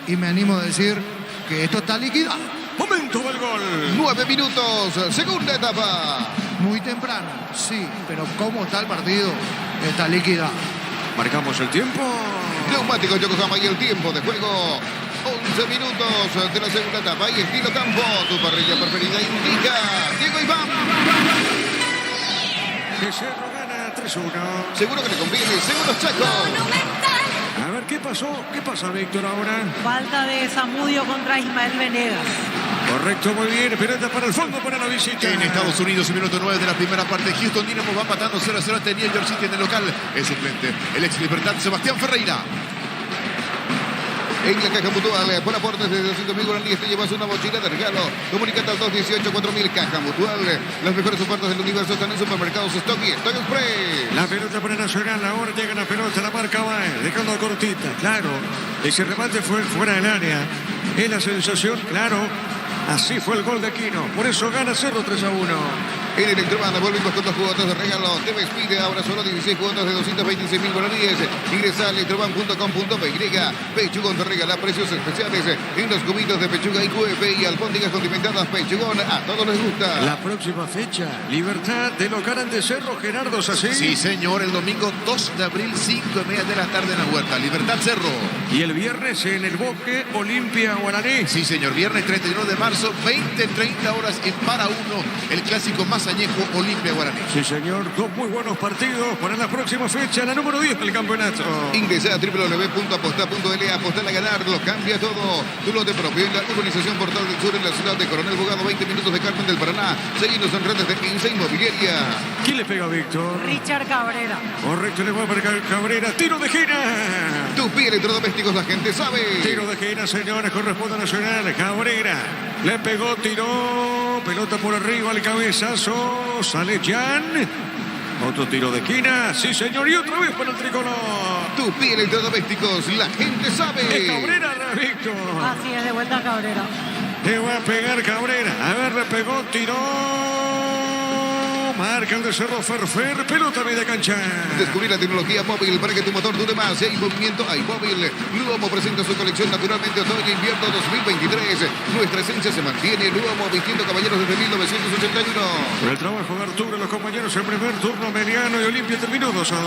Y me animo a decir que esto está liquidado. Momento del gol. 9 minutos, segunda etapa. Muy temprano, sí, pero ¿cómo está el partido? Está liquidado. Marcamos el tiempo. Neumáticos Yokohama y el tiempo de juego. 11 minutos de la segunda etapa y estilo campo. Tu parrilla preferida indica Diego Iván. Que Cerro gana 3-1. Seguro que le conviene, Seguros Chaco. A ver, ¿qué pasó? ¿Qué pasa, Víctor, ahora? Falta de Zamudio contra Ismael Venegas. Correcto, muy bien. Pelota para el fondo, para la visita. En Estados Unidos, minuto 9 de la primera parte. Houston Dynamo va empatando 0-0 ante New York City en el local. El suplente, el ex Libertad, Sebastián Ferreira. En la caja mutual, por aportes de 200.000 guaraníes te llevas una mochila de regalo. Comunicate al 218-4000. Caja mutual. Las mejores ofertas del universo están en supermercados Stock y Stock Express. La pelota para Nacional. Ahora llega la pelota, la marca va dejando cortita. Claro, ese remate fue fuera del área. Es la sensación, claro. Así fue el gol de Aquino. Por eso gana Cerro 3-1. En Electrobanda volvimos con 2 cuotas de regalo. Te despide ahora solo 16 cuotas de 226.000 guaraníes. Ingresa a electroban.com.py. Pechugón te regala precios especiales en los cubitos de pechuga y QF y albóndigas condimentadas. Pechugón, a todos les gusta. La próxima fecha, Libertad de local ante Cerro, Gerardo Sacín. Sí, señor, el domingo 2 de abril, 5:30 de la tarde en la Huerta. Libertad Cerro. Y el viernes en el Bosque, Olimpia Guaraní. Sí, señor, viernes 31 de marzo, 20-30 horas en Para Uno, el clásico más añejo Olimpia Guaraní. Sí, señor, 2 muy buenos partidos para la próxima fecha, la número 10 del campeonato. Ingresa a www.aposta.l. Apostar a ganar, lo cambia todo. Tu lote propio en la urbanización Portal del Sur en la ciudad de Coronel Bogado, 20 minutos de Carmen del Paraná. Seguimos en redes de 15 Inmobiliaria. ¿Quién le pega a Víctor? Richard Cabrera. Correcto, le va a pegar Cabrera. Tiro de esquina. Tus pies electrodomésticos, la gente sabe. Tiro de esquina, señores, corresponde a Nacional. Cabrera le pegó, tiró. Pelota por arriba, al cabezazo. Sale Jan. Otro tiro de esquina. Sí, señor. Y otra vez para el tricolor. Tus pies electrodomésticos, la gente sabe. Es Cabrera, Víctor. Así es, de vuelta Cabrera. Le va a pegar Cabrera. A ver, le pegó, tiró. marca el de Cerro Ferfer, pelota media cancha. Descubrir la tecnología móvil para que tu motor dure más. Si hay movimiento, hay móvil. Luomo presenta su colección naturalmente otoño-invierno 2023. Nuestra esencia se mantiene. Luomo vistiendo caballeros desde 1981. El trabajo de Arturo, los compañeros en primer turno, Meliano y Olimpia terminó 2-2.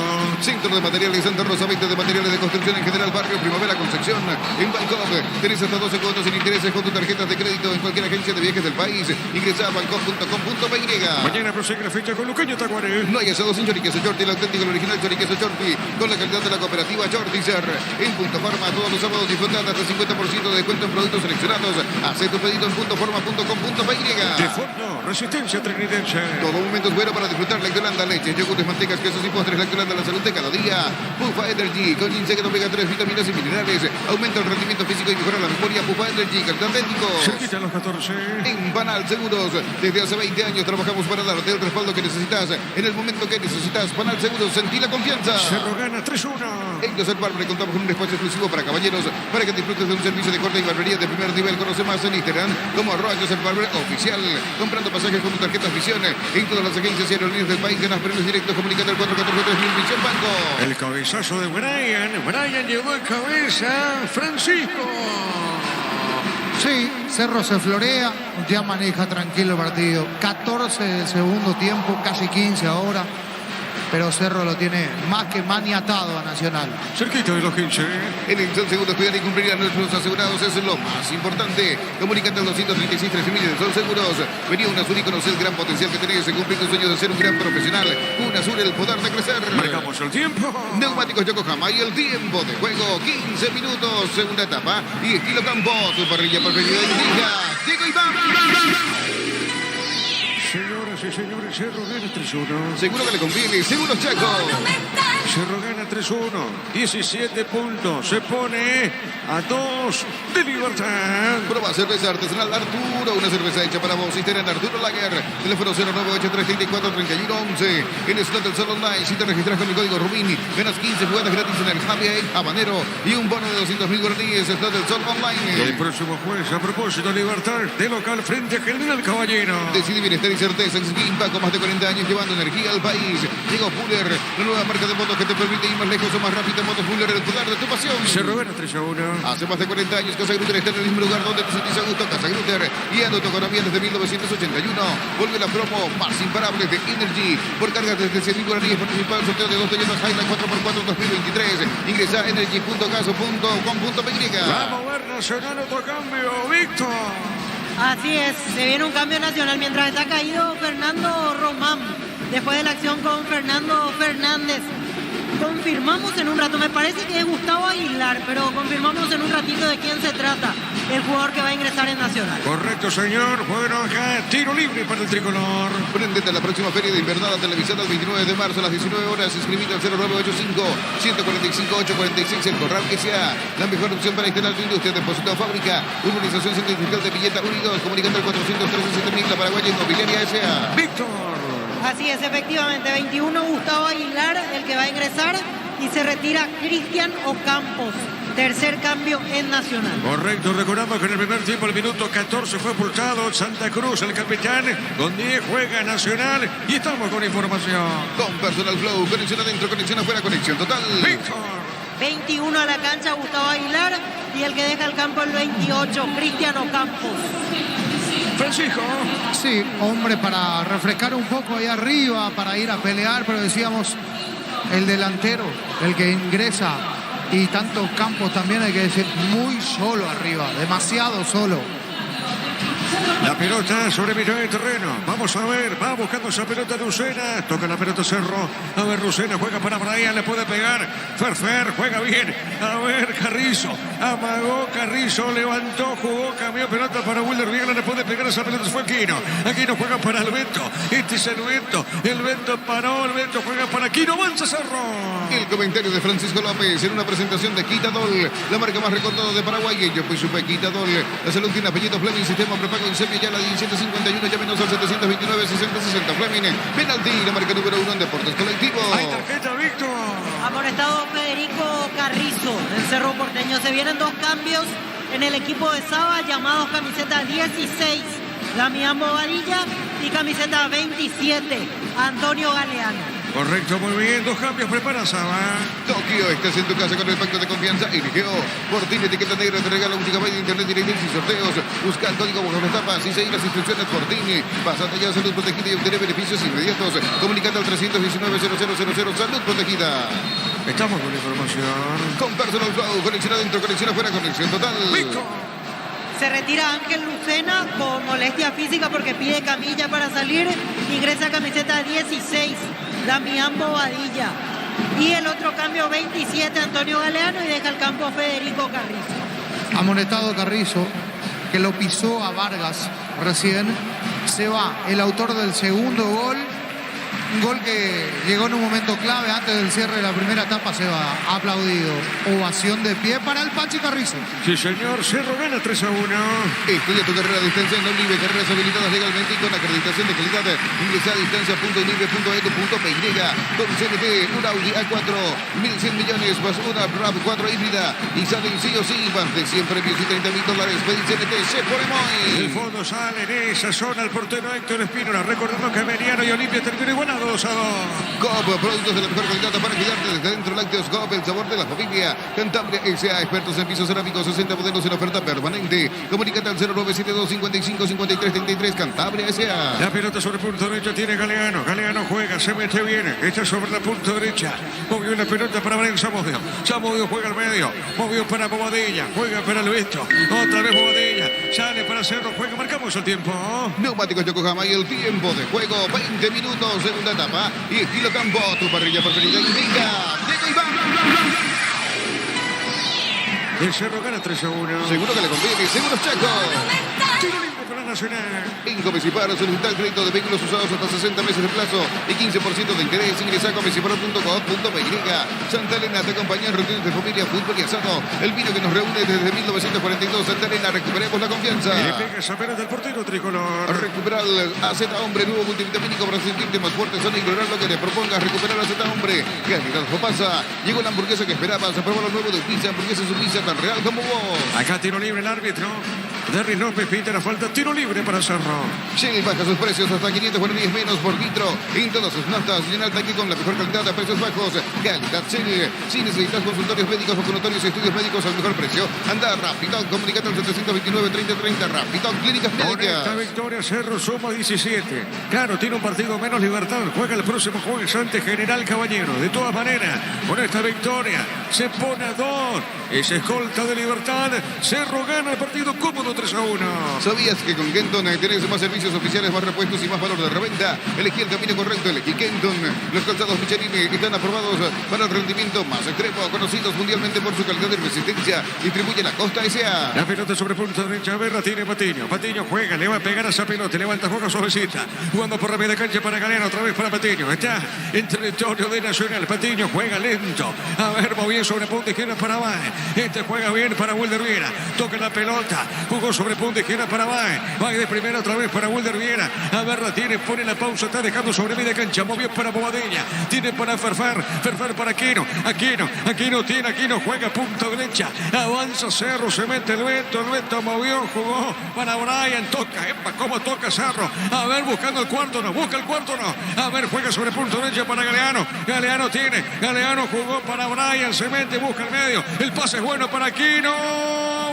Centro de Materiales Santa Rosa, 20 de materiales de construcción en general, barrio Primavera Concepción. En Bangkok tenés hasta 12 cuotas sin intereses con tus tarjetas de crédito en cualquier agencia de viajes del país. Ingresa a bangkok.com.py. Mañana prosigue la fecha con Luqueño Tacuaré. No hay asado sin choriqueso Chorti, el auténtico, el original choriqueso Chorti, con la calidad de la cooperativa Chortizer. En Punto Farma, todos los sábados disfrutan hasta 50% de descuento en productos seleccionados. Haz tu pedido en puntoforma.com.py. De fondo, resistencia trinidense. Todo momento es bueno para disfrutar Lactolanda, leche, yogures, mantecas, quesos y postres. Lactolanda, la salud de cada día. Pufa Energy, con ginseng, omega 3, vitaminas y minerales. Aumenta el rendimiento físico y mejora la memoria. Pufa Energy, calidad médico. Cerquita a los 14. En Panal Seguros, desde hace 20 años trabajamos para darte el respaldo que necesitas. En el momento que necesitas, Panal Seguros, sentí la confianza. Cerro gana 3-1. En Joseph Barber contamos con un espacio exclusivo para caballeros, para que disfrutes de un servicio de corte y barbería de primer nivel. Conoce más en Instagram como @Joseph Barber Oficial. Comprando pasajes con tu tarjeta Visión en todas las agencias y aerolíneas del país, ganas premios directos. Comunicando al 443.000 Visión Banco. El cabezazo de Brian. Brian llevó en cabeza Francisco. Sí, Cerro se florea, ya maneja tranquilo el partido. 14 de segundo tiempo, casi 15 ahora. Pero Cerro lo tiene más que maniatado a Nacional. Cerquita de los 15. En el Sol Seguros, cuidar y cumplir a nuestros asegurados es lo más importante. Comunícate al 236 13.000 de Sol Seguros. Vení a UNASUR y conocer el gran potencial que tenés en cumplir tu sueño de ser un gran profesional. UNASUR, el poder de crecer. Marcamos el tiempo. Neumáticos Yokohama y el tiempo de juego. 15 minutos, segunda etapa. Y estilo campo, su parrilla perfecta de Indica. Diego Iván. Señoras y señores, Cerro gana 3-1. Seguro que le conviene, seguro Chaco. Cerro gana 3-1. 17 puntos. Se pone a 2 de Libertad. Prueba cerveza artesanal Arturo. Una cerveza hecha para vos. Cisterna en Arturo Lager. Teléfono 098-334-3111. En Slot del Sol Online. Si te registras con el código Rubini, ganas 15 jugadas gratis en el Happy Eight Habanero y un bono de 200.000 guaraníes. Slot del Sol Online. El próximo jueves, a propósito, Libertad de local frente a General Caballero. Decide bienestar y certeza en Skin Pack, con más de 40 años llevando energía al país. Llegó Fuller, la nueva marca de motos que te permite ir más lejos o más rápido. Motos Fuller, el poder de tu pasión. Cerro gana 3-1. Hace más de 40 años Casa Grutter está en el mismo lugar donde te sentís a gusto. Casa Grutter, guiando tu economía desde 1981. Vuelve la promo más imparable de Energy. Por cargas desde 100.000 guaraníes, participa en el sorteo de 2 Toyota Hilux 4x4 2023. Ingresa a energy.caso.com.py. Vamos a ver Nacional, otro cambio. Víctor. Así es, se viene un cambio nacional mientras está caído Fernando Román. Después de la acción con Fernando Fernández. Confirmamos en un rato, me parece que es Gustavo Aguilar, pero confirmamos en un ratito de quién se trata, el jugador que va a ingresar en Nacional. Correcto, señor. Bueno, acá tiro libre para el tricolor. Prendete a la próxima feria de invernada televisada el 29 de marzo a las 19 horas. Inscribite al 0985-145-846 el Corral S.A. La mejor opción para instalar tu industria, depósito fábrica, urbanización centro industrial de Villeta Unidos. Comunicando al 413-7000, la Paraguaya Inmobiliaria S.A. Víctor. Así es, efectivamente, 21 Gustavo Aguilar, el que va a ingresar, y se retira Cristian Ocampos. Tercer cambio en Nacional. Correcto, recordamos que en el primer tiempo, el minuto 14, fue pulsado Santa Cruz, el capitán. Con 10 juega Nacional y estamos con información. Con Personal Flow, conexión adentro, conexión afuera, conexión total. Víctor. 21 a la cancha Gustavo Aguilar y el que deja el campo el 28, Cristian Ocampos. Francisco. Sí, hombre, para refrescar un poco ahí arriba, para ir a pelear, pero decíamos, el delantero, el que ingresa, y tanto Campos también, hay que decir, muy solo arriba, demasiado solo. La pelota sobre mitad de terreno. Vamos a ver, va buscando esa pelota Lucena. Toca la pelota Cerro. A ver, Lucena juega para Brian, le puede pegar. Ferfer juega bien. A ver, Carrizo. Amagó Carrizo, levantó, jugó, cambió pelota para Wilder Viegla, le puede pegar esa pelota. Fue Aquino. Aquino juega para el Vento. Este es el Vento. El Vento paró, el Vento juega para Aquino. Avanza Cerro. El comentario de Francisco López en una presentación de Quitadol, la marca más recortada de Paraguay. Yo fui supe Quitadol. La salud tiene apellido Fleming, sistema prepago en Sevilla, ya la 1751, llámenos al 729-6060 Fleming. Penalti, la marca número 1 en deportes colectivos. Hay tarjeta, Víctor. Amonestado Federico Carrizo en Cerro Porteño. Se vienen 2 cambios en el equipo de Saba, llamados camiseta 16. Damián Bobadilla y camiseta 27, Antonio Galeano. Correcto, muy bien. 2 cambios, prepara Saba. Tokio, estás en tu casa con el pacto de confianza. Eligió Fortini, etiqueta negra, te regala un gigabyte de internet directo y sorteos. Busca el código bajo las tapas y seguir las instrucciones Fortini. Pásate ya a Salud Protegida y obtener beneficios inmediatos. Comunicate al 319-0000. Salud Protegida. Estamos con información. Con Personal Flow, conexión adentro, conexión afuera, conexión total. Listo. Se retira Ángel Lucena con molestia física porque pide camilla para salir. Ingresa camiseta 16, Damián Bobadilla. Y el otro cambio 27, Antonio Galeano, y deja el campo Federico Carrizo. Amonestado Carrizo, que lo pisó a Vargas recién. Se va el autor del segundo gol. Un gol que llegó en un momento clave antes del cierre de la primera etapa. Se va aplaudido. Ovación de pie para el Pachi Carrizo. Sí, señor. Cerro gana 3-1. Estudia tu carrera a distancia en Olive, carreras habilitadas legalmente y con acreditación de calidad. Ingresa a distancia.olive.edu.py. Con CNT, un Audi A4, 1.100 millones más una RAV4 híbrida. Y salen sí o sí, más de 100 premios y $30.000. Pedí CNT, se pone muy. El fondo sale en esa zona el portero Héctor Espínola. Recordando que Meriano y Olimpia terminó igualados 2-2. Coop, productos de la mejor calidad para cuidarte desde dentro. Lácteos Coop, el sabor de la familia. Cantabria S.A., expertos en pisos cerámicos, 60 modelos en oferta permanente. Comunícate al 0972 55 53 33. Cantabria S.A. La pelota sobre punto derecho tiene Galeano. Galeano juega, se mete bien. Está sobre la punta derecha. Movió la pelota para Brian Zamudio. Zamudio juega al medio. Movió para Bobadilla. Juega para Luesto. Otra vez Bobadilla. Sale para Cerro. Juega. Marcamos el tiempo. Neumáticos Yokohama y el tiempo de juego. 20 minutos, segunda etapa. Y estilo campo, tu parrilla preferida indica. Llega y va. El Cerro gana 3-1. Seguro que le conviene. Seguros Chaco. Tiro libre para Nacional. En Comecipar, solicitar crédito de vehículos usados hasta 60 meses de plazo y 15% de interés. Ingresa a comecipar.com.py. Santa Elena te acompaña en reuniones de familia, fútbol y asado. El vino que nos reúne desde 1942. Santa Elena, recuperemos la confianza. Y le pega esa pelota del portero tricolor. Recuperar AZ Hombre, nuevo multivitamínico para sentirte más fuerte, sano y lograr lo que te propongas. Recuperar AZ Hombre. Calidad pasa. Llegó la hamburguesa que esperabas. A probar lo nuevo de pizza. Hamburguesa su pizza tan real como vos. Acá tiro libre el árbitro. Derry López pita la falta. Tiro libre para Cerro. Shell baja sus precios hasta 500 menos por litro. En todas sus naftas. Llena el tanque con la mejor calidad a precios bajos. Calidad Shell. Si necesitas consultorios médicos, vacunatorios y estudios médicos al mejor precio, anda Rapidón. Comunicate al 729-3030. Rapidón Clínicas Con Médicas. esta victoria Cerro suma 17. Claro, tiene un partido menos Libertad. Juega el próximo jueves ante General Caballero. De todas maneras, con esta victoria se pone a 2. Es escolta de Libertad. Cerro gana el partido cómodo 3-1. ¿Sabías que con Kenton tenés más servicios oficiales, más repuestos y más valor de reventa? Elegí el camino correcto, elegí Kenton. Los calzados Michelin están aprobados para el rendimiento más extremo, conocidos mundialmente por su calidad y resistencia. Distribuye la Costa S.A. La pelota sobre punta derecha, Berra tiene Patiño. Patiño juega, le va a pegar a esa pelota, levanta, juega suavecita. Jugando por la media cancha para Galeano, otra vez para Patiño. Está en territorio de Nacional. Patiño juega lento. A ver, movió sobre punta izquierda para Baez. Este juega bien para Wilder Viera. Toca la pelota, jugó sobre punta izquierda para Baez. Baez de primera otra vez para Wilder Viera. A ver, la tiene, pone la pausa, está dejando sobre media cancha. Movió para Bobadilla. Tiene para Ferfer. Ferfer para Aquino. Aquino tiene, Aquino juega punta derecha. Avanza Cerro, se mete el Beto movió, jugó para Brian. Toca, epa, cómo toca Cerro. A ver, buscando el cuarto, no. Busca el cuarto, no. A ver, juega sobre punta derecha para Galeano. Galeano jugó para Brian. Se mete, busca el medio. El pase es bueno para Aquino.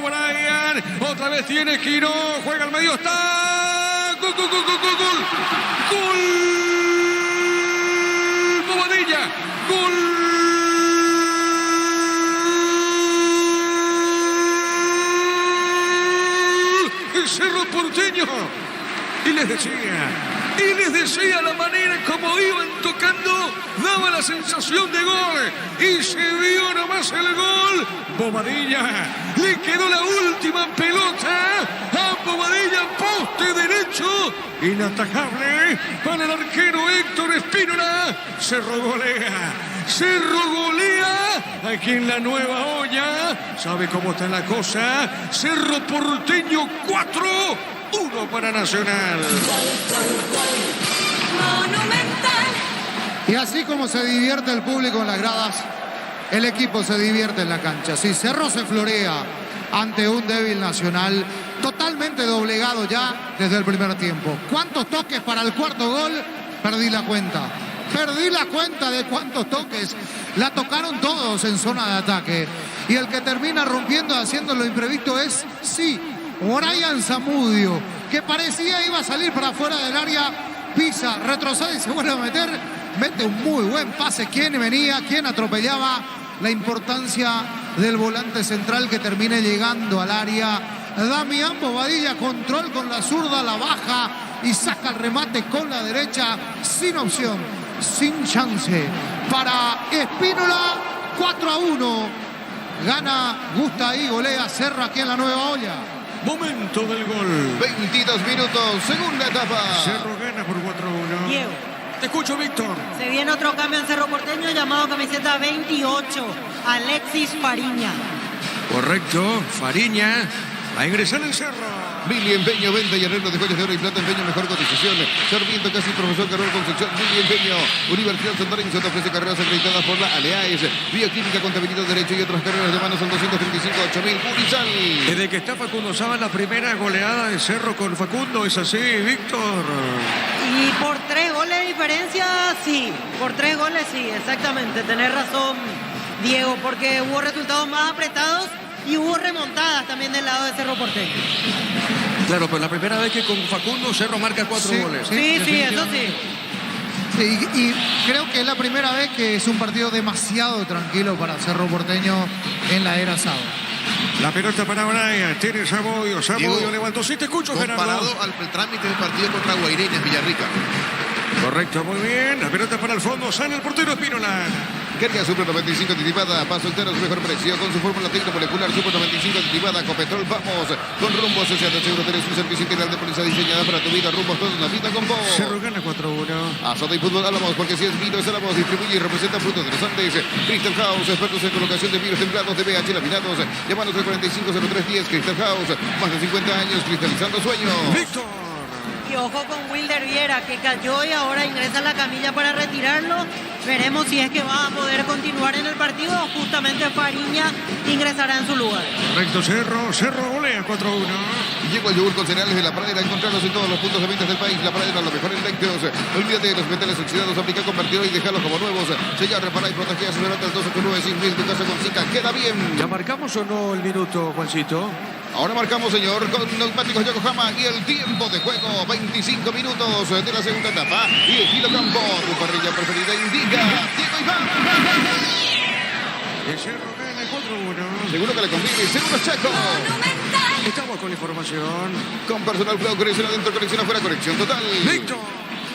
Brian, otra vez tiene Aquino. Juega al medio, está. Gol. Bobadilla. Gol. El Cerro Porteño. Y les decía la manera como iban tocando, daba la sensación de gol. Y se vio nomás el gol. Bobadilla, le quedó la última pelota a Bobadilla, poste derecho. Inatajable para el arquero Héctor Espínola. Cerro golea aquí en la Nueva Olla. ¿Sabe cómo está la cosa? Cerro Porteño 4-1 para Nacional. Monumental. Y así como se divierte el público en las gradas, el equipo se divierte en la cancha. Si Cerro se florea ante un débil Nacional, total totalmente doblegado ya desde el primer tiempo. ¿Cuántos toques para el cuarto gol? Perdí la cuenta. Perdí la cuenta de cuántos toques. La tocaron todos en zona de ataque. Y el que termina rompiendo, haciendo lo imprevisto es, sí, Brian Zamudio, que parecía iba a salir para afuera del área, pisa, retrocede y se vuelve a meter. Mete un muy buen pase. ¿Quién venía? ¿Quién atropellaba? La importancia del volante central que termine llegando al área. Damián Bobadilla, control con la zurda, la baja y saca el remate con la derecha, sin opción, sin chance. Para Espínola, 4-1. Gana, gusta y golea Cerro aquí en la Nueva Olla. Momento del gol. 22 minutos, segunda etapa. Cerro gana por 4-1. Diego. Te escucho, Víctor. Se viene otro cambio en Cerro Porteño llamado camiseta 28, Alexis Fariña. Correcto, Fariña va a ingresar en Cerro. Mili Empeño, venta y arreglo de joyas de oro y plata. Empeño, mejor cotización. Sarmiento, casi profesor Carol Concepción. Mili Empeño, Universidad Santarense te ofrece carreras acreditadas por la ALEAES. Bioquímica, contabilidad, derecho y otras carreras de manos al 235.000. Urizal. Desde que está Facundo Saba, la primera goleada de Cerro con Facundo. ¿Es así, Víctor? Y por 3 goles de diferencia, sí. Por 3 goles, sí, exactamente. Tenés razón, Diego, porque hubo resultados más apretados y hubo remontadas también del lado de Cerro Porteño. Claro, pero la primera vez que con Facundo Cerro marca 4 goles. Sí, eso sí. Sí, y creo que es la primera vez que es un partido demasiado tranquilo para Cerro Porteño en la era Saba. La pelota para Brian, tiene Zamudio. Zamudio Diego, levantó. Sí, te escucho, Gerardo. Comparado al trámite del partido contra Guairén en Villarrica. Correcto, muy bien. La pelota para el fondo, sale el portero Espínola. Carga Super 95 anticipada, paso entero a su mejor precio con su fórmula tecnomolecular Super 95 anticipada. Copetrol, vamos con Rumbo Asociados Seguro. Tenés un servicio integral de policía diseñada para tu vida. Rumbo, toda una vida con vos. Cerro gana 4-1. Azota y fútbol hablamos porque si es vino es hablamos. Distribuye y representa frutos de los Andes. Crystal House, expertos en colocación de vinos templados de BH laminados. Llámanos al 450310. Crystal House, más de 50 años cristalizando sueños. Víctor. Y ojo con Wilder Viera, que cayó y ahora ingresa a la camilla para retirarlo. Veremos si es que va a poder continuar en el partido o justamente Fariña ingresará en su lugar. Correcto, Cerro golea 4-1. Llegó el yogur con cereales de La Pradera. Encontrarlos en todos los puntos de venta del país. La Pradera, lo mejor en lácteos. Olvídate de los metales oxidados. Aplica convertidor y déjalos como nuevos. Sellar, reparar y proteger. Asesorate al 1289 tu casa con Zika. Queda bien. ¿Ya marcamos o no el minuto, Juancito? Ahora marcamos, señor, con neumáticos Yokohama y el tiempo de juego. 25 minutos de la segunda etapa. Y el kilocampo, tu parrilla preferida indica. Diego Iván. El Cerro gana 4-1. Seguro que le conviene. Seguro Chaco. Estamos con información. Con personal flow, conexión adentro, conexión afuera, conexión total. Víctor.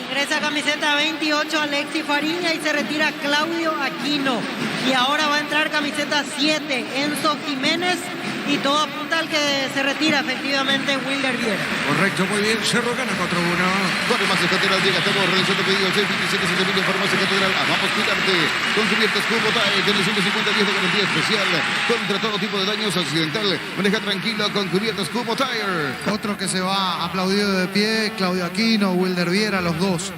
Ingresa camiseta 28 Alexis Fariña y se retira Claudio Aquino. Y ahora va a entrar camiseta 7 Enzo Jiménez. Y todo apunta al que se retira efectivamente Wilder Viera. Correcto, muy bien. Cerro gana 4-1. Farmacias Catedral llega, estamos realizando pedidos 627 en Farmacia Catedral. Amamos cuidarte. Con cubiertas Cubo TAE, tenés 150 días de garantía especial contra todo tipo de daños accidental. Maneja tranquilo con cubiertas Cubo Tire. Otro que se va aplaudido de pie, Claudio Aquino, Wilder Viera, los dos.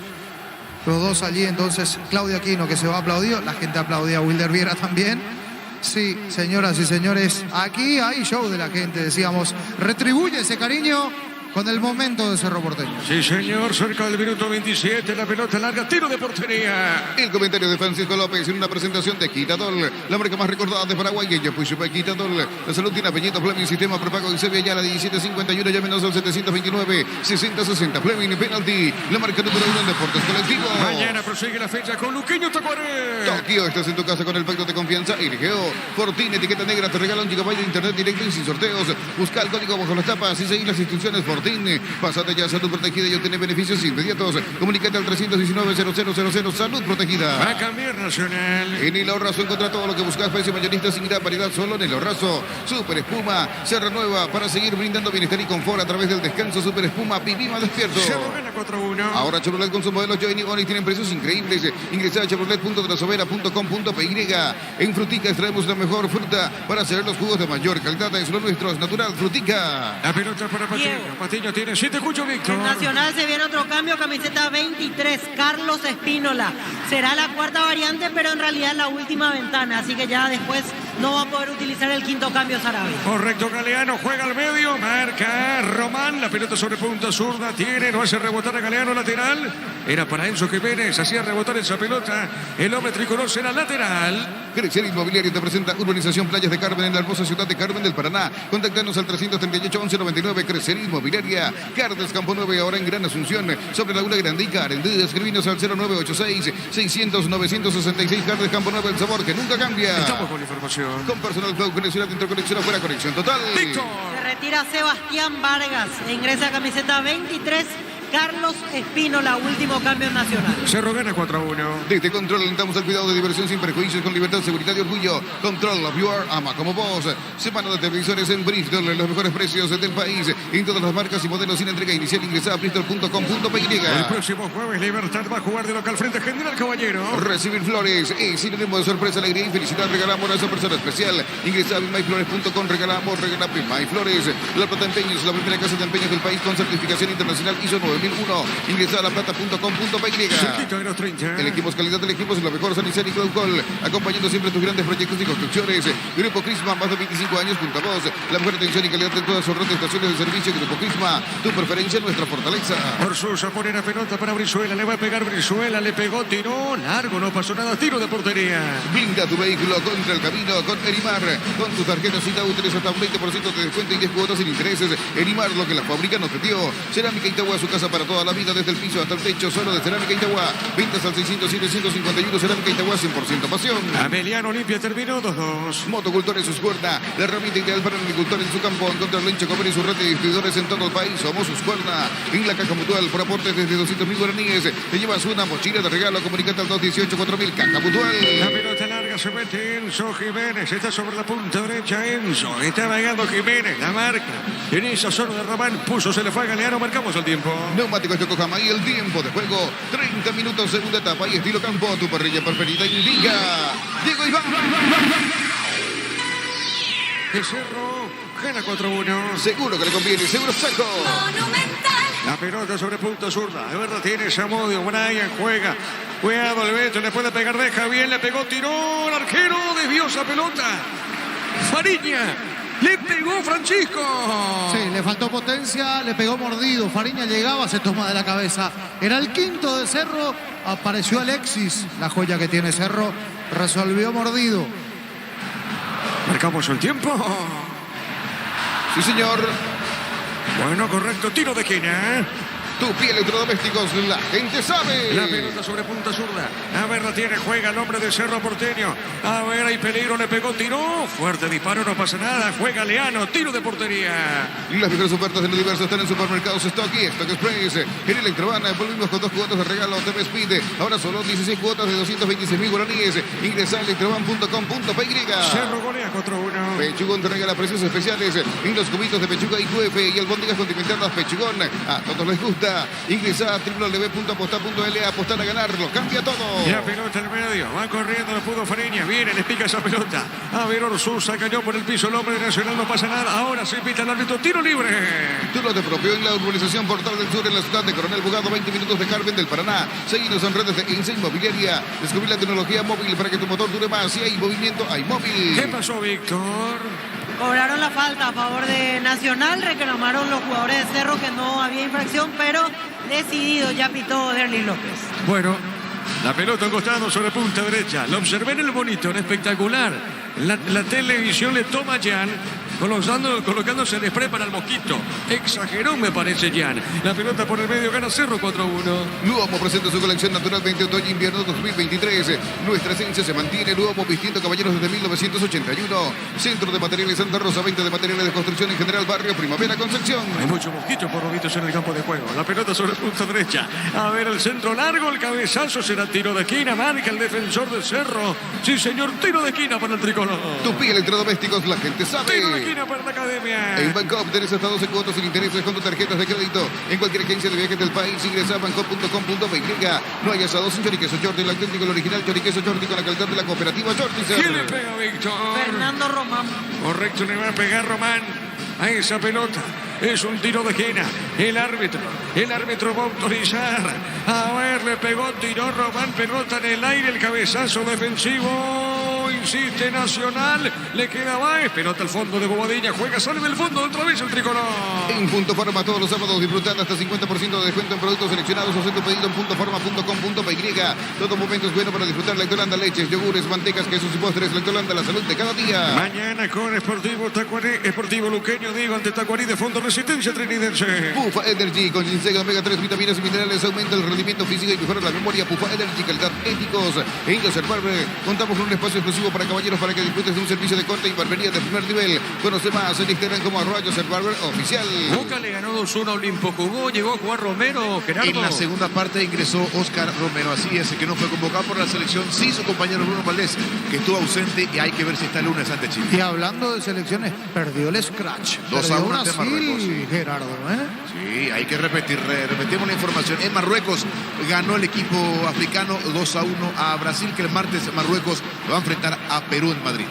Los dos allí, entonces Claudio Aquino que se va aplaudido. La gente aplaudía a Wilder Viera también. Sí, señoras y señores, aquí hay show de la gente, decíamos. Retribuye ese cariño con el momento de Cerro Porteño. Sí, señor, cerca del minuto 27, la pelota larga, tiro de portería. El comentario de Francisco López en una presentación de Quitadol, la marca más recordada de Paraguay, que puso Quitadol. La salud tiene Peñito Fleming, sistema prepago y Sevilla ya la 1751, llámenos al 729-6060. Fleming Penalty, la marca número 1 en deportes colectivos. Mañana prosigue la fecha con Luqueño Tacuaré. Tokio, estás en tu casa con el pacto de confianza. Irgeo, Fortín, etiqueta negra, te regala un gigabyte de internet directo y sin sorteos. Busca el código bajo las tapas y seguir las instrucciones Fortín. Pásate ya a Salud Protegida y obtiene beneficios inmediatos. Comunícate al 319-0000 Salud Protegida. Va a cambiar Nacional. En el Ahorrazo encuentra todo lo que buscas. Precio mayorista sin gran variedad solo en el Ahorrazo. Super Espuma se renueva para seguir brindando bienestar y confort a través del descanso. Super Espuma, viví más despierto. Cerro gana 4-1. Ahora Chevrolet con su modelo Joy y tienen precios increíbles. Ingresa a chevrolet.trasovera.com.py. En Frutica extraemos la mejor fruta para hacer los jugos de mayor calidad. Es lo nuestro, es natural. Frutica. La pelota para Patiño. Patiño tiene, sí te escucho, Víctor. En Nacional se viene otro cambio, camiseta 23, Carlos Espínola. Será la cuarta variante, pero en realidad la última ventana, así que ya después no va a poder utilizar el quinto cambio Sarabia. Correcto, Galeano juega al medio, marca Román, la pelota sobre punta zurda, tiene, no hace rebotar a Galeano lateral. Era para Enzo Jiménez, hacía rebotar esa pelota. El hombre tricolor será lateral. Crecer Inmobiliario te presenta Urbanización Playas de Carmen en la hermosa ciudad de Carmen del Paraná. Contactanos al 338-1199. Crecer Inmobiliaria. Cardes Campo 9, ahora en Gran Asunción. Sobre Laguna Grandica, Arendí. Escribinos al 0986-600-966. Cardes Campo 9, el sabor que nunca cambia. Estamos con la información. Con personal Flow, conexión dentro, conexión afuera, conexión total. Víctor. Se retira Sebastián Vargas e ingresa a camiseta 23. Carlos Espínola, último cambio nacional. Cerro gana 4-1. Desde Control alentamos al cuidado de diversión sin prejuicios, con libertad, seguridad y orgullo. Control, you are, ama como vos. Semana de televisores en Bristol, los mejores precios del país. En todas las marcas y modelos sin entrega inicial, ingresá a bristol.com.py. El próximo jueves, Libertad va a jugar de local frente a General Caballero. Recibir flores es sinónimo de sorpresa, alegría y felicidad. Regalamos a esa persona especial. Ingresá a myflores.com, regalamos MyFlores. La Plata Empeños, la primera casa de empeños del país con certificación internacional ISO 9001. Ingresa a laplata.com.py. Circuito de los 30. Elegimos calidad, elegimos la mejor sanitaria y Cloudcall, acompañando siempre tus grandes proyectos y construcciones. Grupo Crisma, más de 25 años, punta voz. La mejor atención y calidad de todas sus estaciones de servicio. Grupo Crisma, tu preferencia, nuestra fortaleza. Orsusa pone la pelota para Brizuela, le va a pegar Brizuela, le pegó, tiró, largo, no pasó nada, tiro de portería. Blinda tu vehículo contra el camino con Erimar. Con tus tarjetas Itaú tenés hasta un 20% de descuento y 10 cuotas sin intereses. Erimar, lo que la fábrica nos dio. Cerámica Itagua, su casa para toda la vida, desde el piso hasta el techo, solo de Cerámica Itagua. Ventas al 600-751, Cerámica Itagua, 100% pasión. Ameliano Olimpia terminó 2-2. Motocultor en sus cuerdas, la herramienta ideal para el agricultor en su campo. Encontrar Lencho Comer y su red de distribuidores en todo el país. Somos sus cuerdas. En la Caja Mutual, por aportes desde 200.000 guaraníes. Te llevas una mochila de regalo. Comunicate al 218-4000. Caja Mutual. La pelota larga se mete Enzo Jiménez. Está sobre la punta derecha Enzo. Está vagando Jiménez. La marca. En esa zona de Román puso, se le fue a Galeano. Marcamos el tiempo. Neumáticos Yokohama y el tiempo de juego. 30 minutos, segunda etapa y estilo campo. Tu parrilla preferida indica. Diego Iván. El Cerro gana 4-1. Seguro que le conviene. Seguro saco. Monumental. La pelota sobre punta zurda. De verdad tiene Zamudio. Brian juega. Cuidado el Beto. Le puede pegar. Deja bien. Le pegó. Tiró. El arquero desvió esa pelota. Fariña. Le pegó Francisco. Sí, le faltó potencia, le pegó mordido. Fariña llegaba, se toma de la cabeza. Era el quinto de Cerro. Apareció Alexis, la joya que tiene Cerro. Resolvió mordido. Marcamos el tiempo. Sí, señor. Bueno, correcto. Tiro de esquina. Tu pie electrodomésticos, la gente sabe. La pelota sobre punta zurda. A ver, la tiene, juega el hombre de Cerro Porteño. A ver, hay peligro, le pegó, tiró. Fuerte disparo, no pasa nada. Juega Leano, tiro de portería. Las mejores ofertas del universo están en supermercados Stock y Stock Express. En Electrovana volvimos con 2 cuotas de regalo TV Speed. Ahora solo 16 cuotas de 226.000 guaraníes. Ingresa a electrovan.com.py. Cerro golea 4-1. Pechugón te regala precios especiales en los cubitos de pechuga y QF y albóndigas condimentadas Pechugón. A todos les gusta. Ingresa a www.apostar.l. Apostar a ganarlo. Cambia todo. La pelota al medio. Va corriendo, no pudo Fariña. Viene, le pica esa pelota. A ver, Orsusa cayó por el piso. El hombre de Nacional, no pasa nada. Ahora se pita el árbitro. Tiro libre. Turno de propio en la urbanización Portal del Sur en la ciudad de Coronel Bugado, 20 minutos de Carmen del Paraná. Seguidos en redes de Inse Inmobiliaria. Descubrir la tecnología móvil para que tu motor dure más. Si hay movimiento, hay móvil. ¿Qué pasó, Víctor? Cobraron la falta a favor de Nacional, reclamaron los jugadores de Cerro que no había infracción, pero decidido ya pitó Derly López. Bueno, la pelota al costado sobre punta derecha. Lo observé en el monitor, espectacular. La televisión le toma a Jan, colocándose el spray para el mosquito. Exageró, me parece, Jan. La pelota por el medio, gana Cerro 4-1. Luomo presenta su colección naturalmente otoño-invierno 2023. Nuestra esencia se mantiene. Luomo vistiendo caballeros desde 1981. Centro de Materiales Santa Rosa, venta de materiales de construcción en general, barrio Primavera, Concepción. Hay muchos mosquitos por robitos en el campo de juego. La pelota sobre punta derecha. A ver, el centro largo, el cabezazo será tiro de esquina. Marca el defensor del Cerro. Sí, señor, tiro de esquina para el tricolor. Tu pie electrodomésticos, la gente sabe. Tiro de esquina para la academia. En Bancop tenés hasta 12 cuotas sin intereses con tus tarjetas de crédito. En cualquier agencia de viajes del país, ingresa a bancop.com.py. No hay asados sin choriqueso Jordi, el auténtico, el original choriqueso Jordi con la calidad de la cooperativa Jordi. ¿Quién le pega, Víctor? Fernando Román. Correcto, le va a pegar Román a esa pelota. Es un tiro de esquina. El árbitro va a autorizar. A ver, le pegó, tiró Román, pelota en el aire, el cabezazo defensivo. Insiste Nacional, le queda Báez, pelota al fondo de Bobadilla, juega, sale del fondo otra vez el tricolor. En Punto Forma todos los sábados disfrutando hasta 50% de descuento en productos seleccionados. Haz tu pedido en puntoforma.com.py. Todo momento es bueno para disfrutar Lactolanda, leches, yogures, mantecas, quesos y postres. Lactolanda, la salud de cada día. Mañana con Esportivo Luqueño, Diego ante Tacuarí de Fondo Resistencia Trinidense. Pufa Energy con ginseng, omega 3, vitaminas y minerales, aumenta el rendimiento físico y mejora la memoria. Pufa Energy, calidad éticos e inconservable. Contamos con un espacio exclusivo para caballeros para que disfrutes de un servicio de corte y barbería de primer nivel. Conoce más en Instagram como @Barber Oficial. Boca le ganó 2-1 a Olimpo, jugó, llegó a jugar Romero, Gerardo. En la segunda parte ingresó Oscar Romero, así es, que no fue convocado por la selección. Sí, su compañero Bruno Valdés, que estuvo ausente y hay que ver si está el lunes ante Chile. Y hablando de selecciones, perdió el scratch. 2-1 ante Marruecos. Sí, Gerardo, Sí, hay que repetir, repetimos la información. En Marruecos ganó el equipo africano 2-1 a Brasil, que el martes Marruecos lo va a enfrentar a Perú en Madrid.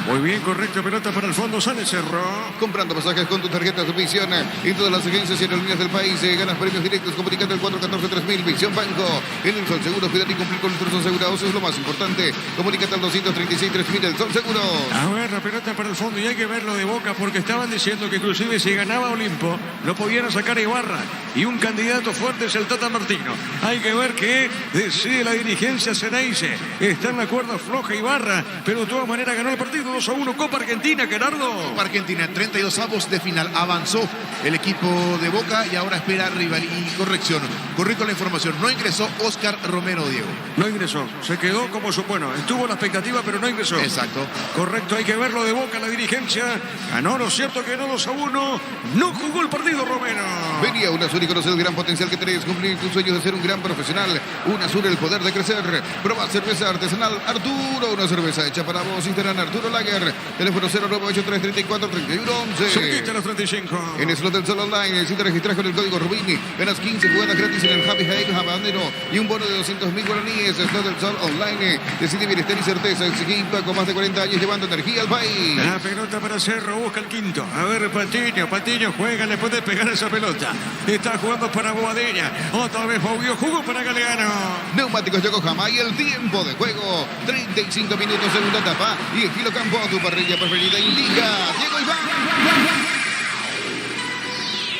Muy bien, correcta pelota para el fondo, sale Cerro. Comprando pasajes con tu tarjeta de Visión en todas las agencias y aerolíneas del país. Ganas premios directos comunicando el 414-3000. Visión Banco. En el Sol Seguro, cuidar y cumplir con nuestros asegurados es lo más importante. Comunicate al 236-3000 el Sol Seguro. A ver, la pelota para el fondo y hay que verlo de Boca porque estaban diciendo que inclusive si ganaba Olimpo lo podían sacar a Ibarra. Y un candidato fuerte es el Tata Martino. Hay que ver qué decide la dirigencia Ceneice. Está en la cuerda floja Ibarra, pero de todas maneras ganó el partido 2-1. Copa Argentina, Gerardo. Copa Argentina, 32 avos de final. Avanzó el equipo de Boca y ahora espera rival. Y corrección, corrijo la información. No ingresó Oscar Romero, Diego. No ingresó, se quedó como su... Bueno, estuvo la expectativa, pero no ingresó. Exacto. Correcto, hay que verlo de Boca, la dirigencia. Ganó, ¿no es cierto que no 2-1? No jugó el partido Romero. Venía UNASUR y conocer el gran potencial que tenés. Cumplir tus sueños de ser un gran profesional. UNASUR, el poder de crecer. Proba cerveza artesanal Arturo, una cerveza hecha para vos. Instagram Arturo Lager. Teléfono 098-334-3111. Cerquita a los 35. En Slot del Sol Online, si te registras con el código Rubini, ganas 15 jugadas gratis en el Happy Hike Habanero y un bono de 200.000 guaraníes. Slot del Sol Online, decide bienestar y certeza. Exigimpa con más de 40 años llevando energía al país. La pelota para Cerro, busca el quinto. A ver, Patiño juega, le puede pegar esa pelota. Está jugando para Bobadilla. Otra vez Bobbio, jugó para Galeano. Neumáticos Yokohama y el tiempo de juego. 35 minutos, segunda etapa. Y estilo campo, tu parrilla preferida indica. Diego Iván.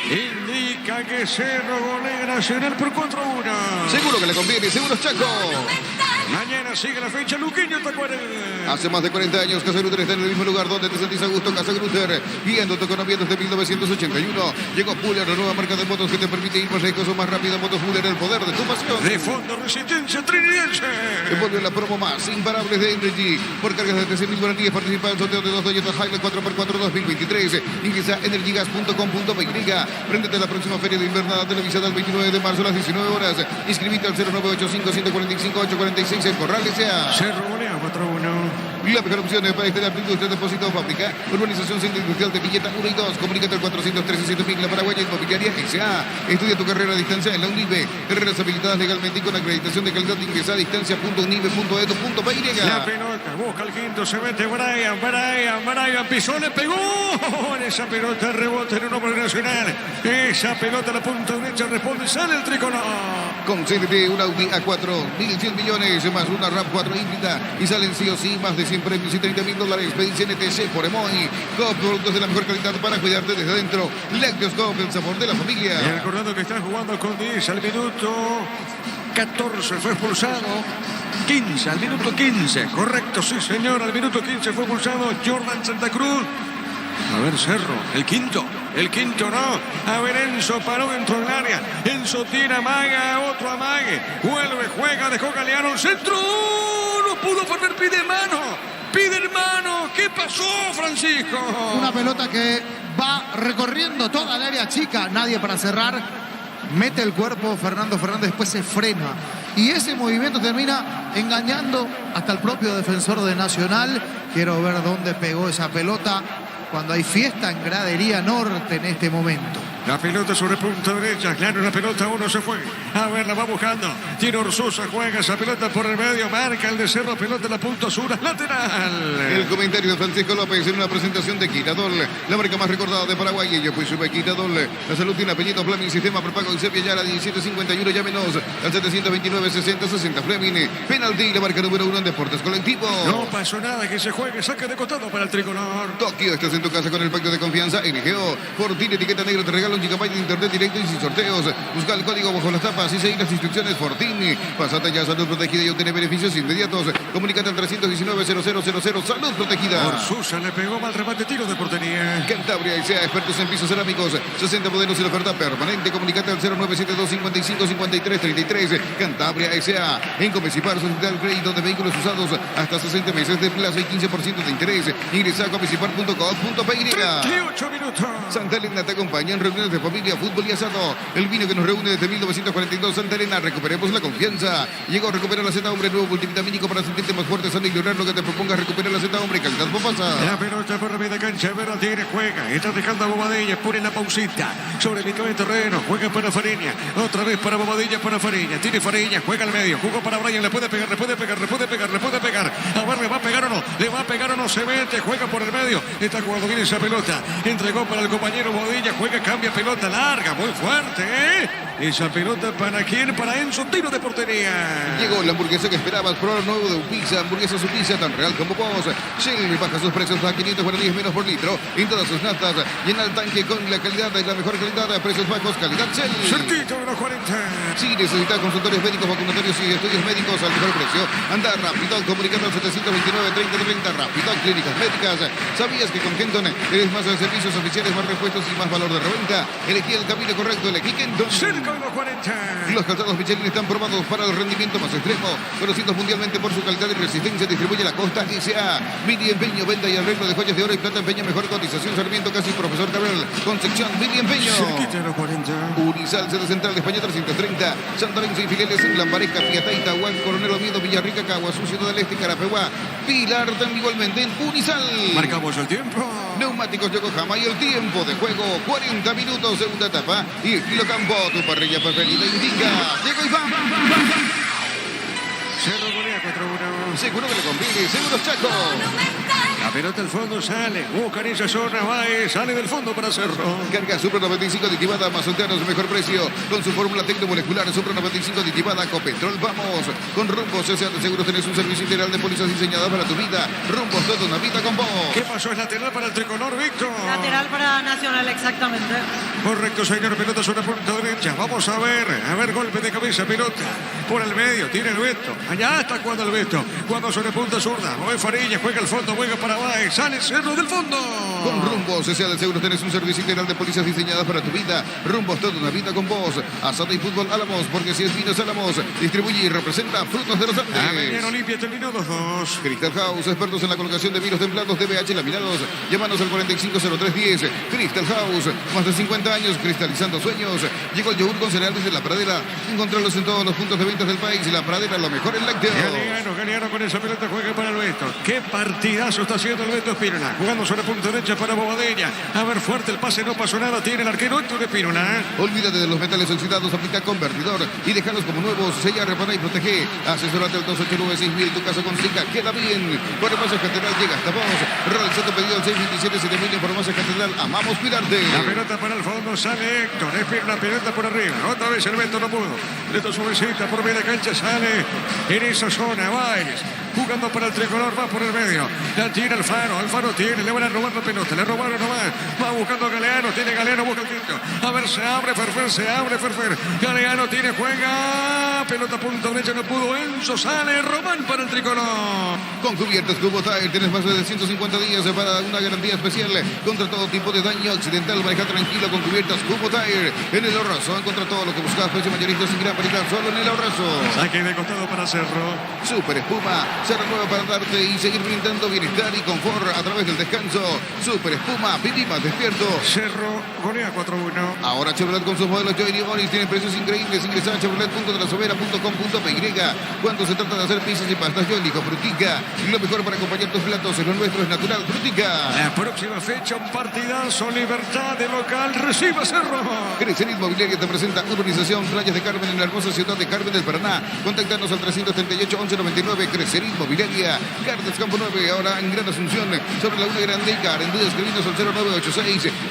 Indica que Cerro golea Nacional por 4-1. Seguro que le conviene, seguro es Chaco. Mañana sigue la fecha, Luqueño Tacuarí. Hace más de 40 años Casa Grutter está en el mismo lugar donde te sentís a gusto. Casa Grutter, guiando tu economía desde 1981. Llegó Fuller, la nueva marca de motos que te permite ir más lejos o más rápido. Motos Fuller, el poder de tu pasión. De Fondo Resistencia Trinidense. Envuelve la promo más imparable de Energy. Por cargas de 13.000 guaraníes participa en el sorteo de 2 Toyota Hilux 4x4 2023. Ingresa a energygas.com.py. Préndete a la próxima feria de invernada televisada el 29 de marzo a las 19 horas. Inscribite al 0985-145-846 en Corrales sea. Cerro golea 4-1. La mejor opción para instalar tu industria de depósito de fábrica. Urbanización Centro Industrial de Villeta 1 y 2. Comunícate al 413-7000. La Paraguaya Inmobiliaria S.A. Estudia tu carrera a distancia en la UNIBE. Carreras habilitadas legalmente y con acreditación de calidad. Ingresa a distancia.unibe.edu.py. La pelota, busca el quinto, se mete Brian, pisó, le pegó. Esa pelota rebote en un hombre nacional. Esa pelota a la punta derecha responde, sale el tricolor. Con CDT, un Audi A4, 1.100 millones, más una RAV4 híbrida. Y salen sí o sí más de 100 premios y $30.000. Pedís NTC por Emoy. Coop, productos de la mejor calidad para cuidarte desde adentro. Lácteos Coop, el sabor de la familia. Y recordando que están jugando con 10 al minuto 14, fue expulsado. 15, al minuto 15. Correcto, sí señor, al minuto 15 fue expulsado Jordan Santa Cruz. A ver, Cerro, el quinto no. A ver, Enzo paró dentro del área. Enzo tiene amaga, otro amague. Vuelve, juega, dejó Galeano el centro. No pudo poner, pide mano. ¿Qué pasó, Francisco? Una pelota que va recorriendo toda el área chica. Nadie para cerrar. Mete el cuerpo Fernando Fernández, después se frena. Y ese movimiento termina engañando hasta el propio defensor de Nacional. Quiero ver dónde pegó esa pelota cuando hay fiesta en Gradería Norte en este momento. La pelota sobre punta derecha. Claro, la pelota uno se fue. A ver, la va buscando. Tiene Ursusa, juega esa pelota por el medio. Marca el de Cerro, pelota en la punta sur, lateral. El comentario de Francisco López en una presentación de Quitadol, la marca más recordada de Paraguay. Ello fue Sube Quitadol. La salud tiene apellido Fleming, sistema prepago y sepia ya a la 1751, llámenos al 729-60-60 Fleming. Penalti, la marca número 1 en Deportes Colectivos. No pasó nada, que se juegue, saque de costado para el tricolor. Tokio, estás en tu casa con el pacto de confianza. NGO, Fortín, etiqueta negra, te regala un gigabyte de internet directo y sin sorteos. Busca el código bajo las tapas y seguir las instrucciones. Fortín, pasate ya, salud protegida y obtener beneficios inmediatos. Comunícate al 319-0000, salud protegida. Ursusa le pegó mal remate, tiro de portería. Cantabria S.A., expertos en pisos cerámicos, 60 modelos y la oferta permanente. Comunicate al 0972-55-53-33. Cantabria S.A. En Comecipar, solicitar el crédito de vehículos usados hasta 60 meses de plazo y 15% de interés. Ingresa a comecipar.com.py. 38 minutos. Santa Elena te acompaña en reuniones de familia, fútbol y asado. El vino que nos reúne desde 1942. Santa Elena, recuperemos la confianza. Llegó a recuperar la Z Hombre, nuevo multivitamínico para sentirte más fuerte, sano y lograr lo que te propongas. Recuperar la Z Hombre, calidad Popasa. La pelota por la media cancha, Vera tiene, juega. Está dejando a Bobadilla, pone la pausita. Sobre mitad de terreno, juega para Fariña. Otra vez para Bobadilla, para Fariña. Tiene Fariña, juega al medio. Jugó para Brian, le puede pegar, le puede pegar, le puede pegar, le puede pegar. A ver, le va a pegar o no. Le va a pegar o no, se mete, juega por el medio. Está jugando bien esa pelota. Entregó para el compañero Bobadilla, juega, cambia pelota larga, muy fuerte, ¿eh? Esa pelota para quién, para Enzo, tiro de portería. Llegó la hamburguesa que esperabas, probar nuevo de Upizza, hamburguesa su pizza tan real como vos. Shell baja sus precios a 500 para 10 menos por litro en todas sus natas. Llena el tanque con la calidad de la mejor calidad a precios bajos, calidad Shell. Cerquito de los 40. Si necesitas consultorios médicos, vacunatorios y estudios médicos al mejor precio, anda rápido, comunicando al 729-3030, rápido, clínicas médicas. ¿Sabías que con Kenton eres más de servicios oficiales, más repuestos y más valor de reventa? Elegí el camino correcto, elegí Kenton. Cerca de los 40. Los calzados Michelin están probados para el rendimiento más extremo, conocidos mundialmente por su calidad y resistencia. Distribuye la Costa S.A. Mini Empeño, venta y arreglo de joyas de oro y plata. Empeño, mejor cotización. Sarmiento, casi Profesor Cabral. Concepción, Mini Empeño. Cerquita de los 40. Unisal, sede central de España 330. Santa Lorenzo y filiales en Lambareca, Piataita, Huan, Coronel Oviedo, Villarrica, Caguazú, Ciudad del Este, Carapeguá, Pilar, también igualmente en Unisal. Marcamos el tiempo. Neumáticos Yokohama y el tiempo de juego, 40 minutos, segunda etapa. Y estilo campo, tu parrilla preferida indica. Llegó Iván. Cerro golea 4-1. Seguro que le conviene, Seguros Chaco. La pelota al fondo sale. Buscan esa zona, va, sale del fondo para Cerro. Carga Supra 95 aditivada, Mazonteanos, mejor precio. Con su fórmula tecnomolecular, Supra 95 aditivada, Copetrol, vamos. Con Rumbos S.A. de Seguros tenés un servicio integral de pólizas diseñada para tu vida. Rumbos, toda una vida con vos. ¿Qué pasó? Es lateral para el tricolor, Víctor. Lateral para Nacional, exactamente. Correcto, señor. Pelota sobre punta derecha. Vamos a ver, golpe de cabeza, pelota. Por el medio, tiene el Beto. Allá está jugando el Beto. Cuando sobre punta zurda. Mueve Fariña, juega al fondo, juega para Baez. Sale Cerro del fondo. Con Rumbos S.A. de Seguros tenés un servicio integral de pólizas diseñadas para tu vida. Rumbos, toda una vida con vos. Asada y fútbol Álamos, porque si es vinos Álamos. Distribuye y representa Frutos de los Andes. Avellano Olimpia terminó 2-2. Crystal House, expertos en la colocación de vinos templados DBH laminados. Llámanos al 450310. Crystal House, más de 50 años cristalizando sueños. Llegó el yogur con cereales de La Pradera. Encontrarlos en todos los puntos de ventas del país. Y La Pradera, lo mejor en lácteos. Galeano con esa pelota juega para el Beto. Qué partidazo está haciendo el Beto Espínola. Jugando sobre punta derecha para Bobadilla. A ver, fuerte el pase, no pasó nada. Tiene el arquero Héctor Espínola. Olvídate de los metales oxidados, aplica convertidor y déjalos como nuevos. Sella, repara y protege. Asesorate al 289-6000. Tu casa con Zika queda bien. Farmacia Catedral llega hasta vos. Realiza tu pedido al 627-7000. Farmacia Catedral, amamos cuidarte. La pelota para el fondo, sale Héctor. La pelota por arriba. Otra vez el Beto no pudo. Beto suavecita por media cancha, sale en esa zona. Baez jugando para el tricolor, va por el medio. La tiene Alfaro tiene, le van a robar la pelota. Le robaron nomás. Va buscando a Galeano, tiene Galeano, busca el quinto. A ver, se abre Ferfer. Galeano tiene, juega. Pelota punta derecha, no pudo. Enzo sale, Román para el tricolor. Con cubiertas Cubo Tire, tienes más de 150 días para una garantía especial contra todo tipo de daño accidental. Maneja tranquilo con cubiertas Cubo Tire. En el Ahorrazo, contra todo lo que buscas, precio mayorista sin gran variedad, solo en el Ahorrazo. Saque de costado para Cerro. Super Espuma, se renueva para darte y seguir brindando bienestar y confort a través del descanso. Super Espuma, viví más despierto. Cerro golea 4-1. Ahora Chevrolet con sus modelos Joy y Boris tienen precios increíbles. Ingresa a chevrolet.delasovera.com.py. Cuando se trata de hacer pizzas y pastas, yo elijo Frutica. Lo mejor para acompañar tus platos, lo nuestro es natural. Frutica. La próxima fecha, un partidazo. Libertad de local, reciba Cerro. Crecer Inmobiliaria te presenta Urbanización Playas de Carmen en la hermosa ciudad de Carmen del Paraná. Contactanos al 338-1199. Crecer Inmobiliaria. Cartes Campo 9, ahora en Gran Asunción, sobre la 1 Grande y Car. En duda escribinos al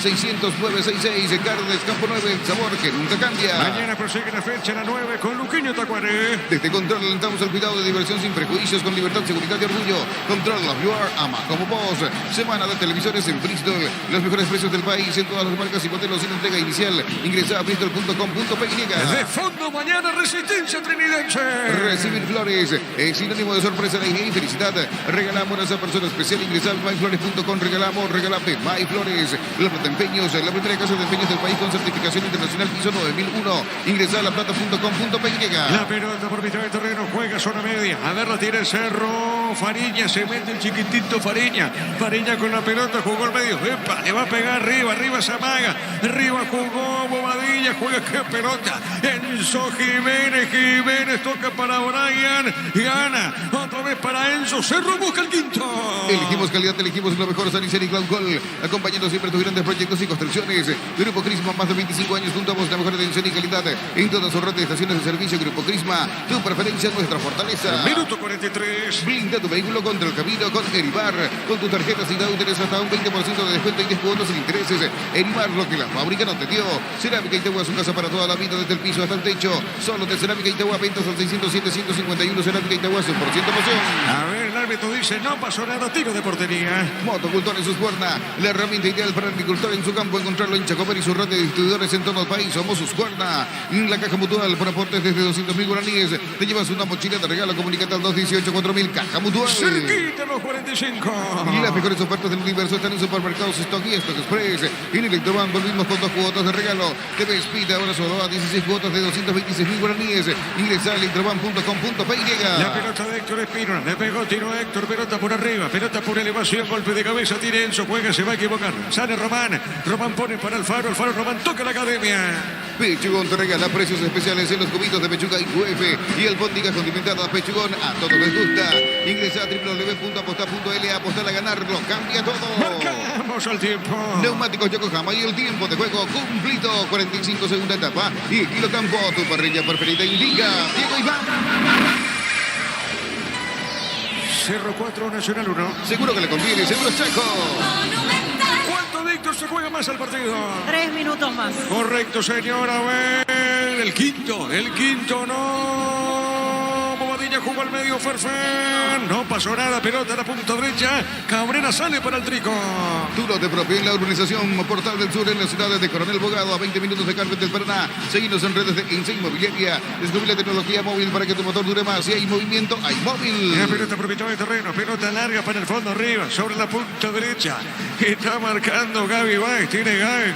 0986-600-966. Cartes Campo 9, el sabor que nunca cambia. Mañana prosigue la fecha, la 9, con Luqueño Tacuaré. Desde Control alentamos el cuidado de diversión sin prejuicios, con libertad, seguridad y orgullo. Control of Your Ama como vos. Semana de televisores en Bristol. Los mejores precios del país en todas las marcas y modelos sin entrega inicial. Ingresa a bristol.com.py. De fondo mañana, Resistencia Trinidense. Recibir flores es sinónimo de sorpresa, alegría y felicidad. Regalamos a esa persona especial. Ingresa a myflores.com. Regalamos, regalame MyFlores. La Plata Empeños, la primera casa de empeños del país con certificación internacional ISO 9001. Ingresa a laplata.com.py. La pelota por mitad del terreno, juega zona media. A ver, la tira el Cerro. Fariña, se mete el chiquitito Fariña. Fariña con la pelota, jugó al medio. ¡Epa! Le va a pegar arriba, arriba se amaga. Arriba jugó Bobadilla, juega qué pelota. Enzo Jiménez toca para Brian. Gana. Otra vez para Enzo. Cerro busca el quinto. Elegimos calidad, elegimos lo mejor. Sanicel y Glaucol, acompañando siempre tus grandes proyectos y construcciones. Grupo Crisma, más de 25 años junto a vos, la mejor atención y calidad en todas sus redes de estaciones de servicio. Grupo Crisma, tu preferencia, nuestra fortaleza. Minuto 43. Blinda tu vehículo contra el camino con Eribar. Con tus tarjetas y tenés hasta un 20% de descuento y 10 cuotas sin intereses. Eribar, lo que la fábrica no te dio. Cerámica Itagua, su casa para toda la vida, desde el piso hasta el techo. Solo de Cerámica Itagua, ventas al 607-151. Cerámica Itagua, 100% emoción. A ver, el árbitro dice, no pasó nada, tiro de portería. Motocultor en sus cuernas, la herramienta ideal para el agricultor en su campo. Encontrarlo en Chacomer y su red de distribuidores en todo el país. Somos sus cuernas. La Caja Mutual, por aportes desde 200.000 guaraníes. Te llevas una mochila de regalo. Comunicate al 218-4000. Caja Mutual. Cerquita los 45. Y las mejores ofertas del universo están en supermercados Stock y Stock Express. En Electrobank volvimos con 2 cuotas de regalo. TV Speed ahora solo a 16 cuotas de 226.000 guaraníes. Ingresa a electrobank.com.py. La pelota de Héctor Espino. Le pegó, tiró Héctor. Pelota por arriba. Pelota por elevación. Golpe de cabeza. Tiene Enzo. Juega. Se va a equivocar. Sale Román. Román pone para Alfaro. Alfaro Román toca la academia. Pechugón te regala precios especiales en los cubitos de pechuga y QF. Y el Bóndiga condimentada Pechugón. A todos les gusta. Ingresa a www.aposta.l. Apostar a ganarlo. Cambia todo. Marcamos al tiempo. Neumáticos Yokohama y el tiempo de juego cumplido. 45 segunda etapa. Y Kilo Campo, tu parrilla preferida indica. Diego Iván. Cerro 4, Nacional 1. Seguro que le conviene. Seguro Chaco. ¿Cuánto, Víctor, se juega más al partido? 3 minutos más. Correcto, señor. A ver. El quinto no. Bobadilla jugó al medio, Ferfán. No pasó nada, pelota a la punta derecha. Cabrera sale para el Trico. Duro de propio en la urbanización Portal del Sur en la ciudad de Coronel Bogado, a 20 minutos de Carmen del Paraná. Seguimos en redes de Ince Inmobiliaria. Descubrí la tecnología móvil para que tu motor dure más. Si hay movimiento, hay móvil. La pelota por mitad de terreno. Pelota larga para el fondo arriba, sobre la punta derecha. Está marcando Gaby Báez. Tiene Gaby.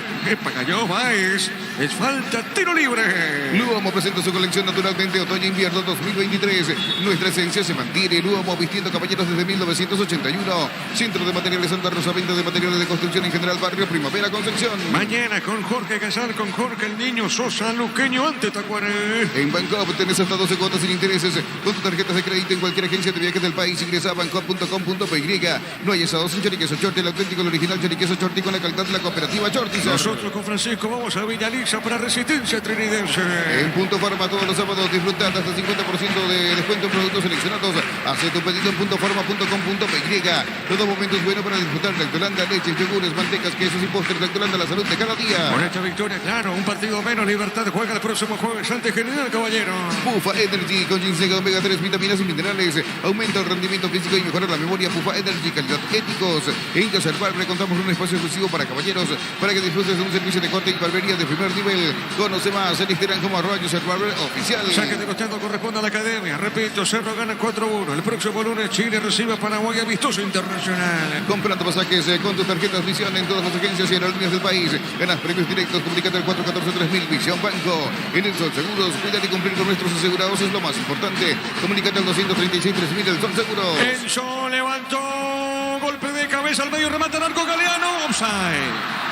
Cayó Báez. Es falta, tiro libre. Luomo presenta su colección naturalmente otoño-invierno 2023. Nuestra esencia se mantiene. Luomo vistiendo caballeros desde 1981. Centro de Materiales Santa Rosa, venta de materiales de construcción en general, barrio Primavera, Concepción. Mañana con Jorge Casal, con Jorge el Niño Sosa, Luqueño ante Tacuaré. En Bancop tenés hasta 12 cuotas sin intereses. Con tus tarjetas de crédito en cualquier agencia de viajes del país. Ingresa a bancop.com.py. No hay asados sin choriqueso Chorti, el auténtico, el original choriqueso Chorti con la calidad de la cooperativa Chorti. Nosotros con Francisco vamos a Villaliza para Resistencia Trinidense. En Punto Farma todos los sábados disfruta hasta 50% de descuento en productos seleccionados. Hace tu pedido en puntofarma.com.py. Todo momento es bueno para disfrutar de Lactolanda, leches, yogures, mantecas, quesos y postres. Lactolanda, la salud de cada día. Con esta victoria, claro, un partido menos. Libertad juega el próximo jueves ante General Caballero. Pufa Energy con ginseng, omega 3, vitaminas y minerales. Aumenta el rendimiento físico y mejora la memoria. Pufa Energy, calidad éticos. En Caserbarbre contamos un espacio exclusivo para caballeros para que disfrutes de un servicio de corte y barbería de primer nivel. Conoce más en Instagram como @Caserbarbre oficial. Saque de costado corresponde a la academia. Repite. Repito, Cerro gana 4-1. El próximo lunes Chile recibe a Paraguay amistoso internacional. Comprando pasajes con tus tarjetas Visión en todas las agencias y aerolíneas del país. Ganas premios directos. Comunícate al 414-3000. Visión Banco. En el Sol Seguros. Cuidar y cumplir con nuestros asegurados es lo más importante. Comunícate al 236-3000. El Sol Seguros. Enzo levantó. Golpe de cabeza al medio. Remata el arco Galeano. Offside.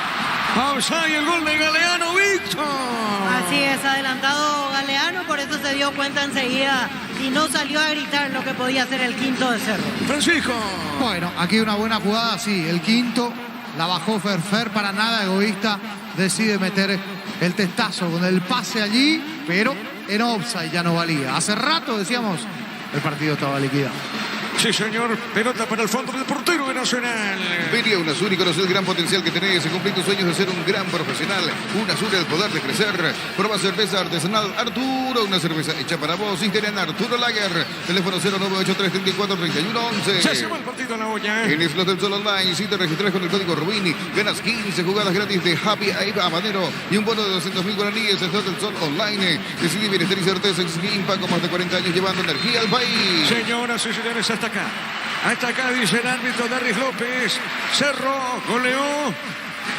Offside, el gol de Galeano, Víctor. Así es, adelantado Galeano, por eso se dio cuenta enseguida y no salió a gritar lo que podía hacer el quinto de Cerro. Francisco. Bueno, aquí una buena jugada, sí, el quinto, la bajó Ferfer, para nada egoísta, decide meter el testazo con el pase allí, pero en offside ya no valía. Hace rato decíamos, el partido estaba liquidado. Sí, señor. Pelota para el fondo del portero de Nacional. Vení a UNASUR y conocer el gran potencial que tenés. Cumplir tus sueños de ser un gran profesional. UNASUR, el poder de crecer. Prueba cerveza artesanal Arturo. Una cerveza hecha para vos. Interior Arturo Lager. Teléfono 0983-34-3111. Se lleva el partido a la olla. En Islos del Sol Online, si te registras con el código Rubini, ganas 15 jugadas gratis de Happy Ape Habanero y un bono de 200.000 guaraníes. Islos del Sol Online. Decidí bienestar y certeza. Paco, más de 40 años llevando energía al país. Señoras y señores, hasta acá. Hasta acá, dice el árbitro Darris López. Cerro goleó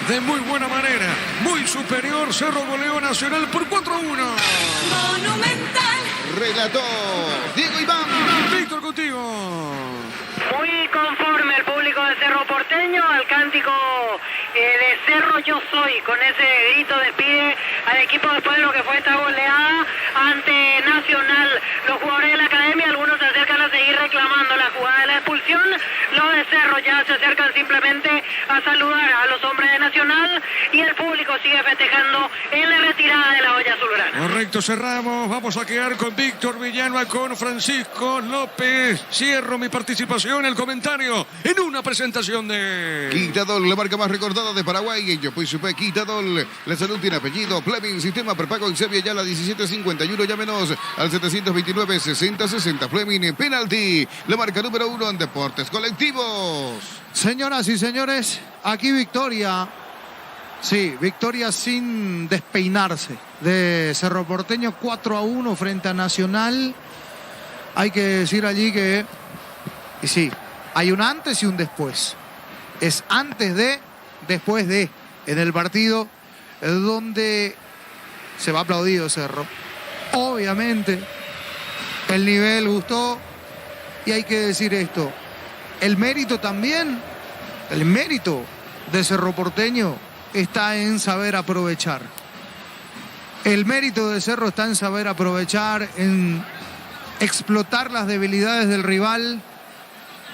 de muy buena manera. Muy superior. Cerro goleó Nacional por 4-1. Monumental. Relató Diego Iván. Víctor, contigo. Muy conforme el público de Cerro Porteño al cántico de Cerro Yo Soy. Con ese grito despide al equipo después de lo que fue esta goleada ante Nacional. Los jugadores de la academia, algunos se acercan a seguir reclamando la jugada de la expulsión. Los de Cerro ya se acercan simplemente a saludar a los hombres de Nacional y el público sigue festejando en la retirada de la olla azulgrana. Correcto, cerramos. Vamos a quedar con Víctor Villalba, con Francisco López. Cierro mi participación, el comentario en una presentación de Quitadol, la marca más recordada de Paraguay. Yo pues supe Quitadol. La salud tiene apellido. Fleming, sistema prepago en Sevilla, ya la 1751. Llámenos al 729-6060. Fleming, penalti. La marca número 1 en deportes colectivos. Señoras y señores, aquí victoria. Sí, victoria sin despeinarse de Cerro Porteño, 4-1 frente a Nacional. Hay que decir allí que, y sí, hay un antes y un después. Es antes de, después de, en el partido donde se va aplaudido Cerro. Obviamente, el nivel gustó y hay que decir esto. El mérito también, el mérito de Cerro Porteño está en saber aprovechar. El mérito de Cerro está en saber aprovechar, en explotar las debilidades del rival,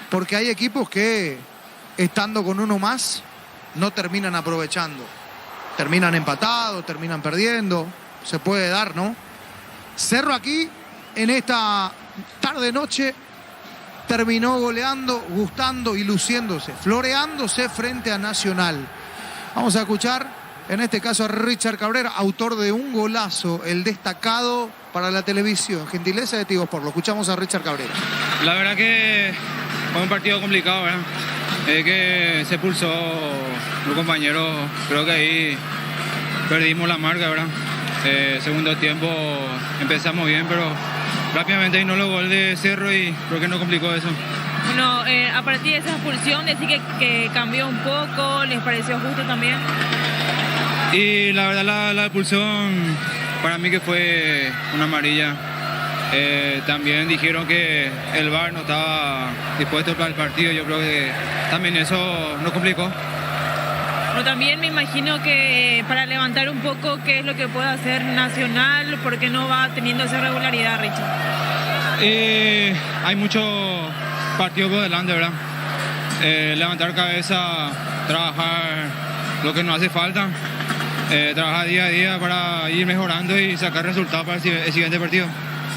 porque hay equipos que, estando con uno más, no terminan aprovechando. Terminan empatados, terminan perdiendo. Se puede dar, ¿no? Cerro aquí, en esta tarde-noche, terminó goleando, gustando y luciéndose, floreándose frente a Nacional. Vamos a escuchar, en este caso, a Richard Cabrera, autor de un golazo, el destacado para la televisión. Gentileza de Tigo Sport. Lo escuchamos a Richard Cabrera. La verdad que fue un partido complicado, ¿verdad? Que se pulsó los compañeros. Creo que ahí perdimos la marca, ¿verdad? Segundo tiempo empezamos bien, pero rápidamente no lo gol de Cerro y creo que no complicó eso. Bueno, a partir de esa expulsión, decir que cambió un poco, ¿les pareció justo también? Y la verdad la expulsión para mí que fue una amarilla. También dijeron que el VAR no estaba dispuesto para el partido. Yo creo que también eso no complicó. Bueno, también me imagino que para levantar un poco qué es lo que puede hacer Nacional, porque no va teniendo esa regularidad, Richard. Hay mucho partido por delante, ¿verdad? Levantar cabeza, trabajar lo que nos hace falta, trabajar día a día para ir mejorando y sacar resultados para el siguiente partido.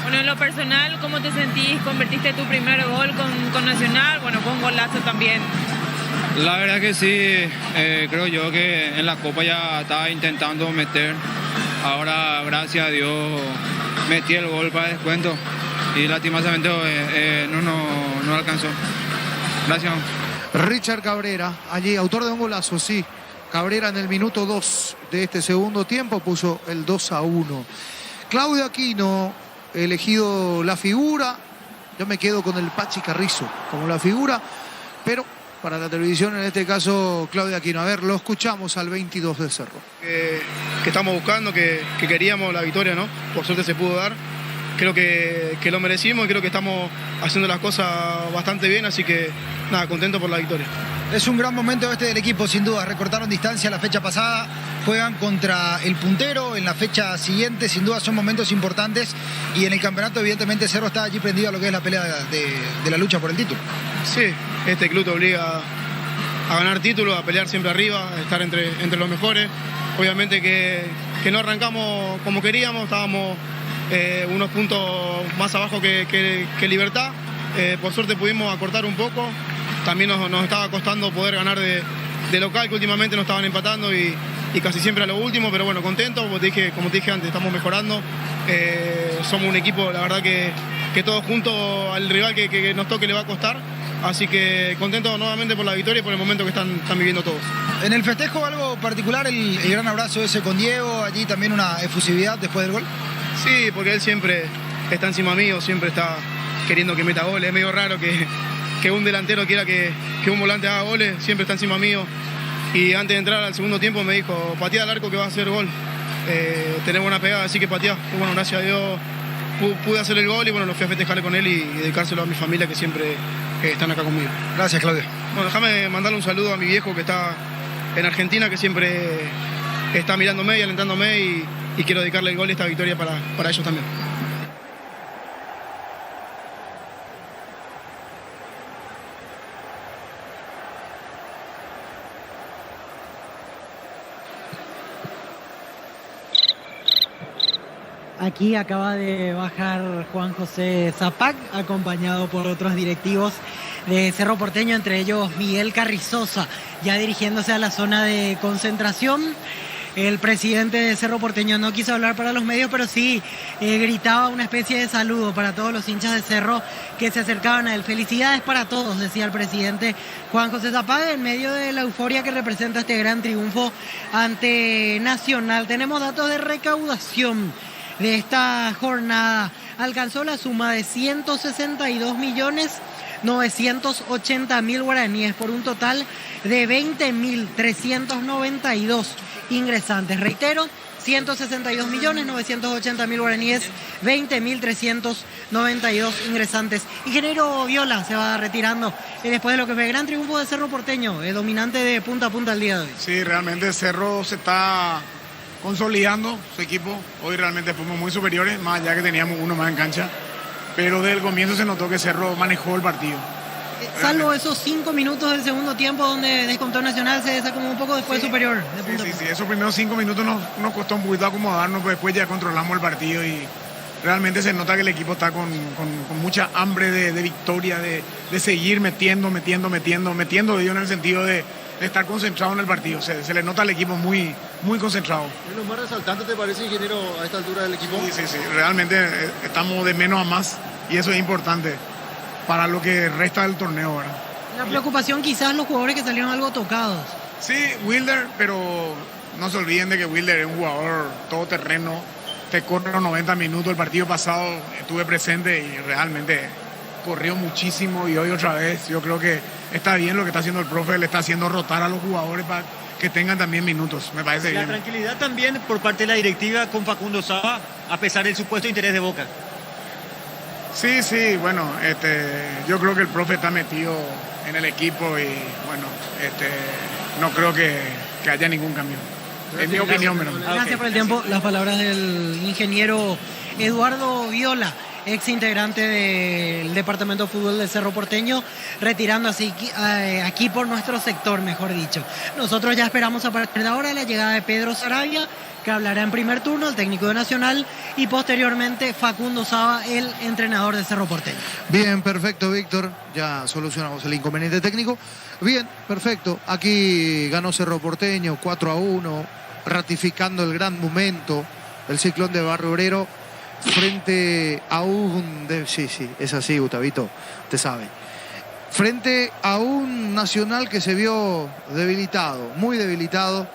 Bueno, en lo personal, ¿cómo te sentís? Convertiste tu primer gol con Nacional, bueno, fue un golazo también. La verdad que sí, creo yo que en la Copa ya estaba intentando meter, ahora gracias a Dios metí el gol para descuento y lastimosamente no alcanzó. Gracias. Richard Cabrera, allí, autor de un golazo, sí. Cabrera en el minuto 2 de este segundo tiempo puso el 2-1. Claudio Aquino, elegido la figura yo me quedo con el Pachi Carrizo como la figura, pero para la televisión, en este caso, Claudia Aquino. A ver, lo escuchamos al 22 de Cerro. Que estamos buscando, que queríamos la victoria, ¿no? Por suerte se pudo dar. Creo que lo merecimos y creo que estamos haciendo las cosas bastante bien, así que nada, contento por la victoria. Es un gran momento del equipo, sin duda. Recortaron distancia la fecha pasada, juegan contra el puntero en la fecha siguiente, sin duda son momentos importantes y en el campeonato evidentemente Cerro está allí prendido a lo que es la pelea de la lucha por el título. Sí, este club te obliga a ganar títulos, a pelear siempre arriba, a estar entre los mejores. Obviamente que no arrancamos como queríamos, estábamos unos puntos más abajo que Libertad. Por suerte pudimos acortar un poco. También nos estaba costando poder ganar de local, que últimamente nos estaban empatando y casi siempre a lo último, pero bueno, contento, como te dije antes, estamos mejorando. Somos un equipo, la verdad que todos juntos al rival que nos toque le va a costar. Así que contento nuevamente por la victoria y por el momento que están viviendo todos. En el festejo algo particular, el gran abrazo ese con Diego, allí también una efusividad después del gol. Sí, porque él siempre está encima mío, siempre está queriendo que meta goles. Es medio raro que un delantero quiera que un volante haga goles, siempre está encima mío. Y antes de entrar al segundo tiempo me dijo, patea al arco que va a hacer gol. Tenés buena pegada, así que patea. Y bueno, gracias a Dios pude hacer el gol y bueno, lo fui a festejarle con él y dedicárselo a mi familia que siempre están acá conmigo. Gracias, Claudia. Bueno, déjame mandarle un saludo a mi viejo que está en Argentina, que siempre está mirándome y alentándome y quiero dedicarle el gol y esta victoria para ellos también. Aquí acaba de bajar Juan José Zapac, acompañado por otros directivos de Cerro Porteño, entre ellos Miguel Carrizosa, ya dirigiéndose a la zona de concentración. El presidente de Cerro Porteño no quiso hablar para los medios, pero sí gritaba una especie de saludo para todos los hinchas de Cerro que se acercaban a él. Felicidades para todos, decía el presidente Juan José Zapac, en medio de la euforia que representa este gran triunfo ante Nacional. Tenemos datos de recaudación de esta jornada. Alcanzó la suma de 162.980.000 guaraníes por un total de 20.392 ingresantes. Reitero, 162.980.000 guaraníes, 20.392 ingresantes. Ingeniero Viola se va retirando después de lo que fue el gran triunfo de Cerro Porteño, dominante de punta a punta el día de hoy. Sí, realmente Cerro se está consolidando su equipo. Hoy realmente fuimos muy superiores, más allá que teníamos uno más en cancha. Pero desde el comienzo se notó que Cerro manejó el partido. Salvo esos 5 minutos del segundo tiempo donde descontó Nacional, se desacomodó un poco después superior. Sí, esos primeros 5 minutos nos costó un poquito acomodarnos, pero después ya controlamos el partido y realmente se nota que el equipo está con mucha hambre de victoria, de seguir metiendo ellos en el sentido de estar concentrado en el partido. Se le nota al equipo muy concentrado. ¿Es lo más resaltante te parece, ingeniero, a esta altura del equipo? Sí, realmente estamos de menos a más y eso es importante para lo que resta del torneo, ¿verdad? La preocupación quizás los jugadores que salieron algo tocados. Sí, Wilder, pero no se olviden de que Wilder es un jugador todoterreno, te corre los 90 minutos. El partido pasado estuve presente y realmente corrió muchísimo y hoy otra vez. Yo creo que está bien lo que está haciendo el profe, le está haciendo rotar a los jugadores para que tengan también minutos, me parece bien. La tranquilidad también por parte de la directiva con Facundo Saba, a pesar del supuesto interés de Boca. Sí, bueno, yo creo que el profe está metido en el equipo y bueno, no creo que haya ningún cambio. En mi opinión, menos. Gracias por el tiempo. Las palabras del ingeniero Eduardo Viola, ex integrante del Departamento de Fútbol del Cerro Porteño, retirando así aquí por nuestro sector, mejor dicho. Nosotros ya esperamos a partir de ahora la llegada de Pedro Sarabia, que hablará en primer turno, el técnico de Nacional, y posteriormente Facundo Saba, el entrenador de Cerro Porteño. Bien, perfecto, Víctor. Ya solucionamos el inconveniente técnico. Bien, perfecto. Aquí ganó Cerro Porteño 4-1, ratificando el gran momento del Ciclón de Barrio Obrero frente a un... Sí, es así, Gustavito, te sabe. Frente a un Nacional que se vio debilitado, muy debilitado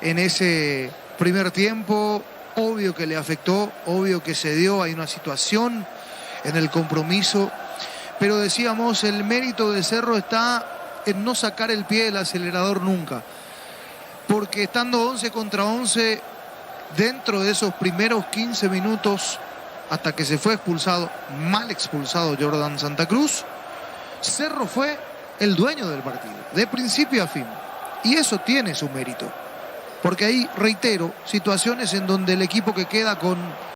en ese primer tiempo. Obvio que le afectó, obvio que se dio, hay una situación en el compromiso pero decíamos, el mérito de Cerro está en no sacar el pie del acelerador nunca. Porque estando 11 contra 11, dentro de esos primeros 15 minutos, hasta que se fue expulsado, mal expulsado Jordan Santa Cruz, Cerro fue el dueño del partido, de principio a fin. Y eso tiene su mérito. Porque ahí, reitero, situaciones en donde el equipo que queda con